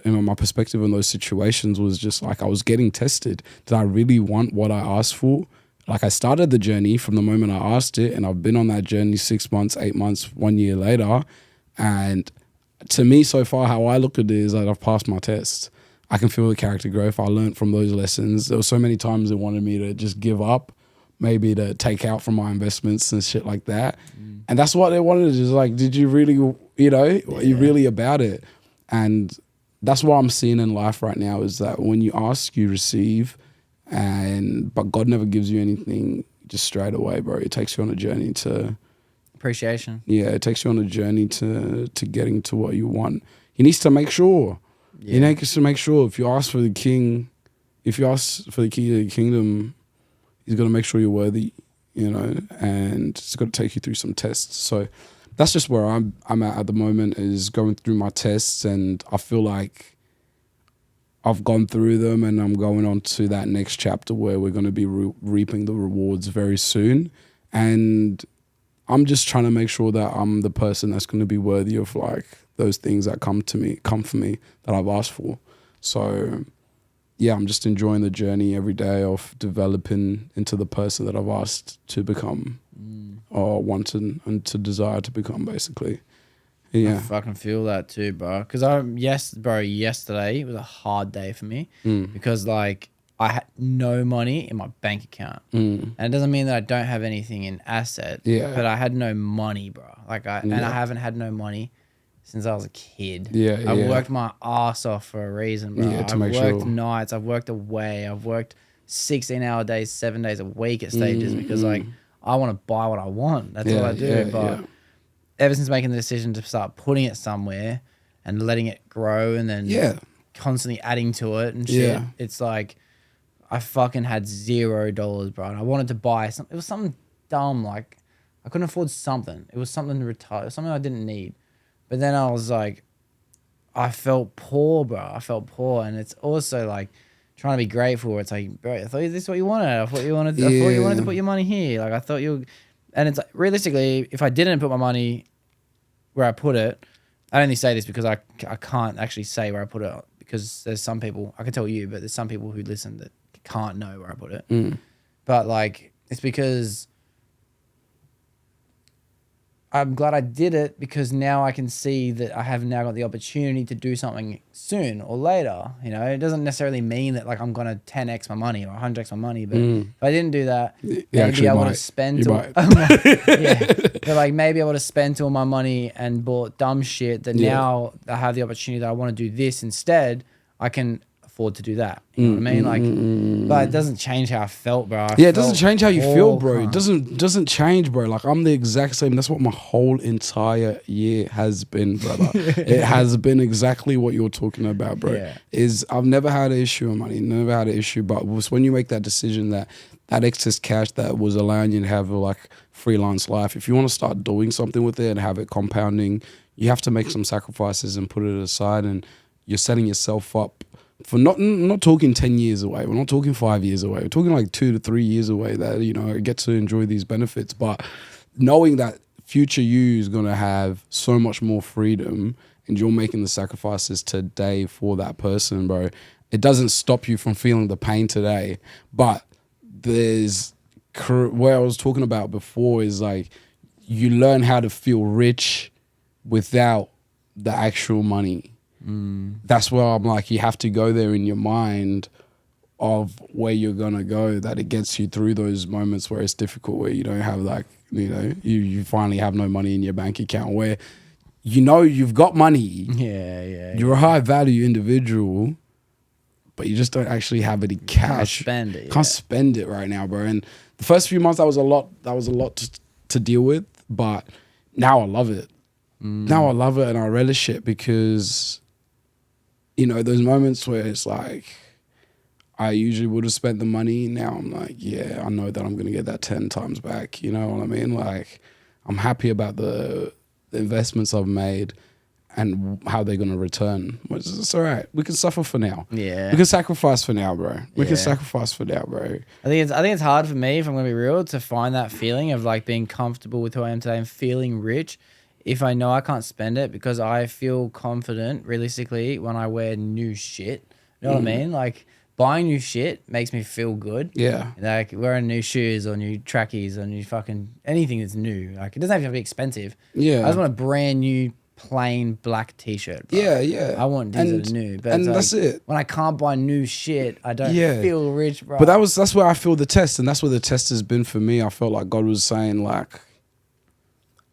my perspective on those situations was just like I was getting tested. Did I really want what I asked for? Like I started the journey from the moment I asked it, and I've been on that journey 6 months, 8 months, 1 year later. And to me, so far, how I look at it is that I've passed my test. I can feel the character growth. I learned from those lessons. There were so many times they wanted me to just give up, maybe to take out from my investments and shit like that. And that's what they wanted. Is like, did you really, you know, are you really about it? And that's what I'm seeing in life right now is that when you ask, you receive. But God never gives you anything just straight away, bro. It takes you on a journey to appreciation. Yeah, it takes you on a journey to getting to what you want. He needs to make sure. Yeah. He needs to make sure if you ask for the king, if you ask for the key to the kingdom, he's got to make sure you're worthy, you know, and it's got to take you through some tests. So that's just where I'm at the moment, is going through my tests, and I feel like I've gone through them, and I'm going on to that next chapter where we're going to be reaping the rewards very soon. And I'm just trying to make sure that I'm the person that's going to be worthy of like those things that come for me that I've asked for. So yeah, I'm just enjoying the journey every day of developing into the person that I've asked to become or wanted and to desire to become, basically. Yeah. I fucking feel that too, bro. Because yesterday was a hard day for me because like I had no money in my bank account, and it doesn't mean that I don't have anything in asset. Yeah. But I had no money, bro. Like I haven't had no money since I was a kid. Yeah, I've yeah. worked my ass off for a reason, bro. Yeah, to I've make worked sure. nights. I've worked away. I've worked 16-hour days, 7 days a week at stages because like I want to buy what I want. That's all I do. But ever since making the decision to start putting it somewhere and letting it grow and then constantly adding to it and shit, it's like I fucking had $0, bro. And I wanted to buy something. It was something dumb. Like I couldn't afford something. It was something to retire, something I didn't need. But then I was like, I felt poor, bro. I felt poor. And it's also like trying to be grateful. It's like, bro, I thought this is what you wanted. I thought you wanted to put your money here. Like I thought and it's like, realistically, if I didn't put my money where I put it, I only say this because I can't actually say where I put it because there's some people, I can tell you, but there's some people who listen that can't know where I put it. But like, it's because I'm glad I did it because now I can see that I have now got the opportunity to do something soon or later. You know, it doesn't necessarily mean that like I'm going to 10x my money or 100x my money, but if I didn't do that, maybe I would have spent but like maybe I would have spent all my money and bought dumb shit that now I have the opportunity that I want to do this instead. I can afford to do that. You know what I mean? Like, but it doesn't change how I felt, bro. It doesn't change how you feel, bro. Cunt. It doesn't change, bro. Like I'm the exact same. That's what my whole entire year has been, brother. It has been exactly what you're talking about, bro. Yeah. I've never had an issue with money, never had an issue, but it was when you make that decision that excess cash that was allowing you to have a like freelance life. If you want to start doing something with it and have it compounding, you have to make some sacrifices and put it aside, and you're setting yourself up for not talking 10 years away. We're not talking 5 years away. We're talking like 2 to 3 years away that, you know, get to enjoy these benefits. But knowing that future you is going to have so much more freedom and you're making the sacrifices today for that person, bro, it doesn't stop you from feeling the pain today. But there's where I was talking about before is like you learn how to feel rich without the actual money. That's where I'm like, you have to go there in your mind of where you're gonna go, that it gets you through those moments where it's difficult, where you don't have like, you know, you finally have no money in your bank account, where you know you've got money. You're a high value individual, but you just don't actually have any cash. Can't spend it right now, bro. And the first few months that was a lot to deal with, but now I love it. Now I love it and I relish it because, you know, those moments where it's like I usually would have spent the money. Now I'm like, yeah, I know that I'm going to get that 10 times back. You know what I mean? Like, I'm happy about the investments I've made and how they're going to return. It's all right. We can suffer for now. Yeah. We can sacrifice for now, bro. We can sacrifice for now, bro. I think it's hard for me, if I'm going to be real, to find that feeling of like being comfortable with who I am today and feeling rich if I know I can't spend it, because I feel confident realistically when I wear new shit. You know what I mean? Like, buying new shit makes me feel good. Yeah. Like wearing new shoes or new trackies or new fucking anything that's new. Like, it doesn't have to be expensive. Yeah. I just want a brand new plain black t-shirt, bro. Yeah. I want things that are new. But and like, that's it. when I can't buy new shit, I don't feel rich, bro. But that's where I feel the test, and that's where the test has been for me. I felt like God was saying, like,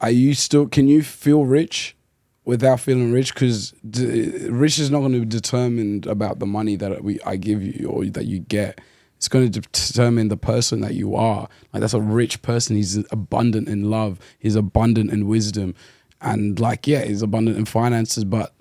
can you feel rich without feeling rich? Because rich is not going to be determined about the money that I give you or that you get. It's going to determine the person that you are. Like, that's a rich person. He's abundant in love. He's abundant in wisdom. And like, yeah, he's abundant in finances, but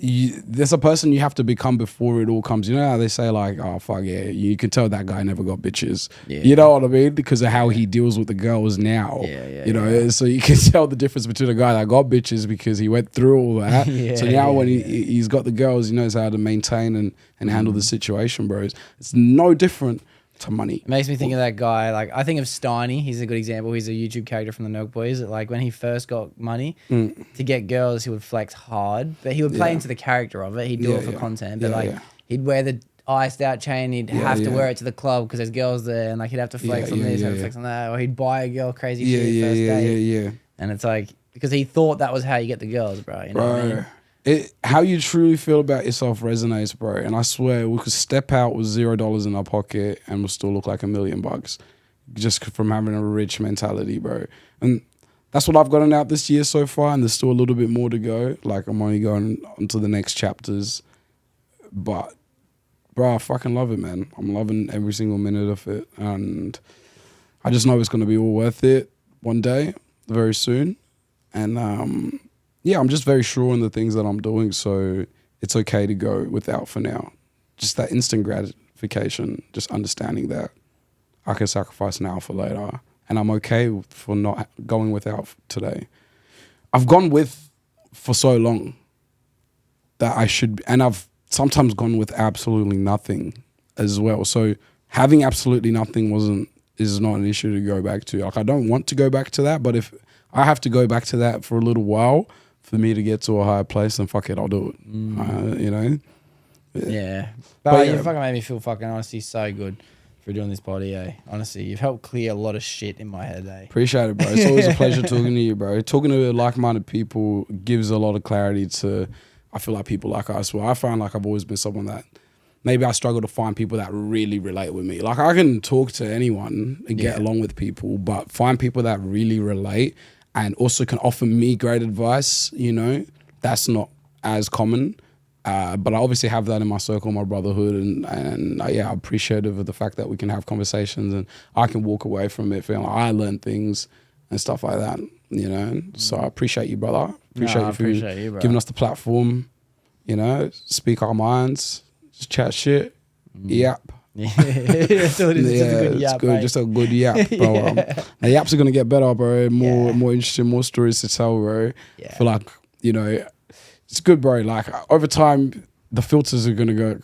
there's a person you have to become before it all comes. You know how they say like, oh, fuck yeah, you can tell that guy never got bitches. Yeah. You know what I mean? Because of how he deals with the girls now. You know, so you can tell the difference between a guy that got bitches because he went through all that. So now when he's got the girls, he knows how to maintain and handle the situation, bro. It's no different to money. It makes me think of that guy. Like, I think of Steiny. He's a good example. He's a YouTube character from the Milk Boys. That, like, when he first got money to get girls, he would flex hard, but he would play into the character of it. He'd do it for content, but he'd wear the iced out chain. He'd have to wear it to the club because there's girls there, and like he'd have to flex on this, flex on that, or he'd buy a girl crazy shit first date. And it's like, because he thought that was how you get the girls, bro. You know what I mean? How you truly feel about yourself resonates, bro. And I swear, we could step out with $0 in our pocket and we'll still look like $1 million just from having a rich mentality, bro. And that's what I've gotten out this year so far, and there's still a little bit more to go. Like, I'm only going on to the next chapters. But, bro, I fucking love it, man. I'm loving every single minute of it. And I just know it's going to be all worth it one day, very soon. And, yeah, I'm just very sure in the things that I'm doing, so it's okay to go without for now. Just that instant gratification, just understanding that I can sacrifice now for later, and I'm okay for not going without today. I've gone with for so long that I should, and I've sometimes gone with absolutely nothing as well. So having absolutely nothing is not an issue to go back to. Like, I don't want to go back to that, but if I have to go back to that for a little while for me to get to a higher place, then fuck it, I'll do it. You know? Yeah. But you fucking made me feel fucking honestly so good for doing this body, eh? Honestly, you've helped clear a lot of shit in my head, eh? Appreciate it, bro. It's always a pleasure talking to you, bro. Talking to like-minded people gives a lot of clarity to, I feel like, people like us. Well, I find like I've always been someone that, maybe I struggle to find people that really relate with me. Like, I can talk to anyone and get along with people, but find people that really relate and also can offer me great advice, you know, that's not as common. But I obviously have that in my circle, my brotherhood, and yeah, I'm appreciative of the fact that we can have conversations and I can walk away from it feeling like I learned things and stuff like that, you know. So I appreciate you, brother. Appreciate you for giving us the platform, you know, speak our minds, just chat shit, yap. Yeah, so it's good. Just a good yap, bro. The yaps are gonna get better, bro. More interesting, more stories to tell, bro. I feel like, you know, it's good, bro. Like, over time, the filters are gonna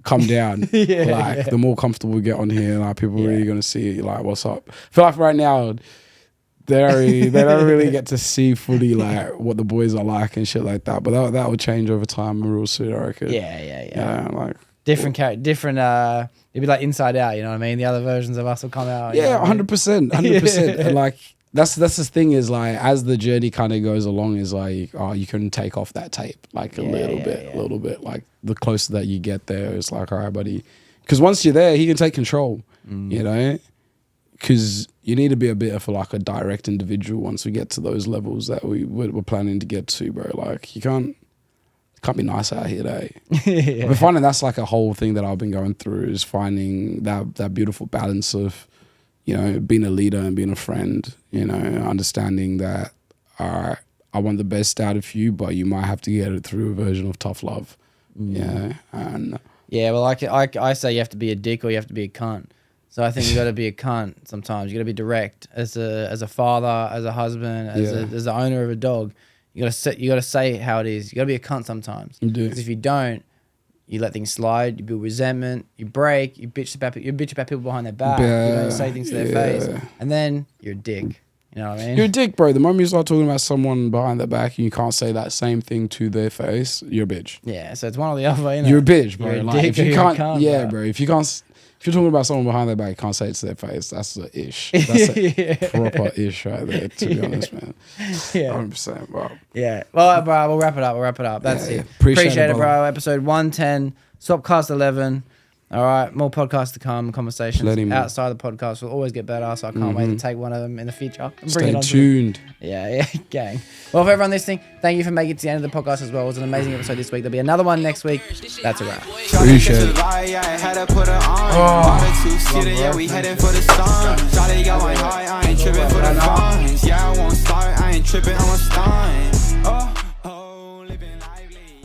come down. The more comfortable we get on here, like, people are really gonna see like what's up. I feel like right now they don't really get to see fully like what the boys are like and shit like that. But that will change over time real soon, I reckon. Yeah. Like, different it'd be like Inside Out, you know what I mean? The other versions of us will come out. Yeah, 100%, 100%. And like that's the thing is like as the journey kind of goes along is like you can take off that tape like a little bit. Like the closer that you get there, it's like, all right, buddy. Because once you're there, he can take control. You know, because you need to be a bit of like a direct individual once we get to those levels that we're planning to get to, bro. Like you can't be nice out here, eh? I've been finding that's like a whole thing that I've been going through is finding that beautiful balance of, you know, being a leader and being a friend, you know, understanding that, I want the best out of you, but you might have to get it through a version of tough love. Yeah. And yeah, well, I say you have to be a dick or you have to be a cunt. So I think you got to be a cunt sometimes. You got to be direct as a father, as a husband, as the owner of a dog. You got to say how it is. You got to be a cunt sometimes. You do. Because if you don't, you let things slide. You build resentment. You break. You bitch about people behind their back. You don't say things to their face, and then you're a dick. You know what I mean? You're a dick, bro. The moment you start talking about someone behind their back and you can't say that same thing to their face, you're a bitch. Yeah. So it's one or the other. You know? You're a bitch, bro. You're a like, dick if you or can't, you're a cunt, yeah, bro. If you're talking about someone behind their back, you can't say it to their face. That's a ish. That's a proper ish right there, to be honest, man. 100%, bro. Yeah. Well, bro, we'll wrap it up. That's it. Appreciate it, bro. Episode 110, Swapcast 11. All right. More podcasts to come, conversations outside the podcast will always get better, so I can't wait to take one of them in the future. And bring Stay tuned. Yeah, gang. Well, for everyone listening, thank you for making it to the end of the podcast as well. It was an amazing episode this week. There'll be another one next week. That's a wrap. Appreciate it. Yeah, we heading for the sun. Shawty got my high, I ain't tripping for the funds. Yeah, I won't start, I ain't tripping, I'm a stunt.